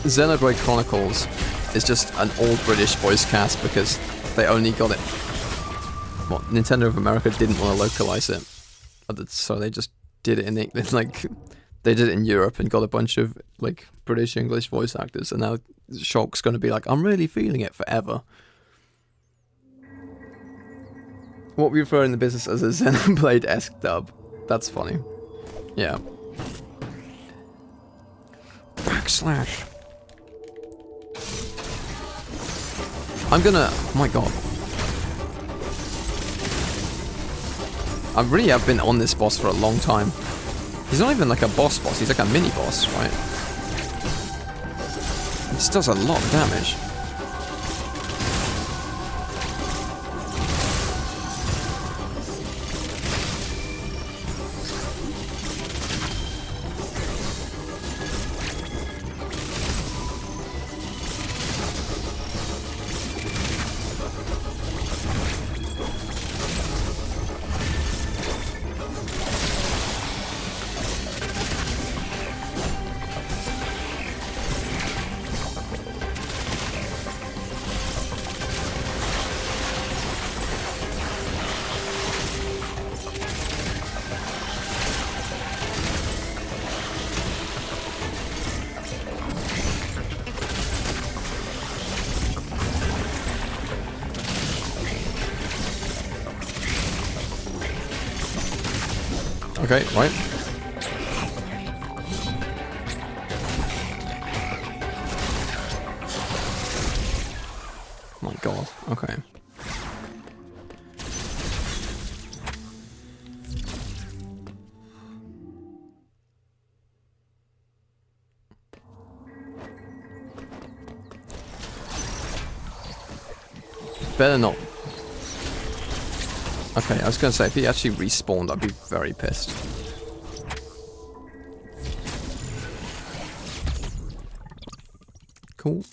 Xenoblade Chronicles is just an all British voice cast because they only got it. What, Nintendo of America didn't want to localize it, so they just did it in like they did it in Europe and got a bunch of like British English voice actors, and now Shulk's gonna be like, I'm really feeling it forever. What we refer in the business as a Xenoblade-esque dub. That's funny. Yeah. Backslash. I'm gonna... Oh my god. I really have been on this boss for a long time. He's not even like a boss, he's like a mini-boss, right? This does a lot of damage. Okay, right. Oh my god, okay. Better not. Okay, I was gonna say, if he actually respawned, I'd be very pissed. Cool.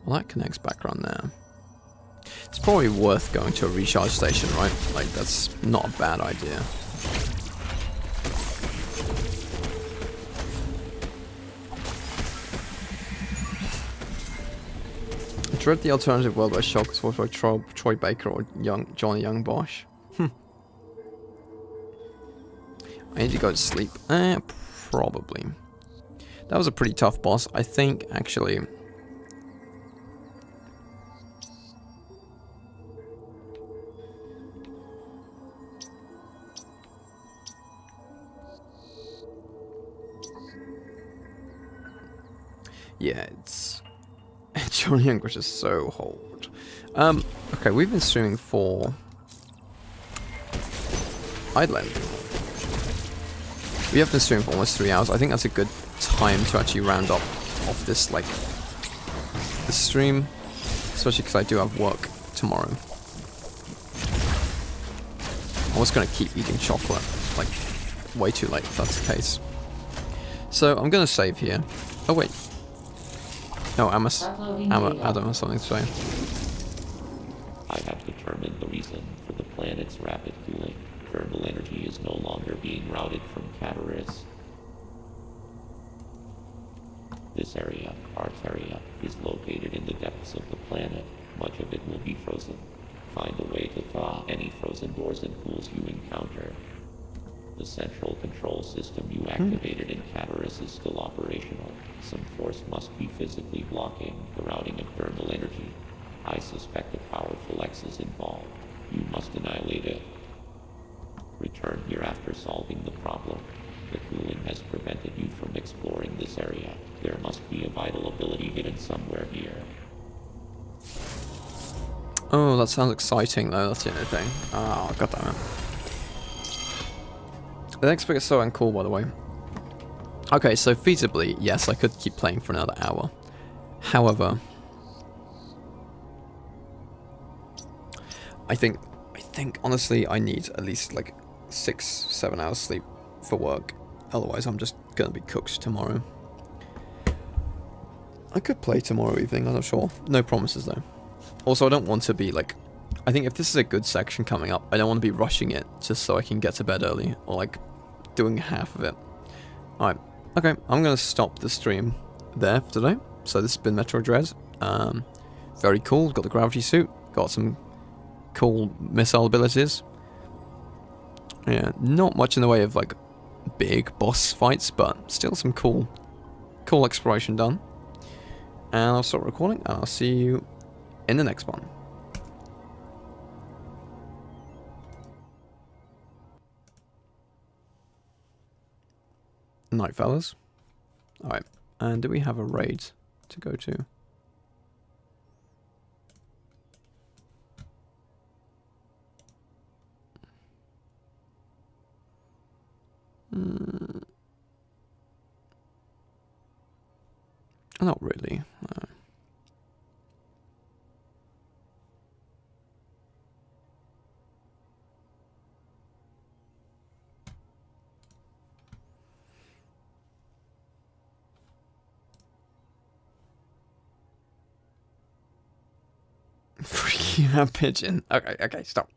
Well, that connects back around there. It's probably worth going to a recharge station, right? Like, that's not a bad idea. I dread the alternative world where Shulk is voiced by Troy Baker or Johnny Young Bosch. I need to go to sleep. Probably. That was a pretty tough boss. I think, actually... Yeah, it's... Johnny Young Bosch is so old. Okay, we've been streaming for... Idland. We have been streaming for almost 3 hours. I think that's a good time to actually round up off this, like, the stream. Especially because I do have work tomorrow. I was going to keep eating chocolate, like, way too late if that's the case. So, I'm going to save here. Oh, wait. No, Adam has something to say. I have determined the reason for the planet's rapid cooling. Thermal energy is no longer being routed from Cataris. This area, Arteria, is located in the depths of the planet. Much of it will be frozen. Find a way to thaw any frozen doors and pools you encounter. The central control system you activated in Cataris is still operational. Some force must be physically blocking the routing of thermal energy. I suspect a powerful X is involved. You must annihilate it. Return here after solving the problem. The cooling has prevented you from exploring this area. There must be a vital ability hidden somewhere here. Oh, that sounds exciting though, that's the only thing. Oh, goddammit. The next bit is so uncool, by the way. Okay, so feasibly, yes, I could keep playing for another hour. However, I think honestly I need at least like 6-7 hours sleep for work. Otherwise I'm just gonna be cooked tomorrow. I could play tomorrow evening, I'm not sure. No promises though. Also, I don't want to be like... I think if this is a good section coming up, I don't want to be rushing it just so I can get to bed early. Or like, doing half of it. Alright, okay, I'm going to stop the stream there for today. So this has been Metroid Dread. Very cool, got the gravity suit. Got some cool missile abilities. Yeah, not much in the way of like big boss fights, but still some cool exploration done. And I'll stop recording, and I'll see you in the next one. Night, fellas. Alright, and do we have a raid to go to? Not really. Freaking out pigeon. Okay, stop.